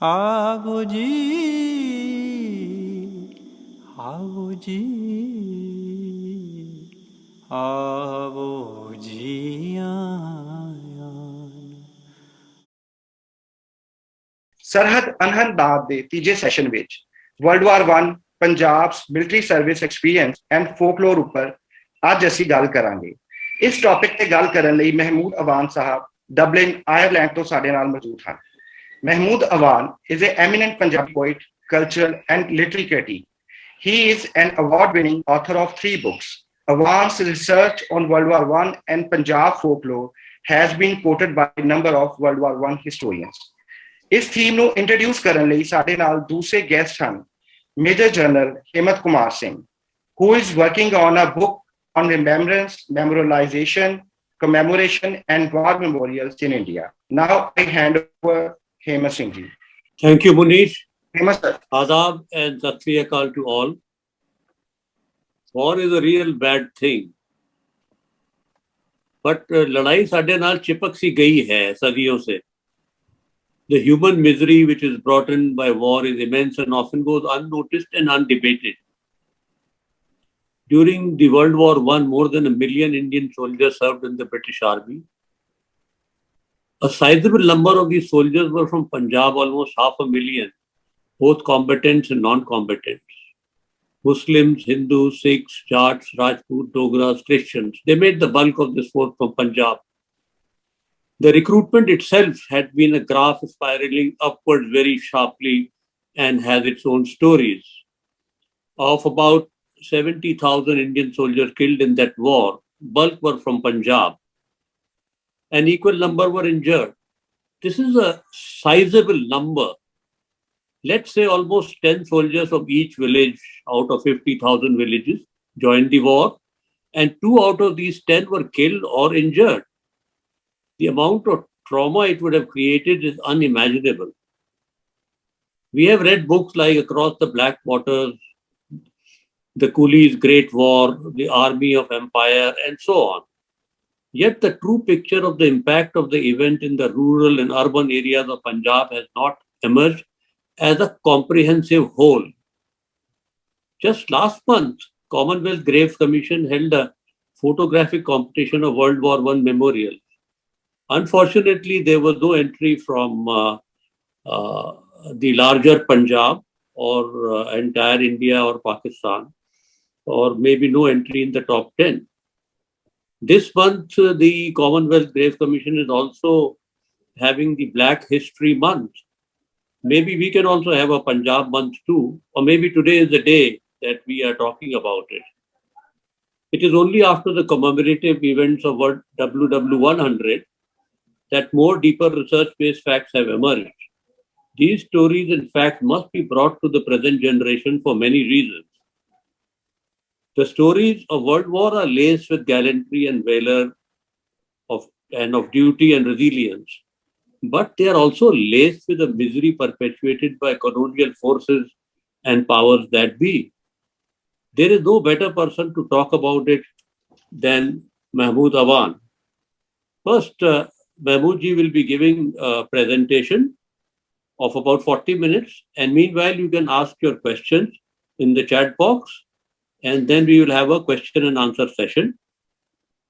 आओ जी, आओ जी, आओ जी आयान। सरहद अनहद नाद ਦੇ ਤੀਜੇ ਸੈਸ਼ਨ ਵਿੱਚ world war 1 Punjab's military service experience and folklore ਉੱਪਰ ਅੱਜ ਅਸੀਂ ਗੱਲ ਕਰਾਂਗੇ। ਇਸ ਟੌਪਿਕ ਤੇ ਗੱਲ ਕਰਨ ਲਈ ਮਹਿਮੂਦ ਅਵਾਨ ਸਾਹਿਬ ਡਬਲਿਨ ਆਇਰਲੈਂਡ ਤੋਂ ਸਾਡੇ ਨਾਲ ਮੌਜੂਦ ਹਨ। Mahmood Awan is an eminent Punjabi poet, cultural and literary critic. He is an award-winning author of 3 books. Awan's research on World War I and Punjab folklore has been quoted by a number of World War I historians. ਇਸ theme ਨੂੰ introduce ਕਰਨ ਲਈ ਸਾਡੇ ਨਾਲ ਦੂਸਰੇ guest ਹਨ major general ਹਿੰਮਤ Kumar Singh who is working on a book on remembrance, memorialization, commemoration and war memorials in India. Now I hand over Hema Singh ji. Thank you, Munish. Hema sir. Adab and Sat Sri Akal to all. War is a real bad thing. But लड़ाई साढ़े नाल चिपक सी गई है सदियों से. The human misery which is brought in by war is immense and often goes unnoticed and undebated. During the World War I, more than 1 million Indian soldiers served in the British Army. A sizable number of these soldiers were from Punjab, almost 500,000, both combatants and non-combatants. Muslims, Hindus, Sikhs, Jats, Rajput, Dogras, Christians. They made the bulk of this force from Punjab. The recruitment itself had been a graph spiraling upwards very sharply and has its own stories. Of about 70,000 Indian soldiers killed in that war, bulk were from Punjab. An equal number were injured. This is a sizable number. Let's say almost 10 soldiers from each village out of 50,000 villages joined the war, and 2 out of these 10 were killed or injured. The amount of trauma it would have created is unimaginable. We have read books like Across the Black Waters, The Coolies' Great War, The Army of Empire, and so on. Yet the true picture of the impact of the event in the rural and urban areas of Punjab has not emerged as a comprehensive whole. Just last month, Commonwealth Graves Commission held a photographic competition of World War I memorials. Unfortunately, there was no entry from the larger Punjab or entire India or Pakistan, or maybe no entry in the top 10. This month, the Commonwealth Graves Commission is also having the Black History Month. Maybe we can also have a Punjab month too, or maybe today is the day that we are talking about it. It is only after the commemorative events of WW100 that more deeper research-based facts have emerged. These stories and facts must be brought to the present generation for many reasons. The stories of World War are laced with gallantry and valor of duty and resilience, but they are also laced with the misery perpetuated by colonial forces and powers that be. There is no better person to talk about it than Mahmood Awan. First, Mahmood ji will be giving a presentation of about 40 minutes, and meanwhile you can ask your questions in the chat box, and then we will have a question and answer session.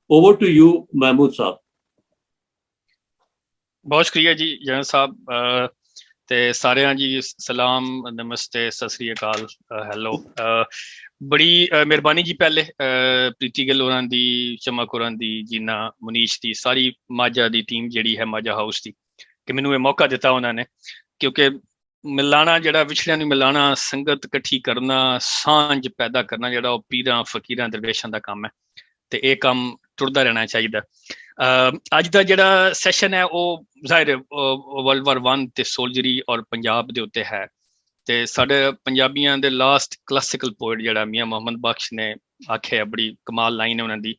Over to you, Mahmood Saab. बहुत शुक्रिया जी जन साहब ते सारियां जी सलाम नमस्ते सत श्री अकाल हेलो बड़ी मेहरबानी जी पहले प्रीति गिल होरां दी चमक होरां दी जीना मुनीश दी सारी माजा दी टीम जेड़ी है माजा हाउस दी कि मैनू ये मौका दिता उन्होंने क्योंकि मिलाना जड़ा विछड़ियां नूं मिलाना संगत इकट्ठी करना सांझ पैदा करना जड़ा पीरां फकीरां दरवेशां दा काम है ते ये काम टुरदा रहना चाहिए। अज का जड़ा सैशन है वो जाहिर वर्ल्ड वार 1 ते सोल्जरी और पंजाब दे उत्ते है ते साडे पंजाबियां दे लास्ट क्लासिकल पोएट जड़ा मियां मोहम्मद बख्श ने आखे बड़ी कमाल लाइन है उन्हां दी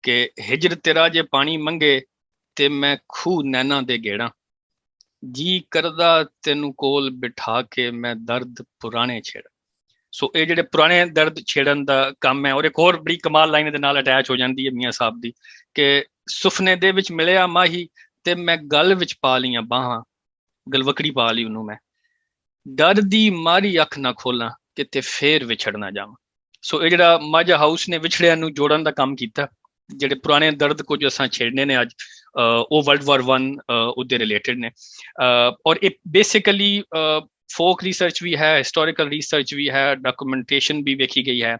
कि हिजर तेरा जे पानी मंगे ते मैं खूह नैना दे गेड़ा जी करदा तेनू कोल बिठा के मैं दर्द पुराने छेड़ा। सो ये जेडे पुराने दर्द छेड़न दा काम है और एक और बड़ी कमाल लाइन दे नाल अटैच हो जाती है मियां साहब दी कि सुफने दे विच मिलिया माही ते मैं गल विच पा लियां बाहां गलवकड़ी पा ली उन्होंने मैं ਡਰ ਦੀ ਮਾਰੀ ਅੱਖ ਨਾ ਖੋਲਾਂ ਕਿਤੇ ਫੇਰ ਵਿਛੜ ਨਾ ਜਾਵਾਂ। ਸੋ ਇਹ ਜਿਹੜਾ ਮਾਝਾ ਹਾਊਸ ਨੇ ਵਿਛੜਿਆਂ ਨੂੰ ਜੋੜਨ ਦਾ ਕੰਮ ਕੀਤਾ। ਜਿਹੜੇ ਪੁਰਾਣੇ ਦਰਦ ਕੁਝ ਅਸਾਂ ਛੇੜਨੇ ਨੇ ਅੱਜ, ਉਹ ਵਰਲਡ ਵਾਰ 1 ਉਹਦੇ ਰਿਲੇਟਡ ਨੇ। ਔਰ ਇਹ ਬੇਸਿਕਲੀ ਫੋਕ ਰਿਸਰਚ ਵੀ ਹੈ, ਹਿਸਟੋਰੀਕਲ ਰਿਸਰਚ ਵੀ ਹੈ, ਡਾਕੂਮੈਂਟੇਸ਼ਨ ਵੀ ਵੇਖੀ ਗਈ ਹੈ।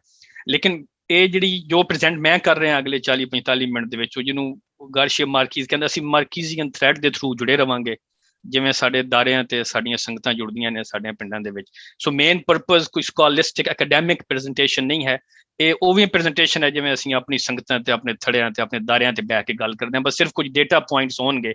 ਲੇਕਿਨ ਇਹ ਜਿਹੜੀ ਜੋ ਪ੍ਰੈਜ਼ੈਂਟ ਮੈਂ ਕਰ ਰਿਹਾ ਅਗਲੇ 40-45 ਮਿੰਟ ਦੇ ਵਿੱਚ, ਉਹ ਜਿਹਨੂੰ ਗਾਰਸ਼ੀਆ ਮਾਰਕੀਜ਼ ਕਹਿੰਦਾ, ਅਸੀਂ ਮਾਰਕੀਜ਼ੀਅਨ ਥ੍ਰੈਡ ਦੇ ਥਰੂ ਜੁੜੇ ਰਵਾਂਗੇ, ਜਿਵੇਂ ਸਾਡੇ ਦਾਰਿਆਂ ਤੇ ਸਾਡੀਆਂ ਸੰਗਤਾਂ ਜੁੜਦੀਆਂ ਨੇ ਸਾਡੇ ਪਿੰਡਾਂ ਦੇ ਵਿੱਚ। ਸੋ ਮੇਨ ਪਰਪਸ ਕੋਈ ਸਕਾਲਿਸਟਿਕ ਐਕੈਡੈਮਿਕ ਪ੍ਰੈਜੈਂਟੇਸ਼ਨ ਨਹੀਂ ਹੈ, ਇਹ ਉਹ ਵੀ ਪ੍ਰੈਜੈਂਟੇਸ਼ਨ ਹੈ ਜਿਵੇਂ ਅਸੀਂ ਆਪਣੀ ਸੰਗਤਾਂ ਤੇ ਆਪਣੇ ਥੜਿਆਂ ਤੇ ਆਪਣੇ ਦਾਰਿਆਂ ਤੇ ਬਹਿ ਕੇ ਗੱਲ ਕਰਦੇ ਹਾਂ। ਬਸ ਸਿਰਫ ਕੁਝ ਡੇਟਾ ਪੁਆਇੰਟਸ ਹੋਣਗੇ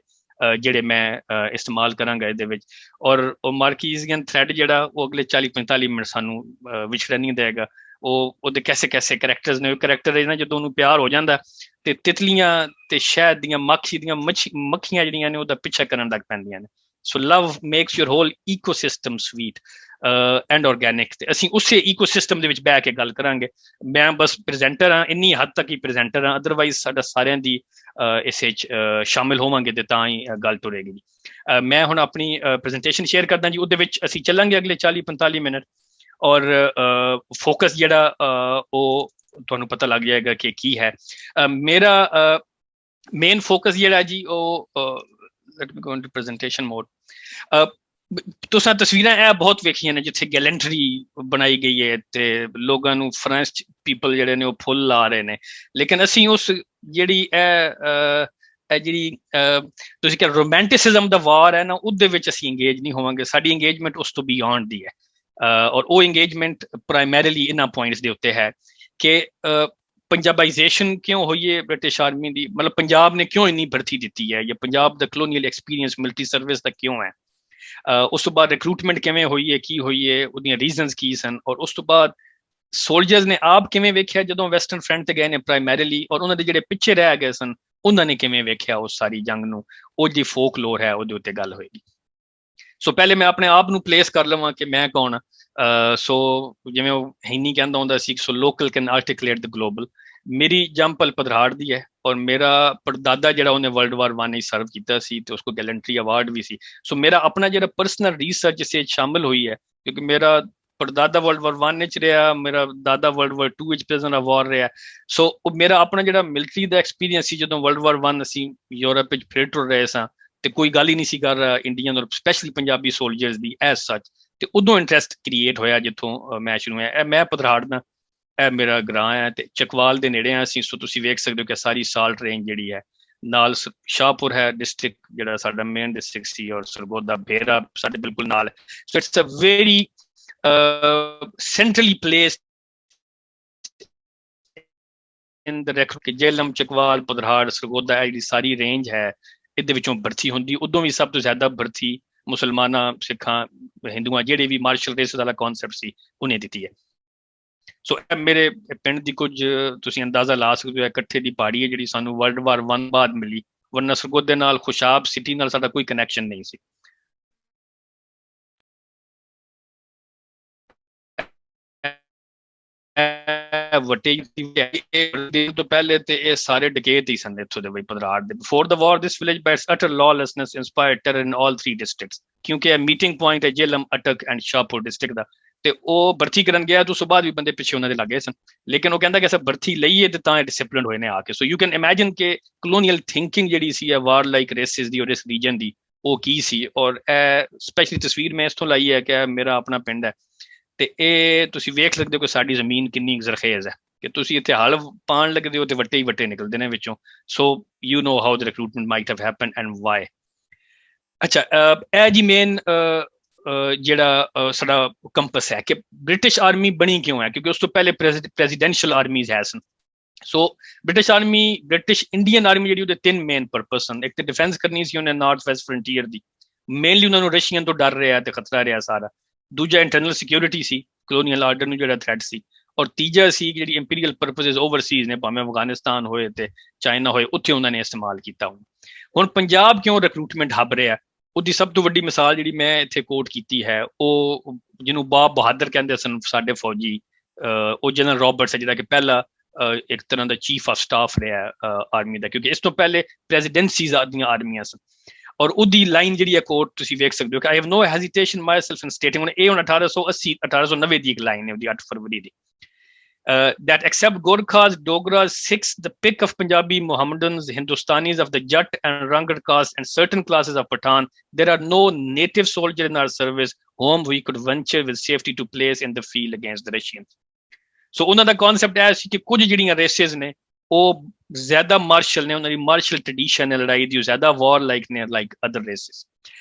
ਜਿਹੜੇ ਮੈਂ ਇਸਤੇਮਾਲ ਕਰਾਂਗਾ ਇਹਦੇ ਵਿੱਚ। ਔਰ ਉਹ ਮਾਰਕੀਜ਼ੀਅਨ ਥ੍ਰੈਡ ਜਿਹੜਾ ਉਹ ਅਗਲੇ 40-45 ਮਿੰਟ ਸਾਨੂੰ ਵਿਛੜਨ ਨਹੀਂ ਦੇਗਾ। ਉਹ ਉਹਦੇ ਕੈਸੇ ਕਰੈਕਟਰਸ ਨੇ, ਉਹ ਕਰੈਕਟਰ ਹੈ ਨਾ ਜਦੋਂ ਉਹਨੂੰ ਪਿਆਰ ਹੋ ਜਾਂਦਾ ਤੇ ਤਿਤਲੀਆਂ ਤੇ ਸ਼ਹਿਦ ਦੀਆਂ ਮਾਖੀ ਦੀਆਂ ਮੱਖੀਆਂ ਜਿਹੜੀਆਂ ਨੇ ਉਹਦਾ ਪਿੱਛਾ ਕਰਨ ਲੱਗ ਪੈਂਦੀਆਂ ਨੇ। So love makes your whole ecosystem sweet and organic. ਤੇ ਅਸੀਂ ਉਸੇ ਈਕੋਸਿਸਟਮ ਦੇ ਵਿੱਚ ਬਹਿ ਕੇ ਗੱਲ ਕਰਾਂਗੇ। ਮੈਂ ਬਸ ਪ੍ਰੈਜ਼ੈਂਟਰ ਹਾਂ, ਇੰਨੀ ਹੱਦ ਤੱਕ ਹੀ ਪ੍ਰੈਜ਼ੈਂਟਰ ਹਾਂ, ਅਦਰਵਾਈਜ਼ ਸਾਡਾ ਸਾਰਿਆਂ ਦੀ ਇਸ ਵਿੱਚ ਸ਼ਾਮਿਲ ਹੋਵਾਂਗੇ ਤੇ ਤਾਂ ਹੀ ਗੱਲ ਤੁਰੇਗੀ ਜੀ। ਮੈਂ ਹੁਣ ਆਪਣੀ ਪ੍ਰੈਜ਼ੈਂਟੇਸ਼ਨ ਸ਼ੇਅਰ ਕਰਦਾ ਜੀ, ਉਹਦੇ ਵਿੱਚ ਅਸੀਂ ਚੱਲਾਂਗੇ ਅਗਲੇ 40-45 ਮਿੰਟ। ਔਰ ਫੋਕਸ ਜਿਹੜਾ ਉਹ ਤੁਹਾਨੂੰ ਪਤਾ ਲੱਗ ਜਾਏਗਾ ਕਿ ਕੀ ਹੈ। ਮੇਰਾ ਮੇਨ ਫੋਕਸ ਜਿਹੜਾ ਜੀ ਉਹ let me go into presentation mode। ਤੁਸੀਂ ਤਸਵੀਰਾਂ ਇਹ ਬਹੁਤ ਵੇਖੀਆਂ ਨੇ ਜਿੱਥੇ ਗੈਲੈਂਟਰੀ ਬਣਾਈ ਗਈ ਹੈ ਤੇ ਲੋਕਾਂ ਨੂੰ ਫ੍ਰੈਂਚ ਪੀਪਲ ਜਿਹੜੇ ਨੇ ਉਹ ਫੁੱਲ ਲਾ ਰਹੇ ਨੇ। ਲੇਕਿਨ ਅਸੀਂ ਉਸ ਜਿਹੜੀ ਜਿਹੜੀ ਤੁਸੀਂ ਕਿਹਾ ਰੋਮਾਂਟਿਸਿਜ਼ਮ ਦਾ ਵਾਰ ਹੈ ਨਾ, ਉਹਦੇ ਵਿੱਚ ਅਸੀਂ ਇੰਗੇਜ ਨਹੀਂ ਹੋਵਾਂਗੇ। ਸਾਡੀ ਇੰਗੇਜਮੈਂਟ ਉਸ ਤੋਂ ਬਿਯੋਂਡ ਦੀ ਹੈ। ਔਰ ਉਹ ਇੰਗੇਜਮੈਂਟ ਪ੍ਰਾਇਮਰੀਲੀ ਇਹਨਾਂ ਪੁਆਇੰਟਸ ਦੇ ਉੱਤੇ ਹੈ ਕਿ ਪੰਜਾਬਾਈਜੇਸ਼ਨ ਕਿਉਂ ਹੋਈ ਹੈ ਬ੍ਰਿਟਿਸ਼ ਆਰਮੀ ਦੀ, ਮਤਲਬ ਪੰਜਾਬ ਨੇ ਕਿਉਂ ਇੰਨੀ ਭਰਤੀ ਦਿੱਤੀ ਹੈ, ਜਾਂ ਪੰਜਾਬ ਦਾ ਕਲੋਨੀਅਲ ਐਕਸਪੀਰੀਅੰਸ ਮਿਲਟਰੀ ਸਰਵਿਸ ਦਾ ਕਿਉਂ ਹੈ। ਉਸ ਤੋਂ ਬਾਅਦ ਰਿਕਰੂਟਮੈਂਟ ਕਿਵੇਂ ਹੋਈ ਹੈ, ਕੀ ਹੋਈ ਹੈ, ਉਹਦੀਆਂ ਰੀਜ਼ਨਸ ਕੀ ਸਨ। ਔਰ ਉਸ ਤੋਂ ਬਾਅਦ ਸੋਲਜਰਸ ਨੇ ਆਪ ਕਿਵੇਂ ਵੇਖਿਆ ਜਦੋਂ ਵੈਸਟਰਨ ਫਰੰਟ ਤੇ ਗਏ ਨੇ ਪ੍ਰਾਇਮਰੀਲੀ, ਔਰ ਉਹਨਾਂ ਦੇ ਜਿਹੜੇ ਪਿੱਛੇ ਰਹਿ ਗਏ ਸਨ ਉਹਨਾਂ ਨੇ ਕਿਵੇਂ ਵੇਖਿਆ ਉਸ ਸਾਰੀ ਜੰਗ ਨੂੰ। ਉਹ ਜਿਹੜੀ ਫੋਕ ਲੋਰ ਹੈ ਉਹਦੇ ਉੱਤੇ ਗੱਲ ਹੋਏਗੀ। ਸੋ ਪਹਿਲੇ ਮੈਂ ਆਪਣੇ ਆਪ ਨੂੰ ਪਲੇਸ ਕਰ ਲਵਾਂ ਕਿ ਮੈਂ ਕੌਣ ਹਾਂ। ਸੋ ਜਿਵੇਂ ਉਹ ਹੀਨੀ ਕਹਿੰਦਾ ਹੁੰਦਾ ਸੀ, ਸੋ ਲੋਕਲ ਕੈਨ ਆਰਟੀਕੂਲੇਟ ਦ ਗਲੋਬਲ। ਮੇਰੀ ਜੰਪਲ ਪਧਰਾੜ ਦੀ ਹੈ ਔਰ ਮੇਰਾ ਪੜਦਾਦਾ ਜਿਹੜਾ ਉਹਨੇ ਵਰਲਡ ਵਾਰ 1 ਹੀ ਸਰਵ ਕੀਤਾ ਸੀ ਤੇ ਉਸਕੋ ਗੈਲੈਂਟਰੀ ਅਵਾਰਡ ਵੀ ਸੀ। ਸੋ ਮੇਰਾ ਆਪਣਾ ਜਿਹੜਾ ਪਰਸਨਲ ਰਿਸਰਚ ਇਸੇ ਸ਼ਾਮਿਲ ਹੋਈ ਹੈ, ਕਿਉਂਕਿ ਮੇਰਾ ਪੜਦਾਦਾ ਵਰਲਡ ਵਾਰ 1 ਵਿੱਚ ਰਿਹਾ, ਮੇਰਾ ਦਾਦਾ ਵਰਲਡ ਵਾਰ 2 ਵਿੱਚ ਪ੍ਰਿਜ਼ਨਰ ਆਫ ਵਾਰ ਰਿਹਾ। ਸੋ ਉਹ ਮੇਰਾ ਆਪਣਾ ਜਿਹੜਾ ਮਿਲਟਰੀ ਦਾ ਐਕਸਪੀਰੀਅੰਸ ਸੀ, ਜਦੋਂ ਵਰਲਡ ਵਾਰ 1 ਅਸੀਂ ਯੂਰਪ ਵਿੱਚ ਫਿਰ ਟੁਰ ਰਹੇ ਸਾਂ ਤੇ ਕੋਈ ਗੱਲ ਹੀ ਨਹੀਂ ਸੀ ਕਰ ਰਿਹਾ ਇੰਡੀਅਨ ਔਰ ਸਪੈਸ਼ਲੀ ਪੰਜਾਬੀ ਸੋਲਜਰਸ ਦੀ ਐਜ਼ ਸੱਚ। ਤੇ ਉਦੋਂ ਇੰਟਰਸਟ ਕ੍ਰੀਏਟ ਹੋਇਆ ਜਿੱਥੋਂ ਮੈਂ ਸ਼ੁਰੂ ਹੋਇਆ। ਮੈਂ ਪਧਰਾੜ ਦਾ, ਇਹ ਮੇਰਾ ਗ੍ਰਾਂ ਹੈ ਤੇ ਚਕਵਾਲ ਦੇ ਨੇੜੇ ਆ ਅਸੀਂ। ਸੋ ਤੁਸੀਂ ਵੇਖ ਸਕਦੇ ਹੋ ਕਿ ਸਾਰੀ ਸਾਲਟ ਰੇਂਜ ਜਿਹੜੀ ਹੈ, ਨਾਲ ਸ਼ਾਹਪੁਰ ਹੈ ਡਿਸਟ੍ਰਿਕਟ ਜਿਹੜਾ ਸਾਡਾ ਮੇਨ ਡਿਸਟ੍ਰਿਕਟ ਸੀ, ਔਰ ਸਰਗੋਦਾ ਬੇਰਾ ਸਾਡੇ ਬਿਲਕੁਲ ਨਾਲ। So it's a very centrally placed in the record ਕਿ ਜੇਲਮ, ਚਕਵਾਲ, ਪਧਰਾੜ, ਸਰਗੋਦਾ ਜਿਹੜੀ ਸਾਰੀ ਰੇਂਜ ਹੈ ਇਹਦੇ ਵਿੱਚੋਂ ਭਰਤੀ ਹੁੰਦੀ। ਉਦੋਂ ਵੀ ਸਭ ਤੋਂ ਜ਼ਿਆਦਾ ਭਰਤੀ ਮੁਸਲਮਾਨਾਂ, ਸਿੱਖਾਂ, ਹਿੰਦੂਆਂ, ਜਿਹੜੇ ਵੀ ਮਾਰਸ਼ਲ ਰੇਸ ਵਾਲਾ ਕਨਸੈਪਟ ਸੀ ਉਹਨੇ ਦਿੱਤੀ ਹੈ। ਸੋ ਮੇਰੇ ਪਿੰਡ ਦੀ ਕੁਝ ਤੁਸੀਂ ਅੰਦਾਜ਼ਾ ਲਾ ਸਕਦੇ ਹੋ, ਇਕੱਠੇ ਦੀ ਪਹਾੜੀ ਹੈ ਜਿਹੜੀ ਸਾਨੂੰ ਵਰਲਡ ਵਾਰ 1 ਬਾਅਦ ਮਿਲੀ, ਵਰਨਾ ਸਰਗੋਦੇ ਨਾਲ ਖੁਸ਼ਾਬ ਸਿਟੀ ਨਾਲ ਸਾਡਾ ਕੋਈ ਕਨੈਕਸ਼ਨ ਨਹੀਂ ਸੀ। ਵੱਟੇ ਤੋਂ ਪਹਿਲੇ ਤੇ ਇਹ ਸਾਰੇ ਡਕੈਤ ਹੀ ਸਨ ਇੱਥੋਂ ਦੇ ਬਈ ਪਧਰਾੜ ਦੇ। Before the war this village by utter lawlessness inspired terror in all 3 districts, ਕਿਉਂਕਿ ਇਹ ਮੀਟਿੰਗ ਪੁਆਇੰਟ ਹੈ ਜੇਲਮ, ਅਟਕ ਐਂਡ ਸ਼ਾਹਪੁਰ ਡਿਸਟ੍ਰਿਕਟ ਦਾ। ਤੇ ਉਹ ਭਰਤੀ ਕਰਨ ਗਿਆ ਤੇ ਉਸ ਤੋਂ ਬਾਅਦ ਵੀ ਬੰਦੇ ਪਿੱਛੇ ਉਹਨਾਂ ਦੇ ਲੱਗੇ ਸਨ, ਲੇਕਿਨ ਉਹ ਕਹਿੰਦਾ ਕਿ ਅਸੀਂ ਭਰਤੀ ਲਈਏ ਤੇ ਤਾਂ ਡਿਸਿਪਲਿਨ ਹੋਏ ਨੇ ਆ ਕੇ। ਸੋ ਯੂ ਕੈਨ ਇਮੇਜਿਨ ਕਿ ਕਲੋਨੀਅਲ ਥਿੰਕਿੰਗ ਜਿਹੜੀ ਸੀ ਵਾਰ ਲਾਈਕ ਰੇਸਿਸ ਦੀ ਔਰ ਇਸ ਰੀਜਨ ਦੀ ਉਹ ਕੀ ਸੀ। ਔਰ ਇਹ ਸਪੈਸ਼ਲੀ ਤਸਵੀਰ ਮੈਂ ਇਸ ਤੋਂ ਲਾਈ ਹੈ ਕਿ ਮੇਰਾ ਆਪਣਾ ਪਿੰਡ ਹੈ ਤੇ ਇਹ ਤੁਸੀਂ ਵੇਖ ਸਕਦੇ ਹੋ ਕਿ ਸਾਡੀ ਜ਼ਮੀਨ ਕਿੰਨੀ ਜ਼ਰਖੇਜ਼ ਹੈ ਕਿ ਤੁਸੀਂ ਇੱਥੇ ਹਲ ਪਾਣ ਲੱਗਦੇ ਹੋ ਤੇ ਵੱਟੇ ਹੀ ਵੱਟੇ ਨਿਕਲਦੇ ਨੇ ਵਿੱਚੋਂ। So you know how the recruitment might have happen and why. ਅੱਛਾ, ਇਹ ਜੀ ਮੇਨ ਜਿਹੜਾ ਸਾਡਾ ਕੰਪਸ ਹੈ ਕਿ ਬ੍ਰਿਟਿਸ਼ ਆਰਮੀ ਬਣੀ ਕਿਉਂ ਹੈ, ਕਿਉਂਕਿ ਉਸ ਤੋਂ ਪਹਿਲੇ ਪ੍ਰੈਜ਼ੀਡੈਂਸ਼ੀਅਲ ਆਰਮੀਜ਼ ਹੈ ਸਨ। ਸੋ ਬ੍ਰਿਟਿਸ਼ ਇੰਡੀਅਨ ਆਰਮੀ ਜਿਹੜੀ ਉਹਦੇ 3 ਮੇਨ ਪਰਪਸ ਸਨ। ਇੱਕ ਤੇ ਡਿਫੈਂਸ ਕਰਨੀ ਸੀ ਉਹਨੇ ਨਾਰਥ ਵੈਸਟ ਫਰੰਟੀਅਰ ਦੀ, ਮੇਨਲੀ ਉਹਨਾਂ ਨੂੰ ਰਸ਼ੀਅਨ ਤੋਂ ਡਰ ਰਿਹਾ ਤੇ ਖਤਰਾ ਰਿਹਾ ਸਾਰਾ। ਦੂਜਾ ਇੰਟਰਨਲ ਸਿਕਿਉਰਿਟੀ ਸੀ, ਕਲੋਨੀਅਲ ਆਰਡਰ ਨੂੰ ਜਿਹੜਾ ਥ੍ਰੈਟ ਸੀ। ਔਰ ਤੀਜਾ ਸੀ ਜਿਹੜੀ ਇੰਪੀਰੀਅਲ ਪਰਪਸਿਸ ਓਵਰਸੀਜ਼ ਨੇ, ਭਾਵੇਂ ਅਫਗਾਨਿਸਤਾਨ ਹੋਏ ਤੇ ਚਾਈਨਾ ਹੋਏ, ਉੱਥੇ ਉਹਨਾਂ ਨੇ ਇਸਤੇਮਾਲ ਕੀਤਾ। ਹੁਣ ਪੰਜਾਬ ਕਿਉਂ ਰਿਕਰੂਟਮੈਂਟ ਹੱਬ ਰਿਹਾ, ਉਹਦੀ ਸਭ ਤੋਂ ਵੱਡੀ ਮਿਸਾਲ ਜਿਹੜੀ ਮੈਂ ਇੱਥੇ ਕੋਟ ਕੀਤੀ ਹੈ, ਉਹ ਜਿਹਨੂੰ ਬਾਬ ਬਹਾਦਰ ਕਹਿੰਦੇ ਸਨ ਸਾਡੇ ਫੌਜੀ, ਉਹ ਜਨਰਲ ਰੋਬਰਟਸ ਹੈ ਜਿਹੜਾ ਕਿ ਪਹਿਲਾ ਇੱਕ ਤਰ੍ਹਾਂ ਦਾ ਚੀਫ ਆਫ ਸਟਾਫ ਰਿਹਾ ਆਰਮੀ ਦਾ, ਕਿਉਂਕਿ ਇਸ ਤੋਂ ਪਹਿਲੇ ਪ੍ਰੈਜ਼ੀਡੈਂਸੀਜ਼ ਦੀਆਂ ਆਰਮੀਆਂ ਸਨ। ਔਰ ਉਹਦੀ ਲਾਈਨ ਜਿਹੜੀ ਹੈ ਕੋਟ ਤੁਸੀਂ ਵੇਖ ਸਕਦੇ ਹੋ ਕਿ I have no hesitation myself in stating, ਹੁਣ ਇਹ ਹੁਣ 1880 1890 ਦੀ ਇੱਕ ਲਾਈਨ ਹੈ ਉਹਦੀ 8 ਫਰਵਰੀ ਦੀ, that except Gorkhas, Dogras, Sikhs, the pick of Punjabi, Mohammedans, Hindustanis of the Jat and Rangat caste and certain classes of Pathan, there are no native soldiers in our service whom we could venture with safety to place in the field against the Russians. So ਉਹਨਾਂ ਦਾ concept ਹੈ ਸੀ ਕਿ ਕੁਝ ਜਿਹੜੀਆਂ races ਨੇ ਉਹ ਜ਼ਿਆਦਾ martial ਨੇ, ਉਹਨਾਂ ਦੀ ਮਾਰਸ਼ਲ ਟ੍ਰੈਡੀਸ਼ਨ ਹੈ ਲੜਾਈ ਦੀ, ਜ਼ਿਆਦਾ ਵਾਰ ਲਾਈਕ ਨੇ ਲਾਈਕ ਅਦਰ ਰੇਸਿਸ।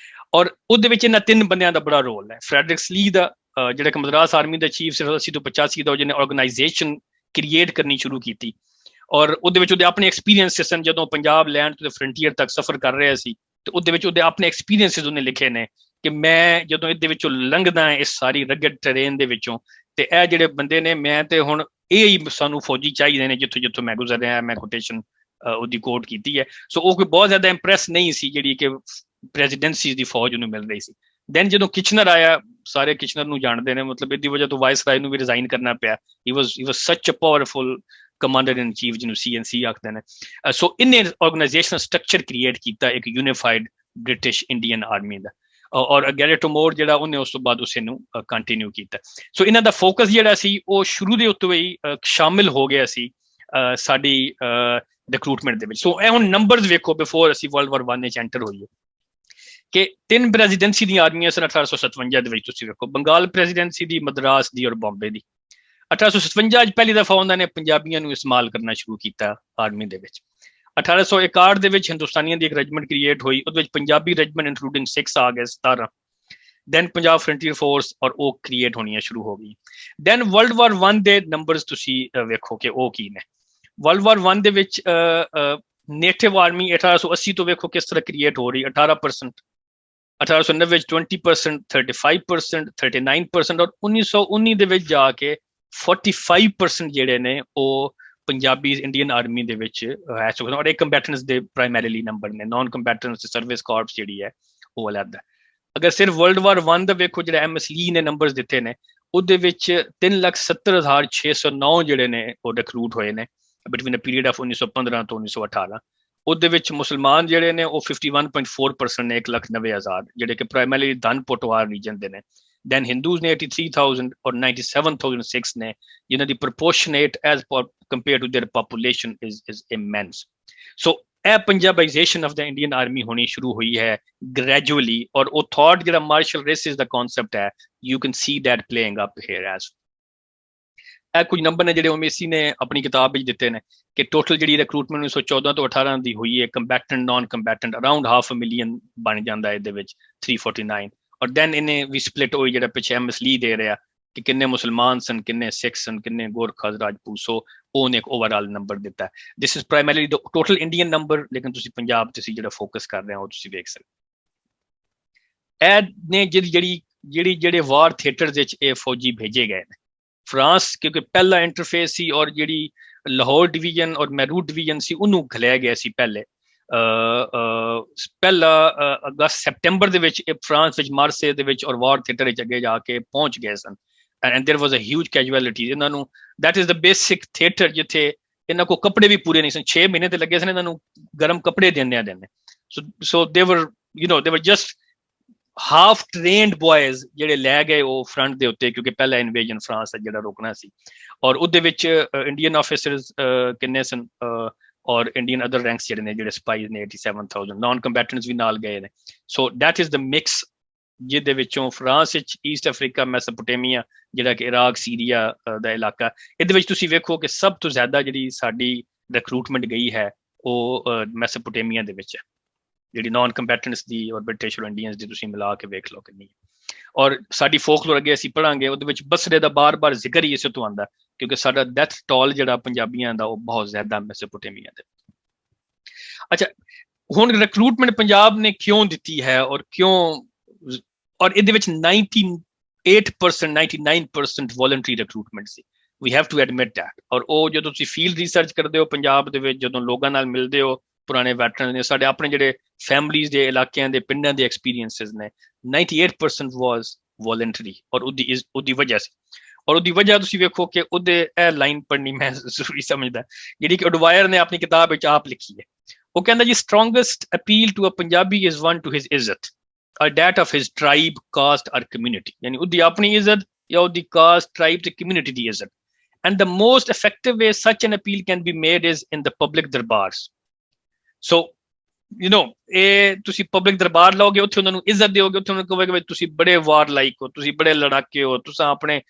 ਔਰ ਉਹਦੇ ਵਿੱਚ ਇਹਨਾਂ 3 ਬੰਦਿਆਂ ਦਾ ਬੜਾ ਰੋਲ ਹੈ। ਫਰੈਡਰਿਕ ਸਲੀ ਦਾ ਜਿਹੜਾ ਕਿ ਮਦਰਾਸ ਆਰਮੀ ਦਾ ਚੀਫ ਸੀ 80 ਤੋਂ 85 ਦਾ, ਜਿਹਨੇ ਆਰਗੇਨਾਈਜੇਸ਼ਨ ਕ੍ਰੀਏਟ ਕਰਨੀ ਸ਼ੁਰੂ ਕੀਤੀ ਔਰ ਉਹਦੇ ਵਿੱਚ ਉਹਦੇ ਆਪਣੇ ਐਕਸਪੀਰੀਅੰਸਿਸ ਸਨ। ਜਦੋਂ ਪੰਜਾਬ ਲੈਂਡ ਤੋਂ ਫਰੰਟੀਅਰ ਤੱਕ ਸਫ਼ਰ ਕਰ ਰਿਹਾ ਸੀ ਤੇ ਉਹਦੇ ਵਿੱਚ ਉਹਦੇ ਆਪਣੇ ਐਕਸਪੀਰੀਅੰਸਿਸ ਉਹਨੇ ਲਿਖੇ ਨੇ ਕਿ ਮੈਂ ਜਦੋਂ ਇਹਦੇ ਵਿੱਚੋਂ ਲੰਘਦਾ ਇਸ ਸਾਰੀ ਰਗਡ ਟਰੇਨ ਦੇ ਵਿੱਚੋਂ ਤੇ ਇਹ ਜਿਹੜੇ ਬੰਦੇ ਨੇ, ਮੈਂ ਤੇ ਹੁਣ ਇਹ ਹੀ ਸਾਨੂੰ ਫੌਜੀ ਚਾਹੀਦੇ ਨੇ ਜਿੱਥੋਂ ਜਿੱਥੋਂ ਮੈਂ ਗੁਜ਼ਰ ਰਿਹਾ। ਮੈਂ ਕੋਟੇਸ਼ਨ ਉਹਦੀ ਕੋਟ ਕੀਤੀ ਹੈ। ਸੋ ਉਹ ਕੋਈ ਬਹੁਤ ਜ਼ਿਆਦਾ ਇੰਪ੍ਰੈਸ ਨਹੀਂ ਸੀ ਜਿਹੜੀ ਕਿ ਪ੍ਰੈਜ਼ੀਡੈਂਸੀ ਦੀ ਫੌਜ ਉਹਨੂੰ ਮਿਲ ਰਹੀ ਸੀ। ਦੈਨ ਜਦੋਂ ਕਿਚਨਰ ਆਇਆ, ਸਾਰੇ ਕਿਚਨਰ ਨੂੰ ਜਾਣਦੇ ਨੇ, ਮਤਲਬ ਇਹਦੀ ਵਜ੍ਹਾ ਤੋਂ ਵਾਇਸਰਾਏ ਨੂੰ ਵੀ ਰਿਜ਼ਾਈਨ ਕਰਨਾ ਪਿਆ। ਹੀ ਵਾਸ ਸੱਚ ਅ ਪਾਵਰਫੁਲ ਕਮਾਂਡਰ ਇਨ ਚੀਫ ਜਿਹਨੂੰ CNC ਆਖਦੇ ਨੇ। ਸੋ ਇਹਨੇ ਆਰਗੇਨਾਈਜੇਸ਼ਨਲ ਸਟਰਕਚਰ ਕ੍ਰੀਏਟ ਕੀਤਾ ਇੱਕ ਯੂਨੀਫਾਈਡ ਬ੍ਰਿਟਿਸ਼ ਇੰਡੀਅਨ ਆਰਮੀ ਦਾ, ਔਰ ਗੈਰੇਟ ਮੋਰ ਜਿਹੜਾ ਉਹਨੇ ਉਸ ਤੋਂ ਬਾਅਦ ਉਸੇ ਨੂੰ ਕੰਟੀਨਿਊ ਕੀਤਾ। ਸੋ ਇਹਨਾਂ ਦਾ ਫੋਕਸ ਜਿਹੜਾ ਸੀ ਉਹ ਸ਼ੁਰੂ ਦੇ ਉੱਤੇ ਹੀ ਸ਼ਾਮਿਲ ਹੋ ਗਿਆ ਸੀ ਸਾਡੀ ਰਿਕਰੂਟਮੈਂਟ ਦੇ ਵਿੱਚ। ਸੋ ਇਹ ਹੁਣ ਨੰਬਰਸ ਵੇਖੋ ਬਿਫੋਰ ਅਸੀਂ ਵਰਲਡ ਵਾਰ 1 ਵਿੱਚ ਐਂਟਰ ਹੋਈਏ ਕਿ 3 ਪ੍ਰੈਜ਼ੀਡੈਂਸੀ ਦੀਆਂ ਆਰਮੀਆਂ ਸਨ 1857 ਦੇ ਵਿੱਚ। ਤੁਸੀਂ ਵੇਖੋ ਬੰਗਾਲ ਪ੍ਰੈਜ਼ੀਡੈਂਸੀ ਦੀ, ਮਦਰਾਸ ਦੀ ਔਰ ਬੰਬੇ ਦੀ। 1857 ਚ ਪਹਿਲੀ ਦਫਾ ਉਹਨਾਂ ਨੇ ਪੰਜਾਬੀਆਂ ਨੂੰ ਇਸਤੇਮਾਲ ਕਰਨਾ ਸ਼ੁਰੂ ਕੀਤਾ ਆਰਮੀ ਦੇ ਵਿੱਚ। 1861 ਦੇ ਵਿੱਚ ਹਿੰਦੁਸਤਾਨੀਆਂ ਦੀ ਇੱਕ ਰੈਜੀਮੈਂਟ ਕ੍ਰੀਏਟ ਹੋਈ, ਉਹਦੇ ਵਿੱਚ ਪੰਜਾਬੀ ਰੈਜੀਮੈਂਟ ਇਨਕਲੂਡਿੰਗ 6 ਆ ਗਏ 17। ਦੈਨ ਪੰਜਾਬ ਫਰੰਟੀਅਰ ਫੋਰਸ ਔਰ ਉਹ ਕ੍ਰੀਏਟ ਹੋਣੀਆਂ ਸ਼ੁਰੂ ਹੋ ਗਈ। ਦੈਨ ਵਰਲਡ ਵਾਰ 1 ਦੇ ਨੰਬਰਸ ਤੁਸੀਂ ਵੇਖੋ ਕਿ ਉਹ ਕੀ ਨੇ। ਵਰਲਡ ਵਾਰ 1 ਦੇ ਵਿੱਚ ਨੇਟਿਵ ਆਰਮੀ 1880 ਤੋਂ ਵੇਖੋ ਕਿਸ ਤਰ੍ਹਾਂ ਕ੍ਰੀਏਟ ਹੋ ਰਹੀ, 18%, 1890 ਵਿੱਚ 20%, 35%, 39% ਔਰ 1919 ਦੇ ਵਿੱਚ ਜਾ ਕੇ 45% ਜਿਹੜੇ ਨੇ ਉਹ ਪੰਜਾਬੀ ਇੰਡੀਅਨ ਆਰਮੀ ਦੇ ਵਿੱਚ ਹੈ ਚੁੱਕੇ ਨੇ। ਔਰ ਇਹ ਕੰਬੈਟੈਂਟਸ ਦੇ ਪ੍ਰਾਇਮਰੀਲੀ ਨੰਬਰ ਨੇ, ਨਾਨ ਕੰਬੈਟੈਂਟਸ ਸਰਵਿਸ ਕਾਰਪਸ ਜਿਹੜੀ ਹੈ ਉਹ ਅਲੱਗ ਹੈ। ਅਗਰ ਸਿਰਫ ਵਰਲਡ ਵਾਰ 1 ਦਾ ਵੇਖੋ ਜਿਹੜਾ MS ਲੀ ਨੇ ਨੰਬਰਸ ਦਿੱਤੇ ਨੇ, ਉਹਦੇ ਵਿੱਚ 3,70,609 ਜਿਹੜੇ ਨੇ ਉਹ ਰਿਕਰੂਟ ਹੋਏ ਨੇ ਬਿਟਵੀਨ ਅ ਪੀਰੀਅਡ ਆਫ 1915 ਤੋਂ 1918। ਉਹਦੇ ਵਿੱਚ ਮੁਸਲਮਾਨ ਜਿਹੜੇ ਨੇ ਉਹ 51.4% ਨੇ, 1,90,000 ਜਿਹੜੇ ਕਿ ਪ੍ਰਾਇਮਰੀਲੀ ਧਨ ਪੋਟਵਾਰ ਰੀਜਨ ਦੇ ਨੇ। ਦੈਨ ਹਿੰਦੂਜ਼ ਨੇ 83,000 ਔਰ 97,006 ਨੇ ਜਿਨ੍ਹਾਂ ਦੀ proportionate as compare to their population is immense. So ਇਹ ਪੰਜਾਬਾਈਜੇਸ਼ਨ ਆਫ ਦਾ ਇੰਡੀਅਨ ਆਰਮੀ ਹੋਣੀ ਸ਼ੁਰੂ ਹੋਈ ਹੈ ਗ੍ਰੈਜੂਅਲੀ, ਔਰ ਉਹ ਥਾਟ ਜਿਹੜਾ ਮਾਰਸ਼ਲ ਰੇਸਿਸ ਦਾ ਕਨਸੈਪਟ ਹੈ, you can see that playing up here as. ਇਹ ਕੁਝ ਨੰਬਰ ਨੇ ਜਿਹੜੇ ਓਮੇਸੀ ਨੇ ਆਪਣੀ ਕਿਤਾਬ ਵਿੱਚ ਦਿੱਤੇ ਨੇ ਕਿ ਟੋਟਲ ਜਿਹੜੀ ਰਿਕਰੂਟਮੈਂਟ 1914 ਤੋਂ 18 ਦੀ ਹੋਈ ਹੈ, ਕੰਬੈਟੈਂਟ ਨਾਨ ਕੰਬੈਟੈਂਟ ਅਰਾਊਂਡ 500,000 ਬਣ ਜਾਂਦਾ ਇਹਦੇ ਵਿੱਚ 349। ਔਰ ਦੈਨ ਇਹਨੇ ਵੀ ਸਪਲਿਟ ਹੋਈ ਜਿਹੜਾ ਪਿੱਛੇ MS ਲੀ ਦੇ ਰਿਹਾ ਕਿ ਕਿੰਨੇ ਮੁਸਲਮਾਨ ਸਨ, ਕਿੰਨੇ ਸਿੱਖ ਸਨ, ਕਿੰਨੇ ਗੋਰਖਾਸ ਰਾਜਪੂਤ। ਸੋ ਉਹਨੇ ਇੱਕ ਓਵਰਆਲ ਨੰਬਰ ਦਿੱਤਾ। This is primarily the total Indian number, ਲੇਕਿਨ ਤੁਸੀਂ ਪੰਜਾਬ ਤੇ ਜਿਹੜਾ ਫੋਕਸ ਕਰ ਰਹੇ ਹੋ ਉਹ ਤੁਸੀਂ ਵੇਖ ਸਕਦੇ। ਇਹ ਨੇ ਜਿਹੜੇ ਵਾਰ ਥੀਏਟਰਸ ਵਿੱਚ ਇਹ ਫੌਜੀ ਭੇਜੇ ਗਏ ਨੇ। ਫਰਾਂਸ ਕਿਉਂਕਿ ਪਹਿਲਾ ਇੰਟਰਫੇਸ ਸੀ ਔਰ ਜਿਹੜੀ ਲਾਹੌਰ ਡਿਵੀਜ਼ਨ ਔਰ ਮੈਰੂਟ ਡਿਵੀਜ਼ਨ ਸੀ ਉਹਨੂੰ ਖਲਿਆ ਗਿਆ ਸੀ ਪਹਿਲੇ। ਪਹਿਲਾ ਅਗਸਤ ਸੈਪਟੈਂਬਰ ਦੇ ਵਿੱਚ ਫਰਾਂਸ ਵਿੱਚ ਮਾਰਸੇ ਦੇ ਵਿੱਚ ਔਰ ਵਾਰ ਥੀਏਟਰ ਵਿੱਚ ਅੱਗੇ ਜਾ ਕੇ ਪਹੁੰਚ ਗਏ ਸਨ। And ਦੇयर was a huge ਕੈਜੁਅਲਿਟੀ। ਇਹਨਾਂ ਨੂੰ that is the basic theatre ਜਿੱਥੇ ਇਹਨਾਂ ਕੋਲ ਕੱਪੜੇ ਵੀ ਪੂਰੇ ਨਹੀਂ ਸਨ। 6 ਮਹੀਨੇ ਤੇ ਲੱਗੇ ਸਨ ਇਹਨਾਂ ਨੂੰ ਗਰਮ ਕੱਪੜੇ ਦੇਣੇ। ਸੋ ਦੇ ਵਰ ਜਸਟ ਹਾਫ ਟ੍ਰੇਨਡ ਬॉयਜ਼ ਜਿਹੜੇ ਲੈ ਗਏ ਉਹ ਫਰੰਟ ਦੇ ਉੱਤੇ, ਕਿਉਂਕਿ ਪਹਿਲਾ ਇਨਵੇਜਨ ਫਰਾਂਸ ਦਾ ਜਿਹੜਾ ਰੋਕਣਾ ਸੀ। ਔਰ ਉਹਦੇ ਵਿੱਚ ਇੰਡੀਅਨ ਆਫੀਸਰਸ ਕਿੰਨੇ ਸਨ ਔਰ ਇੰਡੀਅਨ ਅਦਰ ਰੈਂਕਸ ਜਿਹੜੇ ਨੇ, ਜਿਹੜੇ ਸਪਾਈਜ਼ ਨੇ 87,000, ਨਾਨ ਕੰਬੈਟੈਂਟਸ ਵੀ ਨਾਲ ਗਏ ਨੇ। So that is the mix ਜਿਹਦੇ ਵਿੱਚੋਂ ਫਰਾਂਸ ਵਿੱਚ ਈਸਟ ਅਫਰੀਕਾ, ਮੈਸੋਪੋਟੇਮੀਆ ਜਿਹੜਾ ਕਿ ਇਰਾਕ, ਸੀਰੀਆ ਦਾ ਇਲਾਕਾ, ਇਹਦੇ ਵਿੱਚ ਤੁਸੀਂ ਵੇਖੋ ਕਿ ਸਭ ਤੋਂ ਜ਼ਿਆਦਾ ਜਿਹੜੀ ਸਾਡੀ ਰਿਕਰੂਟਮੈਂਟ ਗਈ ਹੈ ਉਹ ਮੈਸੋਪੋਟੇਮੀਆ ਦੇ ਵਿੱਚ ਹੈ, ਜਿਹੜੀ ਨਾਨ ਕੰਬੈਟੈਂਟਸ ਦੀ ਔਰ ਬ੍ਰਿਟਿਸ਼ ਔਰ ਇੰਡੀਅਨਸ ਦੀ ਤੁਸੀਂ ਮਿਲਾ ਕੇ ਵੇਖ ਲਓ ਕਿੰਨੀ। ਔਰ ਸਾਡੀ ਫੋਕਲੋਰ ਅੱਗੇ ਅਸੀਂ ਪੜਾਂਗੇ ਉਹਦੇ ਵਿੱਚ ਬਸਰੇ ਦਾ ਬਾਰ-ਬਾਰ ਜ਼ਿਕਰ ਹੀ ਇਸੇ ਤੋਂ ਆਉਂਦਾ ਕਿਉਂਕਿ ਸਾਡਾ ਡੈਥ ਟੋਲ ਜਿਹੜਾ ਪੰਜਾਬੀਆਂ ਦਾ ਉਹ ਬਹੁਤ ਜ਼ਿਆਦਾ ਮੈਸੋਪੋਟੇਮੀਆ ਦੇ। ਅੱਛਾ, ਹੁਣ ਰਿਕਰੂਟਮੈਂਟ ਪੰਜਾਬ ਨੇ ਕਿਉਂ ਦਿੱਤੀ ਹੈ ਔਰ ਕਿਉਂ, ਔਰ ਇਹਦੇ ਵਿੱਚ 98% 99% ਵੋਲੰਟਰੀ ਰਿਕਰੂਟਮੈਂਟ ਸੀ। We have to admit that. ਔਰ ਉਹ ਜਦੋਂ ਤੁਸੀਂ ਫੀਲਡ ਰਿਸਰਚ ਕਰਦੇ ਹੋ ਪੰਜਾਬ ਦੇ ਵਿੱਚ, ਜਦੋਂ ਲੋਕਾਂ ਨਾਲ ਮਿਲਦੇ ਹੋ, ਪੁਰਾਣੇ ਵੈਟਰਨ ਨੇ, ਸਾਡੇ ਆਪਣੇ ਜਿਹੜੇ ਫੈਮਲੀਜ਼ ਦੇ ਇਲਾਕਿਆਂ ਦੇ ਪਿੰਡਾਂ ਦੇ ਐਕਸਪੀਰੀਐਂਸਿਸ ਨੇ, 98% ਵਾਸ ਵੋਲੰਟਰੀ। ਔਰ ਉਹਦੀ ਵਜ੍ਹਾ ਸੀ। ਔਰ ਉਹਦੀ ਵਜ੍ਹਾ ਤੁਸੀਂ ਵੇਖੋ ਕਿ ਉਹਦੇ ਇਹ ਲਾਈਨ ਪੜ੍ਹਨੀ ਮੈਂ ਜ਼ਰੂਰੀ ਸਮਝਦਾ ਜਿਹੜੀ ਕਿ ਉਡਵਾਇਰ ਨੇ ਆਪਣੀ ਕਿਤਾਬ ਵਿੱਚ ਆਪ ਲਿਖੀ ਹੈ। ਉਹ ਕਹਿੰਦਾ ਜੀ strongest appeal to a Punjabi is one to his izzat or that of his tribe, caste or community, yani ਉਹਦੀ ਆਪਣੀ ਇੱਜ਼ਤ ਜਾਂ ਉਹਦੀ caste, tribe ਤੇ community ਦੀ ਇੱਜ਼ਤ. And the most effective way such an appeal can be made is in the public darbars. So you know, ਇਹ ਤੁਸੀਂ public ਦਰਬਾਰ ਲਾਓਗੇ, ਉੱਥੇ ਉਹਨਾਂ ਨੂੰ ਇੱਜ਼ਤ ਦਿਓਗੇ, ਉੱਥੇ ਉਹਨਾਂ ਨੂੰ ਕਹੋਗੇ ਵੀ ਤੁਸੀਂ ਬੜੇ ਵਾਰ ਲਾਈਕ ਹੋ, ਤੁਸੀਂ ਬੜੇ ਲੜਾਕੇ ਹੋ, ਤੁਸੀਂ ਆਪਣੇ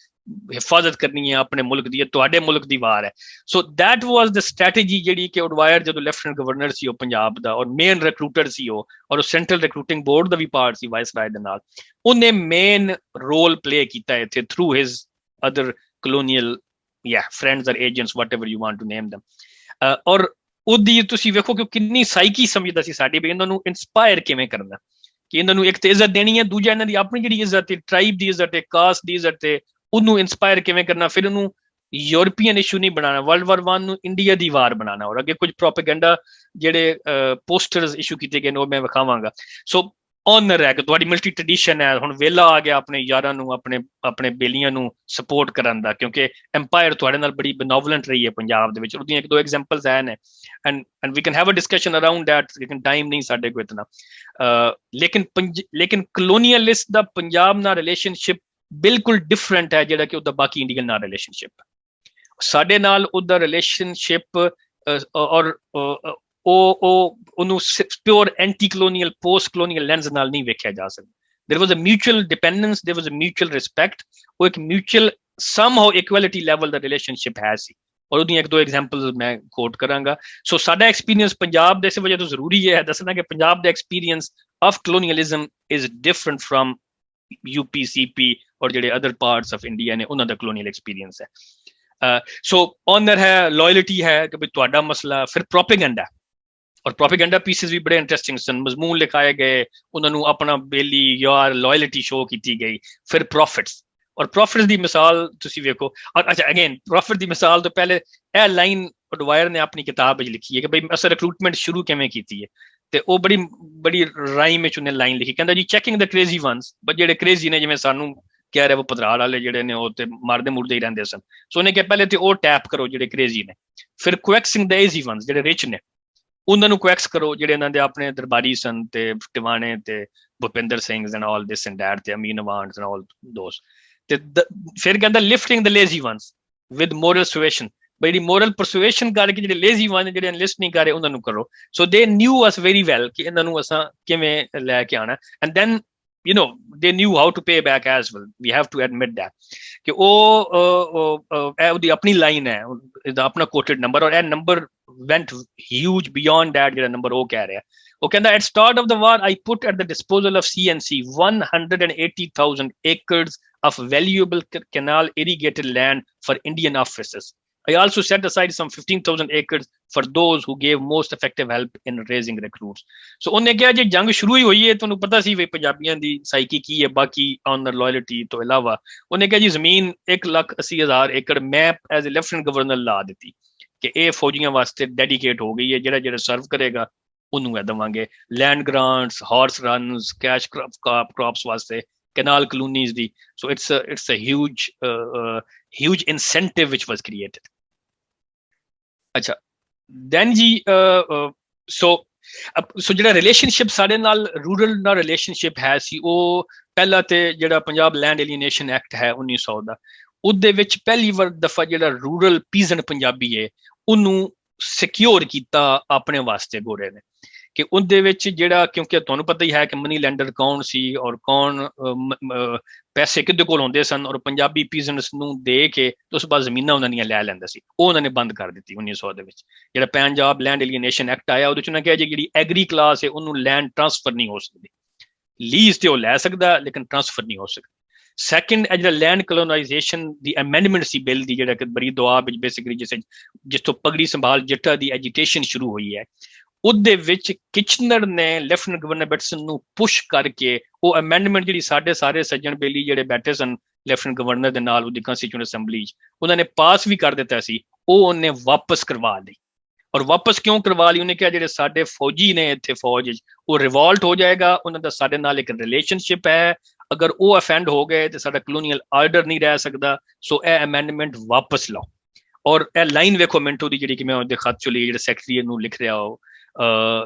ਹਿਫਾਜ਼ਤ ਕਰਨੀ ਹੈ ਆਪਣੇ ਮੁਲਕ ਦੀ, ਤੁਹਾਡੇ ਮੁਲਕ ਦੀ ਵਾਰ ਹੈ. So that was the strategy ਜਿਹੜੀ ਕਿ ਉਡਵਾਇਰ ਜਦੋਂ ਲੈਫਟੀਨੈਂਟ ਗਵਰਨਰ ਸੀ ਉਹ ਪੰਜਾਬ ਦਾ, ਔਰ ਮੇਨ ਰਿਕਰੂਟਰ ਸੀ ਉਹ, ਔਰ ਉਹ ਸੈਂਟਰਲ ਰਿਕਰੂਟਿੰਗ ਬੋਰਡ ਦਾ ਵੀ ਪਾਰਟ ਸੀ ਵਾਇਸਰਾਏ ਦੇ ਨਾਲ, ਉਹਨੇ ਮੇਨ ਰੋਲ ਪਲੇ ਕੀਤਾ ਇੱਥੇ through his other colonial friends or agents, whatever you want to name them. ਔਰ ਉਹਦੀ ਤੁਸੀਂ ਵੇਖੋ ਕਿ ਕਿੰਨੀ ਸਾਈਕੀ ਸਮਝਦਾ ਸੀ ਸਾਡੀ ਵੀ ਇਹਨਾਂ ਨੂੰ ਇਨਸਪਾਇਰ ਕਿਵੇਂ ਕਰਨਾ, ਕਿ ਇਹਨਾਂ ਨੂੰ ਇੱਕ ਤੇ ਇੱਜ਼ਤ ਦੇਣੀ ਹੈ, ਦੂਜਾ ਇਹਨਾਂ ਦੀ ਆਪਣੀ ਜਿਹੜੀ ਇੱਜ਼ਤ ਹੈ, ਟ੍ਰਾਈਬ ਦੀ ਇੱਜ਼ਤ ਹੈ, ਕਾਸਟ ਦੀ ਇੱਜ਼ਤ ਹੈ, ਉਹਨੂੰ ਇਨਸਪਾਇਰ ਕਿਵੇਂ ਕਰਨਾ, ਫਿਰ ਉਹਨੂੰ ਯੂਰਪੀਅਨ ਇਸ਼ੂ ਨਹੀਂ ਬਣਾਉਣਾ, ਵਰਲਡ ਵਾਰ 1 ਨੂੰ ਇੰਡੀਆ ਦੀ ਵਾਰ ਬਣਾਉਣਾ. ਔਰ ਅੱਗੇ ਕੁਝ ਪ੍ਰੋਪੇਗੈਂਡਾ ਜਿਹੜੇ ਪੋਸਟਰਸ ਇਸ਼ੂ ਕੀਤੇ ਗਏ ਨੇ ਉਹ ਮੈਂ ਵਿਖਾਵਾਂਗਾ. ਸੋ ਆਨਰ ਹੈ ਕਿ ਤੁਹਾਡੀ ਮਿਲਟਰੀ ਟ੍ਰੈਡੀਸ਼ਨ ਹੈ, ਹੁਣ ਵੇਲਾ ਆ ਗਿਆ ਆਪਣੇ ਯਾਰਾਂ ਨੂੰ, ਆਪਣੇ ਬੇਲੀਆਂ ਨੂੰ ਸਪੋਰਟ ਕਰਨ ਦਾ, ਕਿਉਂਕਿ ਐਮਪਾਇਰ ਤੁਹਾਡੇ ਨਾਲ ਬੜੀ ਬਨੋਵਲੈਂਟ ਰਹੀ ਹੈ ਪੰਜਾਬ ਦੇ ਵਿੱਚ. ਉਹਦੀਆਂ 1-2 ਐਗਜ਼ਾਮਪਲਸ ਹੈ ਨੇ and we can have a discussion around that, ਲੇਕਿਨ ਟਾਈਮ ਨਹੀਂ ਸਾਡੇ ਕੋਲ ਇਤਨਾ. ਲੇਕਿਨ ਕਲੋਨੀਅਲਿਸਟ ਦਾ ਪੰਜਾਬ ਨਾਲ ਰਿਲੇਸ਼ਨਸ਼ਿਪ ਬਿਲਕੁਲ ਡਿਫਰੈਂਟ ਹੈ ਜਿਹੜਾ ਕਿ ਉਹਦਾ ਬਾਕੀ ਇੰਡੀਅਨ ਨਾਲ ਰਿਲੇਸ਼ਨਸ਼ਿਪ. ਸਾਡੇ ਨਾਲ ਉਹਦਾ ਰਿਲੇਸ਼ਨਸ਼ਿਪ ਔਰ ਉਹਨੂੰ pure anti colonial post colonial lens ਨਾਲ ਨਹੀਂ ਵੇਖਿਆ ਜਾ ਸਕਦਾ. there was a mutual dependence, there was a mutual respect, ਉਹ ਇੱਕ mutual somehow equality level ਦਾ ਰਿਲੇਸ਼ਨਸ਼ਿਪ ਹੈ ਸੀ. ਔਰ ਉਹਦੀਆਂ 1-2 ਐਗਜ਼ਾਮਪਲਸ ਮੈਂ ਕੋਟ ਕਰਾਂਗਾ. ਸੋ ਸਾਡਾ ਐਕਸਪੀਰੀਅੰਸ ਪੰਜਾਬ ਦੇ ਇਸ ਵਜ੍ਹਾ ਤੋਂ ਜ਼ਰੂਰੀ ਹੈ ਦੱਸਣਾ ਕਿ ਪੰਜਾਬ ਦਾ experience of colonialism is different from UP, CP ਔਰ ਜਿਹੜੇ ਅਦਰ ਪਾਰਟਸ ਆਫ ਇੰਡੀਆ ਨੇ ਉਹਨਾਂ ਦਾ ਕਲੋਨੀਅਲ ਐਕਸਪੀਰੀਅੰਸ ਹੈ. ਸੋ ਆਨਰ ਹੈ, ਲਾਇਲਟੀ ਹੈ ਕਿ ਵੀ ਤੁਹਾਡਾ ਮਸਲਾ. ਫਿਰ ਪ੍ਰੋਪੇਗੈਂਡਾ, ਔਰ ਪ੍ਰੋਪੇਗੈਂਡਾ ਪੀਸਿਸ ਵੀ ਬੜੇ ਇੰਟਰਸਟਿੰਗ ਸਨ, ਮਜ਼ਮੂਨ ਲਿਖਾਏ ਗਏ, ਉਹਨਾਂ ਨੂੰ ਆਪਣਾ ਬੇਲੀ ਯਾਰ ਲਾਇਲਟੀ ਸ਼ੋ ਕੀਤੀ ਗਈ. ਫਿਰ ਪ੍ਰੋਫਿਟਸ, ਔਰ ਪ੍ਰੋਫਿਟਸ ਦੀ ਮਿਸਾਲ ਤੁਸੀਂ ਵੇਖੋ. ਔਰ ਅੱਛਾ ਅਗੇਨ ਪ੍ਰੋਫਿਟ ਦੀ ਮਿਸਾਲ ਤੋਂ ਪਹਿਲੇ ਇਹ ਲਾਈਨ ਉਡਵਾਇਰ ਨੇ ਆਪਣੀ ਕਿਤਾਬ ਵਿੱਚ ਲਿਖੀ ਹੈ ਕਿ ਬਈ ਅਸਾਂ ਰਿਕਰੂਟਮੈਂਟ ਸ਼ੁਰੂ ਕਿਵੇਂ ਕੀਤੀ ਹੈ, ਤੇ ਉਹ ਬੜੀ ਰਾਈਮ ਵਿੱਚ ਉਹਨੇ ਲਾਈਨ ਲਿਖੀ, ਕਹਿੰਦਾ ਜੀ checking the crazy ones, but ਜਿਹੜੇ ਕ੍ਰੇਜ਼ੀ ਨੇ ਜਿਵੇਂ ਸਾਨੂੰ ਕਹਿ ਰਿਹਾ ਉਹ ਪਧਰਾੜ ਵਾਲੇ ਜਿਹੜੇ ਨੇ ਉਹ ਤੇ ਮਾਰਦੇ ਮੁਰਦੇ ਹੀ ਰਹਿੰਦੇ ਸਨ. ਸੋ ਉਹਨੇ ਕਿਹਾ ਪਹਿਲੇ ਤੇ ਉਹ ਟੈਪ ਕਰੋ ਜਿਹੜੇ ਕ੍ਰੇਜ਼ੀ ਨੇ, ਫਿਰ ਕੁਐਕਸਿੰਗ ਦ ਈਜ਼ੀ ਵਨਸ ਜਿਹੜੇ ਰਿਚ ਨੇ ਉਹਨਾਂ ਨੂੰ ਕੁਐਕਸ ਕਰੋ, ਜਿਹੜੇ ਇਹਨਾਂ ਦੇ ਆਪਣੇ ਦਰਬਾਰੀ ਸਨ ਤੇ ਟਿਵਾਣੇ ਤੇ Bhupinder Singh and all this and that ਤੇ ਅਮੀਨ ਅਵਾਨਸ ਐਂਡ ਆਲ ਦੋਸ. ਤੇ ਫਿਰ ਕਹਿੰਦਾ lifting the lazy ones with moral suasion, ਬਈ ਜਿਹੜੀ ਮੋਰਲ ਪਰਸੂਏਸ਼ਨ ਕਰਕੇ ਜਿਹੜੇ ਲੇਜ਼ੀ ਵਨ ਜਿਹੜੇ ਐਨਲਿਸਟ ਨਹੀਂ ਕਰ ਰਹੇ ਉਹਨਾਂ ਨੂੰ ਕਰੋ. ਸੋ ਦੇ ਨਿਊ ਅਸ ਵੈਰੀ ਵੈਲ ਕਿ ਇਹਨਾਂ ਨੂੰ ਅਸਾਂ ਕਿਵੇਂ ਲੈ ਕੇ ਆਉਣਾ. And then you know they knew how to pay back as well, we have to admit that ਕਿ ਉਹ ਉਹਦੀ ਆਪਣੀ ਲਾਈਨ ਹੈ, ਇਹਦਾ ਆਪਣਾ ਕੋਟਡ ਨੰਬਰ, ਔਰ ਇਹ number went huge beyond that ਜਿਹੜਾ ਨੰਬਰ ਉਹ ਕਹਿ ਰਿਹਾ. ਉਹ ਕਹਿੰਦਾ at start of the war I put at the disposal of CNC 180,000 acres of valuable canal irrigated land for Indian officers. I also set aside some 15,000 acres for those who gave most effective help in raising recruits. So ਉਹਨੇ ਕਿਹਾ ਜੇ ਜੰਗ ਸ਼ੁਰੂ ਹੀ ਹੋਈ ਹੈ, ਤੁਹਾਨੂੰ ਪਤਾ ਸੀ ਵੀ ਪੰਜਾਬੀਆਂ ਦੀ ਸਾਈਕੀ ਕੀ ਹੈ, ਬਾਕੀ ਆਨਰ ਲਾਇਲਟੀ ਤੋਂ ਇਲਾਵਾ ਉਹਨੇ ਕਿਹਾ ਜੀ ਜ਼ਮੀਨ 1,80,000 ਏਕੜ ਮੈਂ ਐਜ਼ ਅ ਲੈਫਟੀਨੈਂਟ ਗਵਰਨਰ ਲਾ ਦਿੱਤੀ ਕਿ ਇਹ ਫੌਜੀਆਂ ਵਾਸਤੇ ਡੈਡੀਕੇਟ ਹੋ ਗਈ ਹੈ, ਜਿਹੜਾ ਸਰਵ ਕਰੇਗਾ ਉਹਨੂੰ ਇਹ ਦੇਵਾਂਗੇ. Land grants, horse runs, cash crops ਵਾਸਤੇ, canal colonies the. So it's a huge incentive which was created. ਅੱਛਾ then ਜੀ so ਜਿਹੜਾ ਰਿਲੇਸ਼ਨਸ਼ਿਪ ਸਾਡੇ ਨਾਲ ਰੂਰਲ ਨਾਲ ਰਿਲੇਸ਼ਨਸ਼ਿਪ ਹੈ ਸੀ, ਉਹ ਪਹਿਲਾ ਤੇ ਜਿਹੜਾ ਪੰਜਾਬ ਲੈਂਡ ਏਲੀਨੇਸ਼ਨ ਐਕਟ ਹੈ 1900 ਦਾ, ਉਹਦੇ ਵਿੱਚ ਪਹਿਲੀ ਵਾਰ ਦਫਾ ਜਿਹੜਾ ਰੂਰਲ ਪੀਜ਼ਨ ਪੰਜਾਬੀ ਹੈ ਉਹਨੂੰ ਸਿਕਿਉਰ ਕੀਤਾ ਆਪਣੇ ਵਾਸਤੇ ਗੋਰੇ ਨੇ, ਕਿ ਉਹਦੇ ਵਿੱਚ ਜਿਹੜਾ, ਕਿਉਂਕਿ ਤੁਹਾਨੂੰ ਪਤਾ ਹੀ ਹੈ ਕਿ ਮਨੀ ਲੈਂਡਰ ਕੌਣ ਸੀ ਔਰ ਕੌਣ ਪੈਸੇ ਕਿਹਦੇ ਕੋਲ ਹੁੰਦੇ ਸਨ, ਔਰ ਪੰਜਾਬੀ ਪੀਜ਼ਨਸ ਨੂੰ ਦੇ ਕੇ ਉਸ ਬਾਅਦ ਜ਼ਮੀਨਾਂ ਉਹਨਾਂ ਦੀਆਂ ਲੈ ਲੈਂਦਾ ਸੀ, ਉਹ ਉਹਨਾਂ ਨੇ ਬੰਦ ਕਰ ਦਿੱਤੀ 1900 ਦੇ ਵਿੱਚ. ਜਿਹੜਾ ਪੰਜਾਬ ਲੈਂਡ ਏਲੀਨੇਸ਼ਨ ਐਕਟ ਆਇਆ ਉਹਦੇ ਚ ਉਹਨਾਂ ਕਿਹਾ ਜੀ ਜਿਹੜੀ ਐਗਰੀ ਕਲਾਸ ਹੈ ਉਹਨੂੰ ਲੈਂਡ ਟ੍ਰਾਂਸਫਰ ਨਹੀਂ ਹੋ ਸਕਦੀ, ਲੀਜ਼ ਤੇ ਉਹ ਲੈ ਸਕਦਾ ਲੇਕਿਨ ਟ੍ਰਾਂਸਫਰ ਨਹੀਂ ਹੋ ਸਕਦਾ. ਸੈਕਿੰਡ ਜਿਹੜਾ ਲੈਂਡ ਕਲੋਨਾਈਜੇਸ਼ਨ ਦੀ ਅਮੈਂਡਮੈਂਟ ਸੀ ਬਿੱਲ ਦੀ, ਜਿਹੜਾ ਕਿ ਬੜੀ ਦੁਆਬ ਵਿੱਚ ਬੇਸਿਕਲੀ ਜਿਸ ਤੋਂ ਪਗੜੀ ਸੰਭਾਲ ਜੱਟਾ ਦੀ ਐਜੀਟੇਸ਼ਨ ਸ਼ੁਰੂ ਹੋਈ ਹੈ, ਉਹਦੇ ਵਿੱਚ ਕਿਚਨਰ ਨੇ ਲੈਫਟੀਨੈਂਟ ਗਵਰਨਰ ਬੈਟਸਨ ਨੂੰ ਪੁਸ਼ ਕਰਕੇ ਉਹ ਅਮੈਂਡਮੈਂਟ ਜਿਹੜੀ ਸਾਡੇ ਸਾਰੇ ਸੱਜਣ ਬੇਲੀ ਜਿਹੜੇ ਬੈਠੇ ਸਨ ਲੈਫਟੀਨੈਂਟ ਗਵਰਨਰ ਦੇ ਨਾਲ ਉਹਦੀ ਕੰਸਟੀਟਿਊਂਟ ਅਸੈਂਬਲੀ 'ਚ, ਉਹਨਾਂ ਨੇ ਪਾਸ ਵੀ ਕਰ ਦਿੱਤਾ ਸੀ, ਉਹ ਉਹਨੇ ਵਾਪਸ ਕਰਵਾ ਲਈ. ਔਰ ਵਾਪਸ ਕਿਉਂ ਕਰਵਾ ਲਈ? ਉਹਨੇ ਕਿਹਾ ਜਿਹੜੇ ਸਾਡੇ ਫੌਜੀ ਨੇ ਇੱਥੇ ਫੌਜ 'ਚ ਉਹ ਰਿਵੋਲਟ ਹੋ ਜਾਏਗਾ, ਉਹਨਾਂ ਦਾ ਸਾਡੇ ਨਾਲ ਇੱਕ ਰਿਲੇਸ਼ਨਸ਼ਿਪ ਹੈ, ਅਗਰ ਉਹ ਅਫੈਂਡ ਹੋ ਗਏ ਤੇ ਸਾਡਾ ਕਲੋਨੀਅਲ ਆਰਡਰ ਨਹੀਂ ਰਹਿ ਸਕਦਾ, ਸੋ ਇਹ ਅਮੈਂਡਮੈਂਟ ਵਾਪਸ ਲਓ. ਔਰ ਇਹ ਲਾਈਨ ਵੇਖੋ ਮਿੰਟੋ ਦੀ ਜਿਹੜੀ ਕਿ ਮੈਂ ਉਹਦੇ ਖਤ ਚੋਂ ਲਈ, ਜਿਹੜੇ ਸੈਕਟਰੀ ਨੂੰ ਲਿਖ ਰਿਹਾ ਉਹ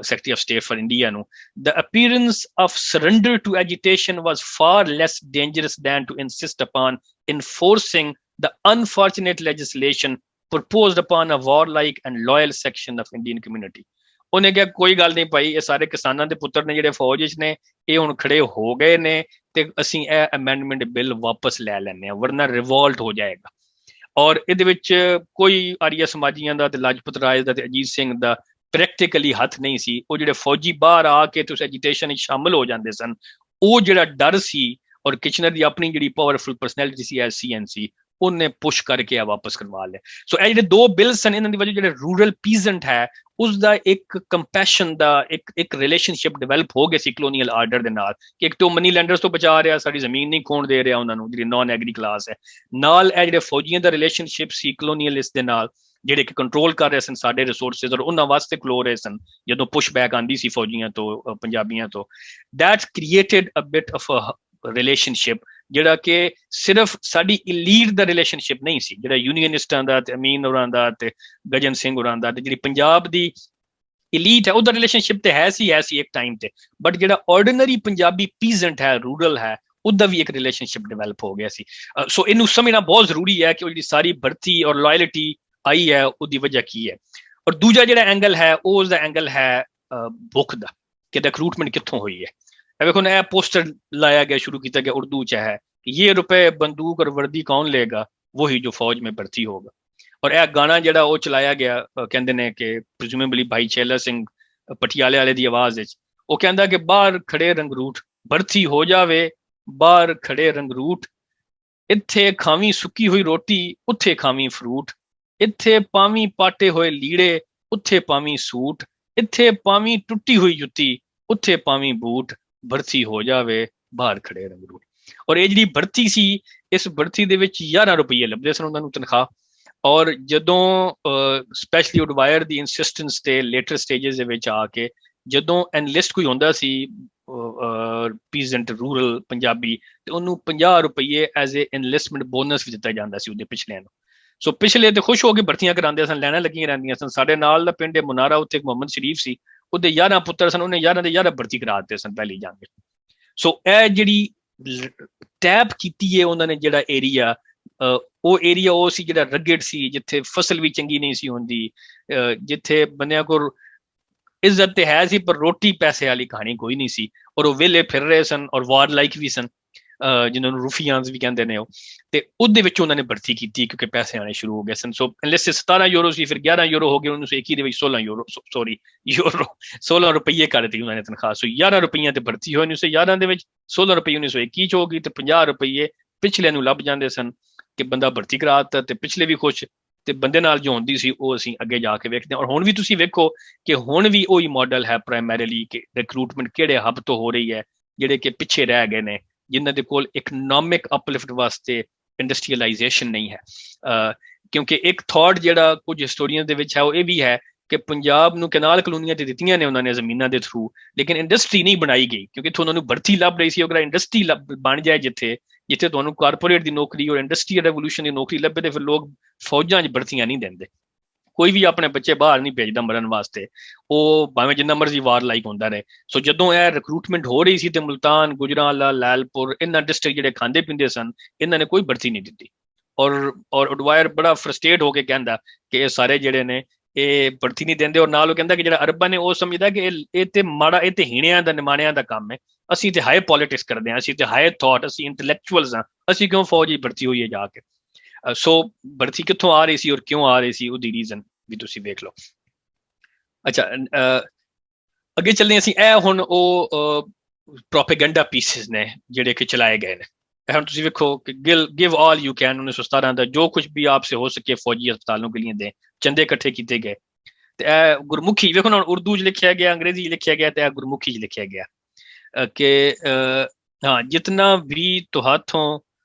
Secretary of State for India ਨੂੰ, the appearance of surrender to agitation was far less dangerous than to insist upon enforcing the unfortunate legislation proposed upon a warlike and loyal section of Indian community. ਉਹਨੇ ਕਿਹਾ ਕੋਈ ਗੱਲ ਨਹੀਂ ਭਾਈ, ਇਹ ਸਾਰੇ ਕਿਸਾਨਾਂ ਦੇ ਪੁੱਤਰ ਨੇ ਜਿਹੜੇ ਫੌਜ ਵਿੱਚ ਨੇ, ਇਹ ਹੁਣ ਖੜੇ ਹੋ ਗਏ ਨੇ ਤੇ ਅਸੀਂ ਇਹ ਅਮੈਂਡਮੈਂਟ ਬਿੱਲ ਵਾਪਸ ਲੈ ਲੈਂਦੇ ਹਾਂ, ਵਰਨਾ ਰਿਵੋਲਟ ਹੋ ਜਾਏਗਾ। ਔਰ ਇਹਦੇ ਵਿੱਚ ਕੋਈ ਆਰੀਆ ਸਮਾਜੀਆਂ ਦਾ ਤੇ ਲਾਜਪਤ ਰਾਏ ਦਾ ਤੇ ਅਜੀਤ ਸਿੰਘ ਦਾ ਪ੍ਰੈਕਟੀਕਲੀ ਹੱਥ ਨਹੀਂ ਸੀ। ਉਹ ਜਿਹੜੇ ਫੌਜੀ ਬਾਹਰ ਆ ਕੇ ਤੁਸੀਂ ਐਜੀਟੇਸ਼ਨ ਵਿੱਚ ਸ਼ਾਮਲ ਹੋ ਜਾਂਦੇ ਸਨ, ਉਹ ਜਿਹੜਾ ਡਰ ਸੀ, ਔਰ ਕਿਚਨਰ ਦੀ ਆਪਣੀ ਜਿਹੜੀ powerful personality C S CNC, ਉਹਨੇ ਪੁਸ਼ ਕਰਕੇ ਆ ਵਾਪਸ ਕਰਵਾ ਲਿਆ। ਸੋ ਇਹ ਜਿਹੜੇ ਦੋ ਬਿੱਲ ਸਨ, ਇਹਨਾਂ ਦੀ ਵਜ੍ਹਾ ਜਿਹੜੇ ਰੂਰਲ ਪੀਜ਼ੈਂਟ ਹੈ ਉਸਦਾ ਇੱਕ ਕੰਪੈਸ਼ਨ ਦਾ ਇੱਕ ਰਿਲੇਸ਼ਨਸ਼ਿਪ ਡਿਵੈਲਪ ਹੋ ਗਿਆ ਸੀ ਕਲੋਨੀਅਲ ਆਰਡਰ ਦੇ ਨਾਲ, ਕਿ ਇੱਕ ਤੋਂ ਮਨੀ ਲੈਂਡਰਸ ਤੋਂ ਬਚਾ ਰਿਹਾ, ਸਾਡੀ ਜ਼ਮੀਨ ਨਹੀਂ ਖੋਣ ਦੇ ਰਿਹਾ ਉਹਨਾਂ ਨੂੰ, ਜਿਹੜੀ ਨਾਨ ਐਗਰੀ ਕਲਾਸ ਹੈ, ਨਾਲ ਇਹ ਜਿਹੜੇ ਫੌਜੀਆਂ ਦਾ ਰਿਲੇਸ਼ਨਸ਼ਿਪ ਸੀ ਕਲੋਨੀਅਲਿਸਟ ਦੇ ਨਾਲ, ਜਿਹੜੇ ਕਿ ਕੰਟਰੋਲ ਕਰ ਰਹੇ ਸਨ ਸਾਡੇ ਰਿਸੋਰਸਿਸ, ਔਰ ਉਹਨਾਂ ਵਾਸਤੇ ਖਲੋ ਰਹੇ ਸਨ ਜਦੋਂ ਪੁਸ਼ ਬੈਕ ਆਉਂਦੀ ਸੀ ਫੌਜੀਆਂ ਤੋਂ, ਪੰਜਾਬੀਆਂ ਤੋਂ। That created a bit of a relationship ਜਿਹੜਾ ਕਿ ਸਿਰਫ ਸਾਡੀ ਇਲੀਟ ਦਾ ਰਿਲੇਸ਼ਨਸ਼ਿਪ ਨਹੀਂ ਸੀ, ਜਿਹੜਾ ਯੂਨੀਅਨਿਸਟਾਂ ਦਾ ਤੇ ਅਮੀਨ ਹੋਰਾਂ ਦਾ ਤੇ ਗਜਨ ਸਿੰਘ ਹੋਰਾਂ ਦਾ ਤੇ ਜਿਹੜੀ ਪੰਜਾਬ ਦੀ ਇਲੀਟ ਹੈ, ਉਹਦਾ ਰਿਲੇਸ਼ਨਸ਼ਿਪ ਤੇ ਹੈ ਸੀ ਇੱਕ ਟਾਈਮ ਤੇ, ਬਟ ਜਿਹੜਾ ਆਰਡੀਨਰੀ ਪੰਜਾਬੀ ਪੀਜ਼ੈਂਟ ਹੈ, ਰੂਰਲ ਹੈ, ਉਹਦਾ ਵੀ ਇੱਕ ਰਿਲੇਸ਼ਨਸ਼ਿਪ ਡਿਵੈਲਪ ਹੋ ਗਿਆ ਸੀ। ਸੋ ਇਹਨੂੰ ਸਮਝਣਾ ਬਹੁਤ ਜ਼ਰੂਰੀ ਹੈ ਕਿ ਉਹ ਜਿਹੜੀ ਸਾਰੀ ਭਰਤੀ ਔਰ ਲਾਇਲਟੀ ਆਈ ਹੈ ਉਹਦੀ ਵਜ੍ਹਾ ਕੀ ਹੈ। ਔਰ ਦੂਜਾ ਜਿਹੜਾ ਐਂਗਲ ਹੈ ਉਹ ਉਸਦਾ ਐਂਗਲ ਹੈ ਭੁੱਖ ਦਾ, ਕਿ ਰਿਕਰੂਟਮੈਂਟ ਕਿੱਥੋਂ ਹੋਈ ਹੈ। ਵੇਖੋ ਨਾ, ਇਹ ਪੋਸਟਰ ਲਾਇਆ ਗਿਆ, ਸ਼ੁਰੂ ਕੀਤਾ ਗਿਆ ਉਰਦੂ ਚ ਹੈ, ये रुपए बंदूक और वर्दी कौन लेगा, वही जो फौज में भर्ती होगा। और यह गाना ਜਿਹੜਾ ਉਹ ਚਲਾਇਆ ਗਿਆ, ਕਹਿੰਦੇ ਨੇ ਕਿ ਪ੍ਰੀਜ਼ੂਮੇਬਲੀ ਭਾਈ ਛੇਲਾ ਸਿੰਘ ਪਟਿਆਲੇ ਵਾਲੇ ਦੀ ਆਵਾਜ਼ ਵਿੱਚ, ਉਹ ਕਹਿੰਦਾ ਕਿ ਬਾਹਰ ਖੜੇ ਰੰਗਰੂਟ ਭਰਤੀ ਹੋ ਜਾਵੇ, ਬਾਹਰ ਖੜੇ ਰੰਗਰੂਟ, ਇੱਥੇ ਖਾਵੀਂ ਸੁੱਕੀ ਹੋਈ ਰੋਟੀ, ਉੱਥੇ ਖਾਵੀਂ ਫਰੂਟ, ਇੱਥੇ ਪਾਵੀਂ ਪਾਟੇ ਹੋਏ ਲੀੜੇ, ਉੱਥੇ ਪਾਵੀਂ ਸੂਟ, ਇੱਥੇ ਪਾਵੀਂ ਟੁੱਟੀ ਹੋਈ ਜੁੱਤੀ, ਉੱਥੇ ਪਾਵੀਂ ਬੂਟ, ਭਰਤੀ ਹੋ ਜਾਵੇ ਬਾਹਰ ਖੜੇ ਰੰਗਰੂਟ। ਔਰ ਇਹ ਜਿਹੜੀ ਭਰਤੀ ਸੀ, ਇਸ ਭਰਤੀ ਦੇ ਵਿੱਚ 11 ਰੁਪਏ ਲੱਭਦੇ ਸਨ ਉਹਨਾਂ ਨੂੰ ਤਨਖਾਹ। ਔਰ ਜਦੋਂ ਸਪੈਸ਼ਲੀ ਉਡਵਾਇਰ ਦੀ ਇਨਸਿਸਟੈਂਸ ਤੇ ਲੇਟਰ ਸਟੇਜਸ ਦੇ ਵਿੱਚ ਆ ਕੇ ਜਦੋਂ ਐਨਲਿਸਟ ਕੋਈ ਹੁੰਦਾ ਸੀ ਪੀਜ਼ੈਂਟ ਰੂਰਲ ਪੰਜਾਬੀ, ਤੇ ਉਹਨੂੰ 50 ਰੁਪਏ ਐਜ਼ ਏ ਐਨਲਿਸਟਮੈਂਟ ਬੋਨਸ ਵੀ ਦਿੱਤਾ ਜਾਂਦਾ ਸੀ ਉਹਦੇ ਪਿਛਲੇ ਨੂੰ। ਸੋ ਪਿਛਲੇ ਤੇ ਖੁਸ਼ ਹੋ ਕੇ ਭਰਤੀਆਂ ਕਰਾਉਂਦੇ ਸਨ, ਲੈਣਾ ਲੱਗੀਆਂ ਰਹਿੰਦੀਆਂ ਸਨ। ਸਾਡੇ ਨਾਲ ਦਾ ਪਿੰਡ ਮੁਨਾਰਾ, ਉੱਥੇ ਇੱਕ ਮੁਹੰਮਦ ਸ਼ਰੀਫ ਸੀ, ਉਹਦੇ 11 ਪੁੱਤਰ ਸਨ, ਉਹਨੇ 11 ਦੇ 11 ਭਰਤੀ ਕਰਾ ਦਿੱਤੇ ਸਨ ਪਹਿਲੀ ਜੰਗ। ਸੋ ਇਹ ਜਿਹੜੀ ਟੈਪ ਕੀਤੀ ਹੈ ਉਹਨਾਂ ਨੇ ਜਿਹੜਾ ਏਰੀਆ, ਉਹ ਏਰੀਆ ਉਹ ਸੀ ਜਿਹੜਾ ਰਗੜ ਸੀ, ਜਿੱਥੇ ਫਸਲ ਵੀ ਚੰਗੀ ਨਹੀਂ ਸੀ ਹੁੰਦੀ, ਜਿੱਥੇ ਬੰਦਿਆਂ ਕੋਲ ਇੱਜ਼ਤ ਤੇ ਹੈ ਸੀ ਪਰ ਰੋਟੀ ਪੈਸੇ ਵਾਲੀ ਕਹਾਣੀ ਕੋਈ ਨਹੀਂ ਸੀ, ਔਰ ਉਹ ਵਿਹਲੇ ਫਿਰ ਰਹੇ ਸਨ ਔਰ ਵਾਰ ਲਾਈਕ ਵੀ ਸਨ, ਜਿਨ੍ਹਾਂ ਨੂੰ ਰੂਫੀਆਨਸ ਵੀ ਕਹਿੰਦੇ ਨੇ ਉਹ। ਤੇ ਉਹਦੇ ਵਿੱਚ ਉਹਨਾਂ ਨੇ ਭਰਤੀ ਕੀਤੀ ਕਿਉਂਕਿ ਪੈਸੇ ਆਣੇ ਸ਼ੁਰੂ ਹੋ ਗਏ ਸਨ। ਸੋ ਐਨਲਿਸਟ 17 ਯੂਰੋ ਸੀ, ਫਿਰ 11 ਯੂਰੋ ਹੋ ਗਏ, 1921 ਦੇ ਵਿੱਚ 16 ਰੁਪਏ ਕਰ ਦਿੱਤੀ ਉਹਨਾਂ ਨੇ ਤਨਖਾਹ। ਸੋ 11 ਰੁਪਈਆਂ ਤੇ ਭਰਤੀ ਹੋਏ 1911 ਦੇ ਵਿੱਚ, 16 ਰੁਪਏ 1921 ਚ ਹੋ ਗਈ, ਤੇ 50 ਰੁਪਏ ਪਿਛਲੇ ਨੂੰ ਲੱਭ ਜਾਂਦੇ ਸਨ ਕਿ ਬੰਦਾ ਭਰਤੀ ਕਰਾ ਦਿੱਤਾ ਤੇ ਪਿਛਲੇ ਵੀ ਖੁਸ਼, ਤੇ ਬੰਦੇ ਨਾਲ ਜੋ ਹੁੰਦੀ ਸੀ ਉਹ ਅਸੀਂ ਅੱਗੇ ਜਾ ਕੇ ਵੇਖਦੇ ਹਾਂ। ਔਰ ਹੁਣ ਵੀ ਤੁਸੀਂ ਵੇਖੋ ਕਿ ਹੁਣ ਵੀ ਉਹੀ ਮਾਡਲ ਹੈ ਪ੍ਰਾਇਮਰੀਲੀ, ਕਿ ਰਿਕਰੂਟਮੈਂਟ ਕਿਹੜੇ ਹੱਬ ਤੋਂ ਹੋ ਰਹੀ ਹੈ, ਜਿਹੜੇ ਕਿ ਪਿੱਛੇ ਰਹਿ ਗਏ ਨੇ, ਜਿਨ੍ਹਾਂ ਦੇ ਕੋਲ ਇਕਨੋਮਿਕ ਅਪਲਿਫਟ ਵਾਸਤੇ ਇੰਡਸਟਰੀਅਲਾਈਜੇਸ਼ਨ ਨਹੀਂ ਹੈ। ਕਿਉਂਕਿ ਇੱਕ ਥਾਟ ਜਿਹੜਾ ਕੁਝ ਹਿਸਟੋਰੀਅਨ ਦੇ ਵਿੱਚ ਹੈ ਉਹ ਇਹ ਵੀ ਹੈ ਕਿ ਪੰਜਾਬ ਨੂੰ ਕਨਾਲ ਕਲੋਨੀਆਂ ਤੇ ਦਿੱਤੀਆਂ ਨੇ ਉਹਨਾਂ ਨੇ ਜ਼ਮੀਨਾਂ ਦੇ ਥਰੂ, ਲੇਕਿਨ ਇੰਡਸਟਰੀ ਨਹੀਂ ਬਣਾਈ ਗਈ, ਕਿਉਂਕਿ ਇੱਥੋਂ ਉਹਨਾਂ ਨੂੰ ਭਰਤੀ ਲੱਭ ਰਹੀ ਸੀ। ਅਗਰ ਇੰਡਸਟਰੀ ਬਣ ਜਾਏ ਜਿੱਥੇ ਤੁਹਾਨੂੰ ਕਾਰਪੋਰੇਟ ਦੀ ਨੌਕਰੀ ਔਰ ਇੰਡਸਟਰੀਅਲ ਰੈਵੋਲੂਸ਼ਨ ਦੀ ਨੌਕਰੀ ਲੱਭੇ, ਤੇ ਫਿਰ ਲੋਕ ਫੌਜਾਂ 'ਚ ਭਰਤੀਆਂ ਨਹੀਂ ਦਿੰਦੇ। ਕੋਈ ਵੀ ਆਪਣੇ ਬੱਚੇ ਬਾਹਰ ਨਹੀਂ ਭੇਜਦਾ ਮਰਨ ਵਾਸਤੇ, ਉਹ ਭਾਵੇਂ ਜਿੰਨਾ ਮਰਜ਼ੀ ਵਾਰ ਲਾਈਕ ਹੁੰਦਾ ਰਹੇ। ਸੋ ਜਦੋਂ ਇਹ ਰਿਕਰੂਟਮੈਂਟ ਹੋ ਰਹੀ ਸੀ ਤੇ ਮੁਲਤਾਨ, ਗੁਜਰਾਂਵਾਲਾ, ਲਾਲਪੁਰ, ਇਹਨਾਂ ਡਿਸਟ੍ਰਿਕਟ ਜਿਹੜੇ ਖਾਂਦੇ ਪੀਂਦੇ ਸਨ, ਇਹਨਾਂ ਨੇ ਕੋਈ ਭਰਤੀ ਨਹੀਂ ਦਿੱਤੀ। ਔਰ ਉਡਵਾਇਰ ਬੜਾ ਫਰਸਟ੍ਰੇਟ ਹੋ ਕੇ ਕਹਿੰਦਾ ਕਿ ਇਹ ਸਾਰੇ ਜਿਹੜੇ ਨੇ ਇਹ ਭਰਤੀ ਨਹੀਂ ਦਿੰਦੇ। ਔਰ ਨਾਲ ਉਹ ਕਹਿੰਦਾ ਕਿ ਜਿਹੜਾ ਅਰਬਨ ਨੇ ਉਹ ਸਮਝਦਾ ਕਿ ਇਹ ਤੇ ਮਾੜਾ, ਇਹ ਤੇ ਹੀਣਿਆਂ ਦਾ ਨਿਮਾਣਿਆਂ ਦਾ ਕੰਮ ਹੈ, ਅਸੀਂ ਤੇ ਹਾਈ ਪੋਲਿਟਿਕਸ ਕਰਦੇ ਹਾਂ, ਅਸੀਂ ਤੇ ਹਾਈ ਥਾਟ, ਅਸੀਂ ਇੰਟੈਲੈਕਚੁਅਲਸ ਹਾਂ, ਅਸੀਂ ਕਿਉਂ ਫੌਜ ਹੀ ਭਰਤੀ ਹੋਈ ਹੈ ਜਾ ਕੇ। ਸੋ ਭਰਤੀ ਕਿੱਥੋਂ ਆ ਰਹੀ ਸੀ ਔਰ ਕਿਉਂ ਆ ਰਹੀ ਸੀ, ਉਹਦੀ ਰੀਜ਼ਨ ਵੀ ਤੁਸੀਂ ਵੇਖ ਲਓ। ਅੱਛਾ, ਅੱਗੇ ਚੱਲਦੇ ਅਸੀਂ। ਇਹ ਹੁਣ ਉਹ ਪ੍ਰੋਪੇਗੈਂਡਾ ਪੀਸਿਸ ਨੇ ਜਿਹੜੇ ਕਿ ਚਲਾਏ ਗਏ ਨੇ। ਹੁਣ ਤੁਸੀਂ ਵੇਖੋ ਕਿ ਗਿਵ ਆਲ ਯੂ ਕੈਨ 1917 ਦਾ ਜੋ ਕੁਝ ਵੀ ਆਪ ਸੇ ਹੋ ਸਕੇ ਫੌਜੀ ਹਸਪਤਾਲੋਂ ਕੇ लिए ਦੇ ਚੰਦੇ ਇਕੱਠੇ ਕੀਤੇ ਗਏ। ਤੇ ਇਹ ਗੁਰਮੁਖੀ ਵੇਖੋ ਨਾ, ਉਰਦੂ 'ਚ ਲਿਖਿਆ ਗਿਆ, ਅੰਗਰੇਜ਼ੀ 'ਚ ਲਿਖਿਆ ਗਿਆ, ਤੇ ਇਹ ਗੁਰਮੁਖੀ 'ਚ ਲਿਖਿਆ ਗਿਆ ਕਿ ਹਾਂ, ਜਿਤਨਾ ਵੀ ਤੁਹਾਥੋਂ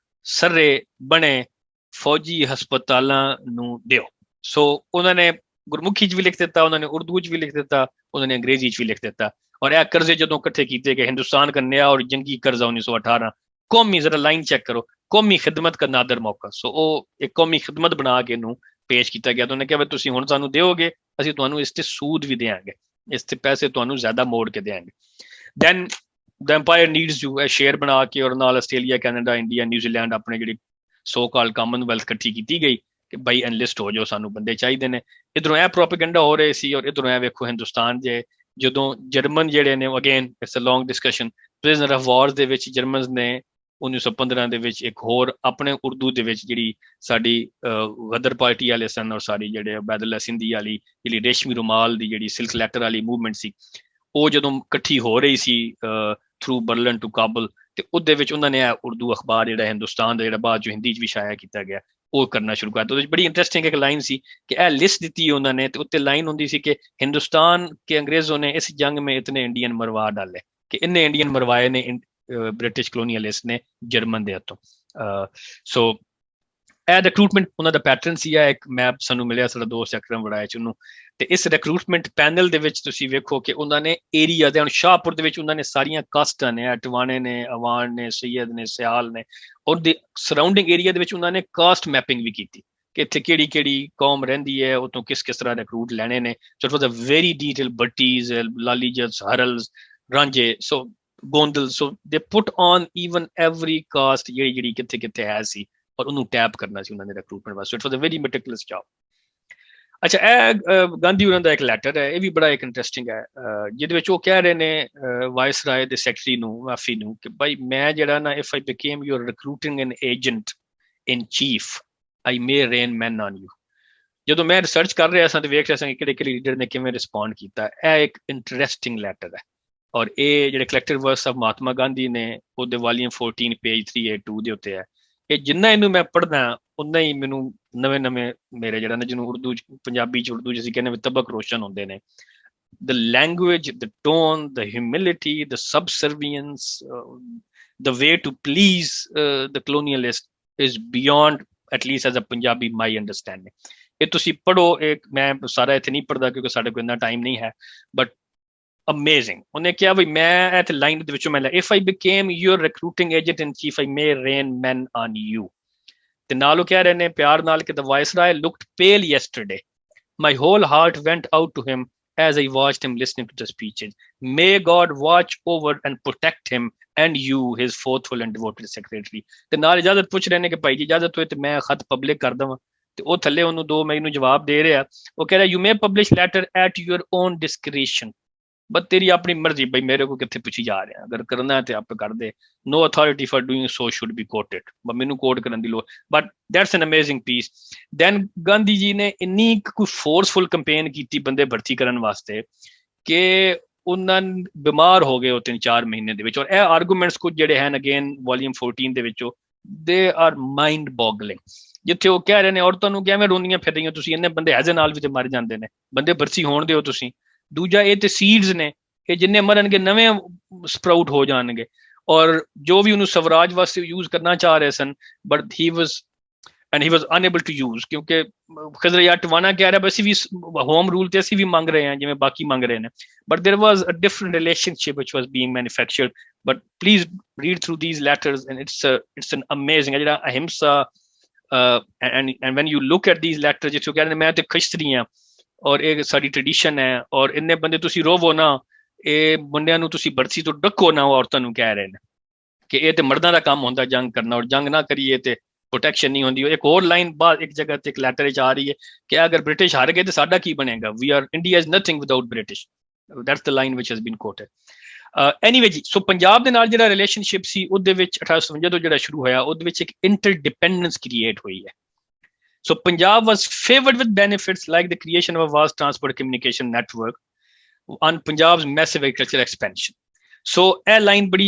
ਸਰਰੇ ਬਣੇ ਫੌਜੀ ਹਸਪਤਾਲਾਂ ਨੂੰ ਦਿਓ। ਸੋ ਉਹਨਾਂ ਨੇ ਗੁਰਮੁਖੀ 'ਚ ਵੀ ਲਿਖ ਦਿੱਤਾ, ਉਹਨਾਂ ਨੇ ਉਰਦੂ 'ਚ ਵੀ ਲਿਖ ਦਿੱਤਾ, ਉਹਨਾਂ ਨੇ ਅੰਗਰੇਜ਼ੀ 'ਚ ਵੀ ਲਿਖ ਦਿੱਤਾ। ਔਰ ਇਹ ਕਰਜ਼ੇ ਜਦੋਂ ਇਕੱਠੇ ਕੀਤੇ ਗਏ, ਹਿੰਦੁਸਤਾਨ का नया और जंगी कर्जा 1918, ਕੌਮੀ, ਜ਼ਰਾ ਲਾਈਨ ਚੈੱਕ ਕਰੋ, ਕੌਮੀ ਖਿਦਮਤ का नादर मौका। ਸੋ ਉਹ ਇੱਕ ਕੌਮੀ ਖਿਦਮਤ ਬਣਾ ਕੇ ਇਹਨੂੰ ਪੇਸ਼ ਕੀਤਾ ਗਿਆ। ਤਾਂ ਉਹਨੇ ਕਿਹਾ ਵੀ ਤੁਸੀਂ ਹੁਣ ਸਾਨੂੰ ਦਿਓਗੇ, ਅਸੀਂ ਤੁਹਾਨੂੰ ਇਸ ਤੇ ਸੂਦ ਵੀ ਦੇਵਾਂਗੇ। ਇਸ ਤੇ ਪੈਸੇ ਤੁਹਾਨੂੰ ਜ਼ਿਆਦਾ ਮੋੜ ਕੇ ਦੇਣਗੇ। Then the empire needs you, share ਬਣਾ ਕੇ ਔਰ ਨਾਲ ਆਸਟ੍ਰੇਲੀਆ, ਕੈਨੇਡਾ, ਇੰਡੀਆ, ਨਿਊਜ਼ੀਲੈਂਡ ਆਪਣੇ ਜਿਹੜੀ ਸੋ ਕਾਲ ਕਾਮਨਵੈਲਥ ਇਕੱਠੀ ਕੀਤੀ ਗਈ ਕਿ ਬਾਈ ਐਨਲਿਸਟ ਹੋ ਜਾਓ, ਸਾਨੂੰ ਬੰਦੇ ਚਾਹੀਦੇ ਨੇ। ਇਧਰੋਂ ਇਹ ਪ੍ਰੋਪੇਗੈਂਡਾ ਹੋ ਰਹੇ ਸੀ ਔਰ ਇਧਰੋਂ ਇਹ ਵੇਖੋ ਹਿੰਦੁਸਤਾਨ ਜੇ ਜਦੋਂ ਜਰਮਨ ਜਿਹੜੇ ਨੇ, again it's a long discussion, prisoner of war ਦੇ ਵਿੱਚ ਜਰਮਨਸ ਨੇ 1915 ਦੇ ਵਿੱਚ ਇੱਕ ਹੋਰ ਆਪਣੇ ਉਰਦੂ ਦੇ ਵਿੱਚ ਜਿਹੜੀ ਸਾਡੀ ਗਦਰ ਪਾਰਟੀ ਵਾਲੇ ਸਨ ਔਰ ਸਾਰੀ ਜਿਹੜੇ ਉਬੈਦੁੱਲਾ ਸਿੰਧੀ ਵਾਲੀ ਜਿਹੜੀ ਰੇਸ਼ਮੀ ਰੁਮਾਲ ਦੀ ਜਿਹੜੀ ਸਿਲਕ ਲੈਟਰ ਵਾਲੀ ਮੂਵਮੈਂਟ ਸੀ, ਉਹ ਜਦੋਂ ਇਕੱਠੀ ਹੋ ਰਹੀ ਸੀ ਥਰੂ ਬਰਲਿਨ ਟੂ ਕਾਬਲ, ਤੇ ਉਹਦੇ ਵਿੱਚ ਉਹਨਾਂ ਨੇ ਉਰਦੂ ਅਖਬਾਰ ਜਿਹੜਾ ਹਿੰਦੁਸਤਾਨ ਦਾ ਜਿਹੜਾ ਬਾਅਦ ਚੋਂ ਹਿੰਦੀ 'ਚ ਵੀ ਸ਼ਾਇਆ ਕੀਤਾ ਗਿਆ ਉਹ ਕਰਨਾ ਸ਼ੁਰੂ ਕਰ ਦਿੱਤਾ। ਉਹਦੇ 'ਚ ਬੜੀ ਇੰਟਰਸਟਿੰਗ ਇੱਕ ਲਾਈਨ ਸੀ ਕਿ ਇਹ ਲਿਸਟ ਦਿੱਤੀ ਉਹਨਾਂ ਨੇ, ਤੇ ਉੱਤੇ ਲਾਈਨ ਹੁੰਦੀ ਸੀ ਕਿ ਹਿੰਦੁਸਤਾਨ ਕੇ ਅੰਗਰੇਜ਼ੋਂ ਨੇ ਇਸ ਜੰਗ में इतने इंडियन मरवा डाले, कि इन्ने इंडियन मरवाए ने ब्रिटिश कलोनीअलिस्ट ने ਜਰਮਨ ਦੇ ਹੱਥੋਂ। ਸੋ ਇਹ ਰਿਕਰੂਟਮੈਂਟ ਉਹਨਾਂ ਦਾ ਪੈਟਰਨ ਸੀ। ਇਹ ਇੱਕ ਮੈਪ ਸਾਨੂੰ ਮਿਲਿਆ ਸਾਡਾ ਦੋਸਤ ਅਕਰਮ ਵੜਾਇਆ ਚ ਉਹਨੂੰ, ਤੇ ਇਸ ਰਿਕਰੂਟਮੈਂਟ ਪੈਨਲ ਦੇ ਵਿੱਚ ਤੁਸੀਂ ਵੇਖੋ ਕਿ ਉਹਨਾਂ ਨੇ ਏਰੀਆ ਦੇ, ਹੁਣ ਸ਼ਾਹਪੁਰ ਦੇ ਵਿੱਚ ਉਹਨਾਂ ਨੇ ਸਾਰੀਆਂ ਕਾਸਟਾਂ ਨੇ, ਟਵਾਣੇ ਨੇ, ਅਵਾਨ ਨੇ, ਸੈयद ਨੇ, ਸਿਆਲ ਨੇ, ਔਰ ਦੇ ਸਰਾਊਂਡਿੰਗ ਏਰੀਆ ਦੇ ਵਿੱਚ ਉਹਨਾਂ ਨੇ ਕਾਸਟ ਮੈਪਿੰਗ ਵੀ ਕੀਤੀ ਕਿ ਇੱਥੇ ਕਿਹੜੀ ਕਿਹੜੀ ਕੌਮ ਰਹਿੰਦੀ ਹੈ, ਉਹ ਤੋਂ ਕਿਸ ਤਰ੍ਹਾਂ ਰਿਕਰੂਟ ਲੈਣੇ ਨੇ। So it was a very detail, ਬੱਟੀਜ਼, ਲਾਲੀਜਸ, ਹਰਲਸ, ਰਾਂਝੇ, so Gondal, so they put on even every caste ਜਿਹੜੀ ਕਿੱਥੇ ਕਿੱਥੇ ਹੈ ਸੀ, ਔਰ ਉਹਨੂੰ ਟੈਪ ਕਰਨਾ ਸੀ ਉਹਨਾਂ ਨੇ ਰਿਕਰੂਟਮੈਂਟ ਵਾਸਤੇ। It was a very meticulous job. ਅੱਛਾ, ਇਹ ਗਾਂਧੀ ਉਹਨਾਂ ਦਾ ਇੱਕ ਲੈਟਰ ਹੈ, ਇਹ ਵੀ ਬੜਾ ਇੱਕ ਇੰਟਰਸਟਿੰਗ ਹੈ, ਜਿਹਦੇ ਵਿੱਚ ਉਹ ਕਹਿ ਰਹੇ ਨੇ ਵਾਇਸਰਾਏ ਦੇ ਸੈਕਟਰੀ ਨੂੰ, ਵਾਫੀ ਨੂੰ, ਕਿ ਭਾਈ ਮੈਂ ਜਿਹੜਾ ਨਾ, if I became your recruiting an agent in chief, I may rain men on you. ਜਦੋਂ ਮੈਂ ਰਿਸਰਚ ਕਰ ਰਿਹਾ ਸਾਂ ਤੇ ਵੇਖ ਰਿਹਾ ਸਾਂ ਕਿ ਕਿਹੜੇ ਕਿਹੜੇ ਲੀਡਰ ਨੇ ਕਿਵੇਂ ਰਿਸਪੌਂਡ ਕੀਤਾ। ਇਹ ਇੱਕ ਇੰਟਰਸਟਿੰਗ ਲੈਟਰ ਹੈ, ਔਰ ਇਹ ਜਿਹੜੇ collective works of Mahatma Gandhi ਨੇ ਉਹਦੇ ਵਾਲੀਅਮ 14 ਪੇਜ 382 ਦੇ ਉੱਤੇ ਹੈ। ਇਹ ਜਿੰਨਾ ਇਹਨੂੰ ਮੈਂ ਪੜ੍ਹਦਾ ਉਨਾ ਹੀ ਮੈਨੂੰ ਨਵੇਂ ਮੇਰੇ ਜਿਹੜਾ ਨਾ, ਜਿਹਨੂੰ ਉਰਦੂ ਪੰਜਾਬੀ ਚ ਉਰਦੂ ਚ ਅਸੀਂ ਕਹਿੰਦੇ ਤਬਕ ਰੋਸ਼ਨ ਹੁੰਦੇ ਨੇ। the language, the tone, the humility, the subservience, the way to please the colonialist is beyond, at least as a Punjabi, my understanding. ਇਹ ਤੁਸੀਂ ਪੜ੍ਹੋ, ਮੈਂ ਸਾਰਾ ਇੱਥੇ ਨਹੀਂ ਪੜ੍ਹਦਾ ਕਿਉਂਕਿ ਸਾਡੇ ਕੋਲ ਇੰਨਾ ਟਾਈਮ ਨਹੀਂ ਹੈ, ਬਟ amazing। ਉਹਨੇ ਕਿਹਾ ਵੀ ਮੈਂ ਇੱਥੇ ਲਾਈਨ ਦੇ ਵਿੱਚੋਂ ਮੈਂ ਲਿਆ, if I became your recruiting agent in chief, I may rain men on you। ਤੇ ਨਾਲ ਉਹ ਕਹਿ ਰਹੇ ਨੇ ਪਿਆਰ ਨਾਲ ਕਿ the viceroy looked pale yesterday, my whole heart went out to him as I watched him listening to the speeches, may God watch over and protect him and you, his faithful and devoted secretary। ਤੇ ਨਾਲ ਇਜਾਜ਼ਤ ਪੁੱਛ ਰਹੇ ਨੇ ਕਿ ਭਾਈ ਜੀ ਇਜਾਜ਼ਤ ਹੋਏ ਤੇ ਮੈਂ ਖਤ ਪਬਲਿਕ ਕਰ ਦਵਾਂ। ਤੇ ਉਹ ਥੱਲੇ ਉਹਨੂੰ ਦੋ ਮੈਨੂੰ ਜਵਾਬ ਦੇ ਰਿਹਾ, ਉਹ ਕਹਿ ਰਿਹਾ you may publish letter at your own discretion, but ਤੇਰੀ ਆਪਣੀ ਮਰਜ਼ੀ, ਬਈ ਮੇਰੇ ਕੋਲ ਕਿੱਥੇ ਪੁੱਛੀ ਜਾ ਰਿਹਾ, ਅਗਰ ਕਰਨਾ ਤੇ ਆਪੇ ਕਰ ਦੇ। no authority for doing so should be quoted, but ਮੈਨੂੰ ਕੋਟ ਕਰਨ ਦੀ ਲੋੜ। but that's an amazing piece। then Gandhi ji ਨੇ ਇੰਨੀ ਕੋਈ ਫੋਰਸਫੁਲ ਕੰਪੇਨ ਕੀਤੀ ਬੰਦੇ ਭਰਤੀ ਕਰਨ ਵਾਸਤੇ ਕਿ ਉਹਨਾਂ ਬਿਮਾਰ ਹੋ ਗਏ ਉਹ 3-4 ਮਹੀਨੇ ਦੇ ਵਿੱਚ। ਔਰ ਇਹ ਆਰਗੂਮੈਂਟਸ ਕੁਝ ਜਿਹੜੇ ਹਨ ਅਗੇਨ ਵਾਲੀਅਮ 14 ਦੇ ਵਿੱਚੋਂ, ਦੇ ਆਰ ਮਾਈਂਡ ਬੋਗਲਿੰਗ, ਜਿੱਥੇ ਉਹ ਕਹਿ ਰਹੇ ਨੇ ਔਰਤਾਂ ਨੂੰ ਕਿਵੇਂ ਰੋਂਦੀਆਂ ਫਿਰ ਰਹੀਆਂ ਤੁਸੀਂ, ਇੰਨੇ ਬੰਦੇ ਹੈਜ਼ੇ ਨਾਲ ਵੀ ਤੇ ਮਰ ਜਾਂਦੇ ਨੇ, ਬੰਦੇ ਭਰਤੀ ਹੋਣ ਦਿਓ ਤੁਸੀਂ। ਦੂਜਾ ਇਹ ਤੇ ਸੀਡਸ ਨੇ, ਇਹ ਜਿੰਨੇ ਮਰਨਗੇ ਨਵੇਂ ਸਪਰਾਊਟ ਹੋ ਜਾਣਗੇ। ਔਰ ਜੋ ਵੀ ਉਹਨੂੰ ਸਵਰਾਜ ਵਾਸਤੇ ਯੂਜ਼ ਕਰਨਾ ਚਾਹ ਰਹੇ ਸਨ, but he was unable to use, ਕਿਉਂਕਿ ਖਜ਼ਰ ਯਾਰ ਟਵਾਣਾ ਕਹਿ ਰਿਹਾ ਅਸੀਂ ਵੀ ਹੋਮ ਰੂਲ ਤੇ ਅਸੀਂ ਵੀ ਮੰਗ ਰਹੇ ਹਾਂ ਜਿਵੇਂ ਬਾਕੀ ਮੰਗ ਰਹੇ ਨੇ, but there was a different relationship which was being manufactured. But please read through these letters and it's an amazing, ਜਿਹੜਾ ahimsa and when you look at these letters, ਜਿੱਥੇ ਕਹਿੰਦੇ ਮੈਂ ਤੇ ਖਿਸ਼ਤਰੀ ਹਾਂ ਔਰ ਇਹ ਸਾਡੀ ਟ੍ਰੈਡੀਸ਼ਨ ਹੈ, ਔਰ ਇੰਨੇ ਬੰਦੇ ਤੁਸੀਂ ਰੋਵੋ ਨਾ, ਇਹ ਮੁੰਡਿਆਂ ਨੂੰ ਤੁਸੀਂ ਬਰਸੀ ਤੋਂ ਡੱਕੋ ਨਾ, ਔਰਤਾਂ ਨੂੰ ਕਹਿ ਰਹੇ ਨੇ ਕਿ ਇਹ ਤੇ ਮਰਦਾਂ ਦਾ ਕੰਮ ਹੁੰਦਾ ਜੰਗ ਕਰਨਾ, ਔਰ ਜੰਗ ਨਾ ਕਰੀਏ ਤੇ ਪ੍ਰੋਟੈਕਸ਼ਨ ਨਹੀਂ ਹੁੰਦੀ। ਇੱਕ ਹੋਰ ਲਾਈਨ ਬਾਅਦ ਇੱਕ ਜਗ੍ਹਾ ਤੇ ਇੱਕ ਲੈਟਰ ਵਿੱਚ ਆ ਰਹੀ ਹੈ ਕਿ ਅਗਰ ਬ੍ਰਿਟਿਸ਼ ਹਾਰ ਗਏ ਤੇ ਸਾਡਾ ਕੀ ਬਣੇਗਾ, we are India is nothing without British. That's the line which has been quoted. Anyway ਜੀ, ਸੋ ਪੰਜਾਬ ਦੇ ਨਾਲ ਜਿਹੜਾ ਰਿਲੇਸ਼ਨਸ਼ਿਪ ਸੀ ਉਹਦੇ ਵਿੱਚ 1857 ਤੋਂ ਜਿਹੜਾ ਸ਼ੁਰੂ ਹੋਇਆ, ਉਹਦੇ ਵਿੱਚ ਇੱਕ ਇੰਟਰਡਿਪੈਂਡੈਂਸ ਕ੍ਰੀਏਟ ਹੋਈ ਹੈ। So Punjab was favored with benefits like the creation of a vast transport communication network on Punjab's massive agricultural expansion. So a line very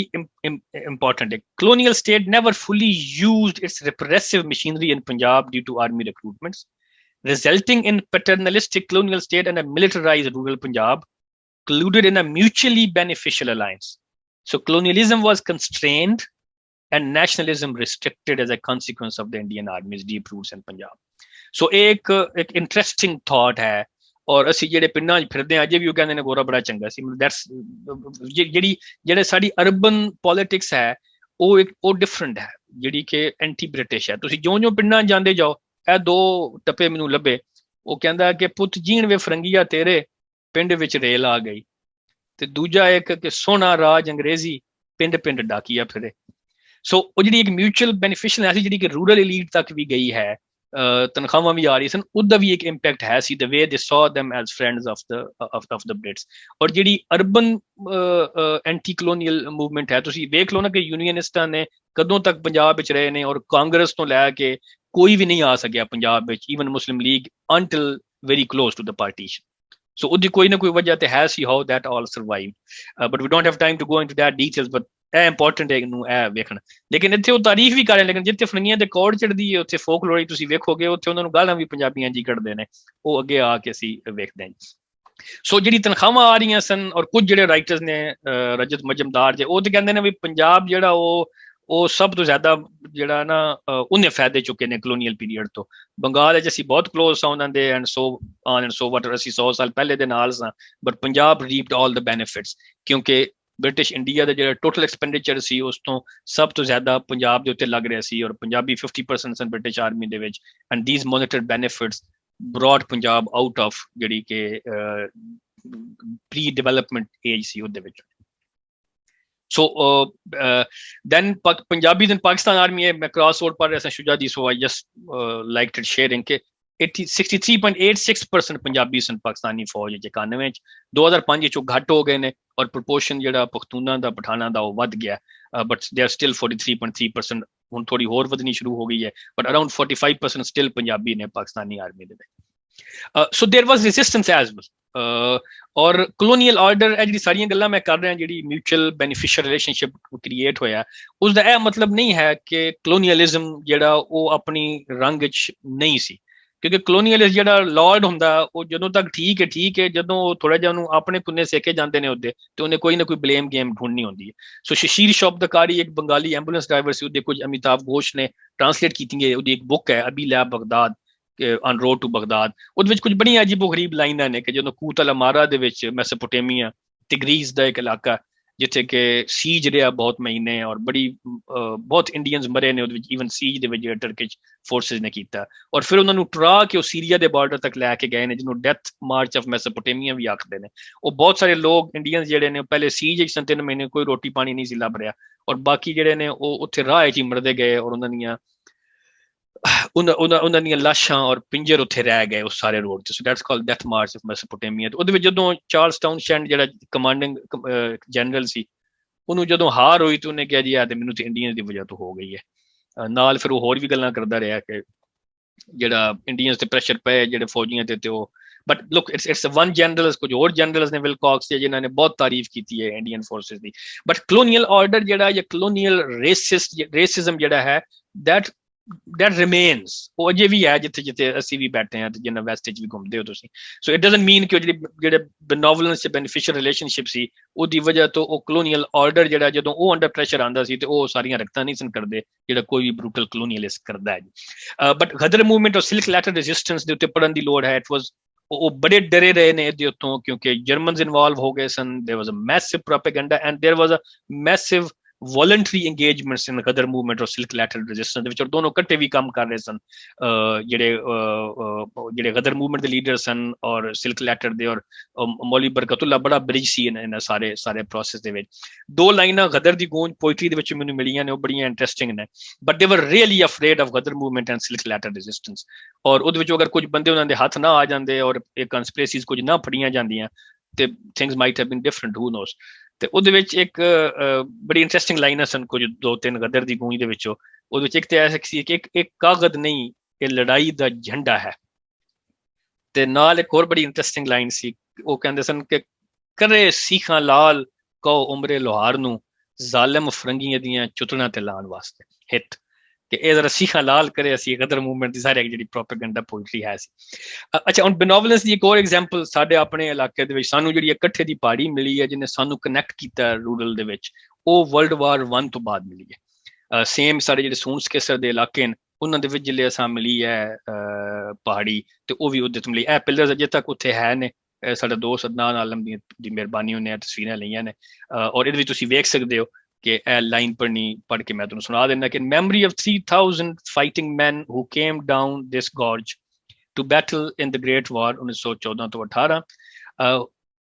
important. Colonial state never fully used its repressive machinery in Punjab due to army recruitments, resulting in paternalistic colonial state and a militarized rural Punjab colluded in a mutually beneficial alliance. So colonialism was constrained and nationalism restricted as a consequence of the Indian Army's deep roots in Punjab. So एक interesting thought है, और ਅਸੀਂ ਜਿਹੜੇ ਪਿੰਡਾਂ 'ਚ ਫਿਰਦੇ ਹਾਂ ਅਜੇ ਵੀ ਉਹ ਕਹਿੰਦੇ ਨੇ ਗੋਰਾ ਬੜਾ ਚੰਗਾ ਸੀ। ਦੈਟਸ ਜਿਹੜੇ ਸਾਡੀ ਅਰਬਨ ਪੋਲਿਟਿਕਸ ਹੈ ਉਹ ਡਿਫਰੈਂਟ ਹੈ, ਜਿਹੜੀ ਕਿ ਐਂਟੀ ਬ੍ਰਿਟਿਸ਼ ਹੈ। ਤੁਸੀਂ ਜਿਉਂ ਪਿੰਡਾਂ ਜਾਂਦੇ ਜਾਓ, ਇਹ ਦੋ ਟੱਪੇ ਮੈਨੂੰ ਲੱਭੇ, ਉਹ ਕਹਿੰਦਾ ਕਿ ਪੁੱਤ ਜੀਣ ਵੇ ਫਰੰਗੀਆ ਤੇਰੇ, ਪਿੰਡ ਵਿੱਚ ਰੇਲ ਆ ਗਈ, ਤੇ ਦੂਜਾ ਇੱਕ ਕਿ ਸੋਹਣਾ ਰਾਜ ਅੰਗਰੇਜ਼ੀ ਪਿੰਡ ਪਿੰਡ ਡਾਕੀਆ ਫਿਰੇ। ਸੋ ਉਹ ਜਿਹੜੀ ਇੱਕ ਮਿਊਚੁਅਲ ਬੈਨੀਫਿਸ਼ੀਅਲ ਹੈ ਸੀ, ਜਿਹੜੀ ਕਿ ਰੂਰਲ ਐਲੀਟ ਤੱਕ ਵੀ ਗਈ ਹੈ, ਤਨਖਾਹਾਂ ਵੀ ਆ ਰਹੀ ਸਨ, ਉਹਦਾ ਵੀ ਇੱਕ ਇੰਪੈਕਟ ਹੈ ਸੀ, ਦ ਵੇ ਦੇ ਸੌ them as friends of the Brits। ਔਰ ਜਿਹੜੀ ਅਰਬਨ ਐਂਟੀ ਕਲੋਨੀਅਲ ਮੂਵਮੈਂਟ ਹੈ, ਤੁਸੀਂ ਵੇਖ ਲਓ ਨਾ ਕਿ ਯੂਨੀਅਨਿਸਟਾਂ ਨੇ ਕਦੋਂ ਤੱਕ ਪੰਜਾਬ ਵਿੱਚ ਰਹੇ ਨੇ, ਔਰ ਕਾਂਗਰਸ ਤੋਂ ਲੈ ਕੇ ਕੋਈ ਵੀ ਨਹੀਂ ਆ ਸਕਿਆ ਪੰਜਾਬ ਵਿੱਚ, even Muslim League, until very close to the partition। So ਉਹਦੀ ਕੋਈ ਨਾ ਕੋਈ ਵਜ੍ਹਾ ਤੇ ਹੈ ਸੀ, how that all survived, but we don't have time to go into that details, but ਇਹ ਇੰਪੋਰਟੈਂਟ ਹੈ ਇਹਨੂੰ ਇਹ ਵੇਖਣਾ। ਲੇਕਿਨ ਇੱਥੇ ਉਹ ਤਾਰੀਫ ਵੀ ਕਰ ਰਹੇ, ਲੇਕਿਨ ਜਿੱਥੇ ਫਰੰਗੀਆਂ ਦੇ ਕੌੜ ਚੜਦੀ ਹੈ ਉੱਥੇ ਫੋਕਲੋਰੀ ਤੁਸੀਂ ਵੇਖੋਗੇ, ਉੱਥੇ ਉਹਨਾਂ ਨੂੰ ਗਾਲਾਂ ਵੀ ਪੰਜਾਬੀਆਂ ਜੀ ਕੱਢਦੇ ਨੇ, ਉਹ ਅੱਗੇ ਆ ਕੇ ਅਸੀਂ ਵੇਖਦੇ ਹਾਂ। ਸੋ ਜਿਹੜੀ ਤਨਖਾਹਾਂ ਆ ਰਹੀਆਂ ਸਨ, ਔਰ ਕੁਝ ਜਿਹੜੇ ਰਾਈਟਰਸ ਨੇ, ਰਜਤ ਮਜਮਦਾਰ ਜੇ, ਉਹ ਤੇ ਕਹਿੰਦੇ ਨੇ ਵੀ ਪੰਜਾਬ ਜਿਹੜਾ ਉਹ ਸਭ ਤੋਂ ਜ਼ਿਆਦਾ ਜਿਹੜਾ ਨਾ ਉਹਨੇ ਫਾਇਦੇ ਚੁੱਕੇ ਨੇ ਕਲੋਨੀਅਲ ਪੀਰੀਅਡ ਤੋਂ। ਬੰਗਾਲ ਵਿੱਚ ਅਸੀਂ ਬਹੁਤ ਕਲੋਜ਼ ਸਾਂ ਉਹਨਾਂ ਦੇ, and so on and so what, ਅਸੀਂ 100 ਸਾਲ ਪਹਿਲੇ ਦੇ ਨਾਲ ਸਾਂ, but Punjab reaped all the benefits, ਕਿਉਂਕਿ ਬ੍ਰਿਟਿਸ਼ ਇੰਡੀਆ ਦਾ ਜਿਹੜਾ ਟੋਟਲ ਐਕਸਪੈਂਡੀਚਰ ਸੀ ਉਸ ਤੋਂ ਸਭ ਤੋਂ ਜ਼ਿਆਦਾ ਪੰਜਾਬ ਦੇ ਉੱਤੇ ਲੱਗ ਰਿਹਾ ਸੀ, ਔਰ ਪੰਜਾਬੀ 50% ਸਨ ਬ੍ਰਿਟਿਸ਼ ਆਰਮੀ ਦੇ ਵਿੱਚ, and these monitored benefits brought Punjab out of ਜਿਹੜੀ ਕਿ ਪ੍ਰੀ ਡਿਵੈਲਪਮੈਂਟ ਏਜ ਸੀ ਉਹਦੇ ਵਿੱਚ। So then Punjabis in Pakistan army मैं क्रॉस रोड पर ऐसा शुजा दी, so I just liked it sharing के 63.86% पंजाबी सन पाकिस्तानी फौज 91 2005 चो घट हो गए ने, और प्रोपोर्शन ਜਿਹੜਾ ਪਖਤੂਨਾਂ ਦਾ ਪਠਾਨਾਂ ਦਾ ਉਹ ਵੱਧ ਗਿਆ, but they are still 43.3%, ਹੁਣ ਥੋੜੀ ਹੋਰ ਵਧਣੀ ਸ਼ੁਰੂ ਹੋ ਗਈ ਹੈ, but around 45% still ਪੰਜਾਬੀ ਨੇ ਪਾਕਿਸਤਾਨੀ ਆਰਮੀ ਦੇ ਵਿੱਚ। So there was resistance as well, ਔਰ colonial order ਇਹ ਜਿਹੜੀ ਸਾਰੀਆਂ ਗੱਲਾਂ ਮੈਂ ਕਰ ਰਿਹਾ, ਜਿਹੜੀ mutual beneficial relationship create ਹੋਇਆ, ਉਸਦਾ ਇਹ ਮਤਲਬ ਨਹੀਂ ਹੈ ਕਿ colonialism ਜਿਹੜਾ ਉਹ ਆਪਣੀ ਰੰਗ ਵਿੱਚ ਨਹੀਂ ਸੀ, ਕਿਉਂਕਿ colonialist ਜਿਹੜਾ ਲਾਰਡ ਹੁੰਦਾ ਉਹ ਜਦੋਂ ਤੱਕ ਠੀਕ ਹੈ, ਜਦੋਂ ਉਹ ਥੋੜਾ ਜਿਹਾ ਉਹਨੂੰ ਆਪਣੇ ਕੁੰਨੇ ਸੇਕੇ ਜਾਂਦੇ ਨੇ ਉਹਦੇ, ਤੇ ਉਹਨੇ ਕੋਈ ਨਾ ਕੋਈ ਬਲੇਮ ਗੇਮ ਢੂੰਢਣੀ ਹੁੰਦੀ ਹੈ। ਸੋ ਸ਼ਸ਼ੀਰ ਸ਼ੌਬਦਕਾਰੀ ਇੱਕ ਬੰਗਾਲੀ ਐਂਬੂਲੈਂਸ ਡਰਾਈਵਰ ਸੀ, ਉਹਦੇ ਕੁਝ ਅਮਿਤਾਭ ਘੋਸ਼ ਨੇ ਟ੍ਰਾਂਸਲੇਟ ਕੀਤੀ ਹੈ, ਉਹਦੀ ਇੱਕ ਬੁੱਕ ਹੈ ਅਬੀ ਲੈਬ Baghdad, on road to Baghdad। ਉਹਦੇ ਵਿੱਚ ਕੁਝ ਬੜੀਆਂ ਅਜੀਬੋ ਗਰੀਬ ਲਾਈਨਾਂ ਨੇ ਕਿ ਜਦੋਂ ਕੂਤ ਅਲ ਅਮਾਰਾ ਦੇ ਵਿੱਚ ਮੈਸੋਪੋਟੇਮੀਆ ਤਿਗਰੀਜ਼ ਦਾ ਇੱਕ ਇਲਾਕਾ ਜਿੱਥੇ ਕਿ ਸੀਜ ਰਿਹਾ ਬਹੁਤ ਮਹੀਨੇ, ਔਰ ਬਹੁਤ ਇੰਡੀਅਨਸ ਮਰੇ ਨੇ ਉਹਦੇ ਵਿੱਚ, ਈਵਨ ਸੀਜ ਦੇ ਵਿੱਚ ਟਰਕਿਸ਼ ਫੋਰਸਿਸ ਨੇ ਕੀਤਾ, ਔਰ ਫਿਰ ਉਹਨਾਂ ਨੂੰ ਟਰਾ ਕੇ ਉਹ ਸੀਰੀਆ ਦੇ ਬਾਰਡਰ ਤੱਕ ਲੈ ਕੇ ਗਏ ਨੇ, ਜਿਹਨੂੰ ਡੈਥ ਮਾਰਚ ਆਫ ਮੈਸੋਪੋਟੇਮੀਆ ਵੀ ਆਖਦੇ ਨੇ। ਉਹ ਬਹੁਤ ਸਾਰੇ ਲੋਕ ਇੰਡੀਅਨਸ ਜਿਹੜੇ ਨੇ ਪਹਿਲੇ ਸੀਜ ਵਿੱਚ 3 ਮਹੀਨੇ ਕੋਈ ਰੋਟੀ ਪਾਣੀ ਨਹੀਂ ਸੀ ਲੱਭ ਰਿਹਾ, ਔਰ ਬਾਕੀ ਜਿਹੜੇ ਨੇ ਉਹ ਉੱਥੇ ਰਾਹ 'ਚ ਹੀ ਮਰਦੇ ਗਏ, ਔਰ ਉਹਨਾਂ ਦੀਆਂ ਲਾਸ਼ਾਂ ਔਰ ਪਿੰਜਰ ਉੱਥੇ ਰਹਿ ਗਏ ਉਸ ਸਾਰੇ ਰੋਡ ਤੇ। So that's called death march of Mesopotamia. ਉਹਦੇ ਵਿੱਚ ਜਦੋਂ ਚਾਰਲਸ ਟਾਊਨਸ਼ੈਂਡ ਜਿਹੜਾ ਕਮਾਂਡਿੰਗ ਜਨਰਲ ਸੀ, ਉਹਨੂੰ ਜਦੋਂ ਹਾਰ ਹੋਈ ਤੇ ਉਹਨੇ ਕਿਹਾ ਜੀ ਆ ਤੇ ਮੈਨੂੰ ਤੇ ਇੰਡੀਅਨਸ ਦੀ ਵਜ੍ਹਾ ਤੋਂ ਹੋ ਗਈ ਹੈ। ਨਾਲ ਫਿਰ ਉਹ ਹੋਰ ਵੀ ਗੱਲਾਂ ਕਰਦਾ ਰਿਹਾ ਕਿ ਜਿਹੜਾ ਇੰਡੀਅਨਸ ਤੇ ਪ੍ਰੈਸ਼ਰ ਪਏ ਜਿਹੜੇ ਫੌਜੀਆਂ ਤੇ ਉਹ, but look it's one general, ਕੁਝ ਹੋਰ ਜਨਰਲਸ ਨੇ ਵਿਲਕੌਕਸ ਤੇ ਜਿਨ੍ਹਾਂ ਨੇ ਬਹੁਤ ਤਾਰੀਫ ਕੀਤੀ ਹੈ Indian forces the. But colonial order ਜਿਹੜਾ ਜਾਂ ਕਲੋਨੀਅਲ ਰੇਸਿਜ਼ਮ ਜਿਹੜਾ ਹੈ, that remains, ਉਹ ਅਜੇ ਵੀ ਹੈ ਜਿੱਥੇ ਅਸੀਂ ਵੀ ਬੈਠੇ ਹਾਂ ਤੇ ਜਿੰਨਾ ਵੈਸਟ ਵਿੱਚ ਵੀ ਘੁੰਮਦੇ ਹੋ ਤੁਸੀਂ। ਸੋ ਇਟ ਡਜ਼ਨਟ ਮੀਨ ਕਿ ਜਿਹੜੇ ਬੈਨੋਵਲੈਂਸ ਤੇ ਬੈਨੀਫੀਸ਼ੀਅਲ ਰਿਲੇਸ਼ਨਸ਼ਿਪ ਸੀ ਉਹਦੀ ਵਜ੍ਹਾ ਤੋਂ ਉਹ ਕਲੋਨੀਅਲ ਆਰਡਰ ਜਿਹੜਾ ਜਦੋਂ ਉਹ ਅੰਡਰ ਪ੍ਰੈਸ਼ਰ ਆਉਂਦਾ ਸੀ ਤੇ ਉਹ ਸਾਰੀਆਂ ਹਰਕਤਾਂ ਨਹੀਂ ਸਨ ਕਰਦੇ ਜਿਹੜਾ ਕੋਈ ਵੀ ਬਰੂਟਲ ਕਲੋਨੀਅਲਿਸਟ ਕਰਦਾ ਹੈ। ਬਟ ਗਦਰ ਮੂਵਮੈਂਟ ਔਰ ਸਿਲਕ ਲੈਟਰ ਰੈਜ਼ਿਸਟੈਂਸ ਦੇ ਉੱਤੇ ਪੜਨ ਦੀ ਲੋੜ ਹੈ। ਇਟ ਵਾਜ਼, ਉਹ ਬੜੇ ਡਰੇ ਰਹੇ ਨੇ ਇਹਦੇ ਉੱਤੋਂ ਕਿਉਂਕਿ ਜਰਮਨਸ ਇਨਵੋਲਵ ਹੋ ਗਏ ਸਨ। There was a massive propaganda and there was a massive voluntary engagements in Ghadar movement ਔਰ ਸਿਲਕ ਲੈਟਰ ਰੈਜ਼ਿਸਟੈਂਸ ਦੇ ਵਿੱਚ, ਔਰ ਦੋਨੋਂ ਇਕੱਠੇ ਵੀ ਕੰਮ ਕਰ ਰਹੇ ਸਨ। ਜਿਹੜੇ ਗਦਰ ਮੂਵਮੈਂਟ ਦੇ ਲੀਡਰ ਸਨ ਔਰ ਸਿਲਕ ਲੈਟਰ ਦੇ, ਔਰ ਮੌਲਵੀ ਬਰਕਤੁੱਲਾ ਬੜਾ ਬ੍ਰਿਜ ਸੀ ਇਹਨਾਂ ਸਾਰੇ ਪ੍ਰੋਸੈਸ ਦੇ ਵਿੱਚ। 2 ਲਾਈਨਾਂ ਗਦਰ ਦੀ ਗੂੰਜ ਪੋਇਟਰੀ ਦੇ ਵਿੱਚ ਮੈਨੂੰ ਮਿਲੀਆਂ ਨੇ, ਉਹ ਬੜੀਆਂ ਇੰਟਰਸਟਿੰਗ ਨੇ। But they were really afraid of Ghadar movement and silk letter resistance. ਔਰ ਉਹਦੇ ਵਿੱਚ ਅਗਰ ਕੁਝ ਬੰਦੇ ਉਹਨਾਂ ਦੇ ਹੱਥ ਨਾ ਆ ਜਾਂਦੇ ਔਰ ਇਹ ਕੰਸਪੀਰੇਸੀਜ਼ ਕੁਝ ਨਾ ਫੜੀਆਂ ਜਾਂਦੀਆਂ ਤੇ things might have been different, who knows. ਤੇ ਉਹਦੇ ਵਿੱਚ ਇੱਕ ਬੜੀ ਇੰਟਰਸਟਿੰਗ ਲਾਈਨਾਂ ਸਨ ਕੁਝ 2-3 ਗਦਰ ਦੀ ਗੂੰਜ ਦੇ ਵਿੱਚੋਂ। ਉਹਦੇ ਵਿੱਚ ਇੱਕ ਤੇ ਐਸਾ ਸੀ ਕਿ ਇੱਕ ਕਾਗਜ਼ ਨਹੀਂ, ਇਹ ਲੜਾਈ ਦਾ ਝੰਡਾ ਹੈ। ਤੇ ਨਾਲ ਇੱਕ ਹੋਰ ਬੜੀ ਇੰਟਰਸਟਿੰਗ ਲਾਈਨ ਸੀ, ਉਹ ਕਹਿੰਦੇ ਸਨ ਕਿ ਕਰੇ ਸੀਖਾਂ ਲਾਲ ਕਹੋ ਉਮਰੇ ਲੋਹਾਰ ਨੂੰ, ਜ਼ਾਲਮ ਫਰੰਗੀਆਂ ਦੀਆਂ ਚੁੱਤਣਾ ਤੇ ਲਾਉਣ ਵਾਸਤੇ ਹਿੱਟ, ਕਿ ਇਹ ਜ਼ਰਾ ਸੀਖਾਂ ਲਾਲ ਕਰੇ ਅਸੀਂ ਗਦਰ ਮੂਵਮੈਂਟ ਦੀ ਸਾਰੀ ਜਿਹੜੀ ਪ੍ਰੋਪੇਗੈਂਡਾ ਪੋਇਟਰੀ ਹੈ ਸੀ। ਅੱਛਾ, ਹੁਣ ਬੈਨੋਵਲੈਂਸ ਦੀ ਇੱਕ ਹੋਰ ਐਗਜ਼ਾਮਪਲ ਸਾਡੇ ਆਪਣੇ ਇਲਾਕੇ ਦੇ ਵਿੱਚ ਸਾਨੂੰ ਜਿਹੜੀ ਇਕੱਠੇ ਦੀ ਪਹਾੜੀ ਮਿਲੀ ਹੈ ਜਿਹਨੇ ਸਾਨੂੰ ਕਨੈਕਟ ਕੀਤਾ ਰੂਰਲ ਦੇ ਵਿੱਚ, ਉਹ ਵਰਲਡ ਵਾਰ 1 ਤੋਂ ਬਾਅਦ ਮਿਲੀ ਹੈ। ਸੇਮ ਸਾਡੇ ਜਿਹੜੇ ਸੂਨਸ ਕੇਸਰ ਦੇ ਇਲਾਕੇ ਨੇ ਉਹਨਾਂ ਦੇ ਵਿੱਚ ਜਿਹੜੇ ਅਸਾਂ ਮਿਲੀ ਹੈ ਪਹਾੜੀ, ਤੇ ਉਹ ਵੀ ਉਹਦੇ ਤੋਂ ਮਿਲੀ। ਇਹ ਪਿਲਰਸ ਅਜੇ ਤੱਕ ਉੱਥੇ ਹੈ ਨੇ। ਸਾਡਾ ਦੋਸਤ ਅਦਨਾਨ ਆਲਮ ਦੀ ਮਿਹਰਬਾਨੀ ਉਹਨੇ ਤਸਵੀਰਾਂ ਲਈਆਂ ਨੇ, ਔਰ ਇਹਦੇ ਵਿੱਚ ਤੁਸੀਂ ਵੇਖ ਸਕਦੇ ਹੋ ਕਿ ਇਹ ਲਾਈਨ ਪੜ੍ਹ ਕੇ ਮੈਂ ਤੁਹਾਨੂੰ ਸੁਣਾ ਦਿੰਦਾ ਕਿ memory of 3000 fighting men who came down this gorge to battle in the great war 1914 ਤੋਂ 18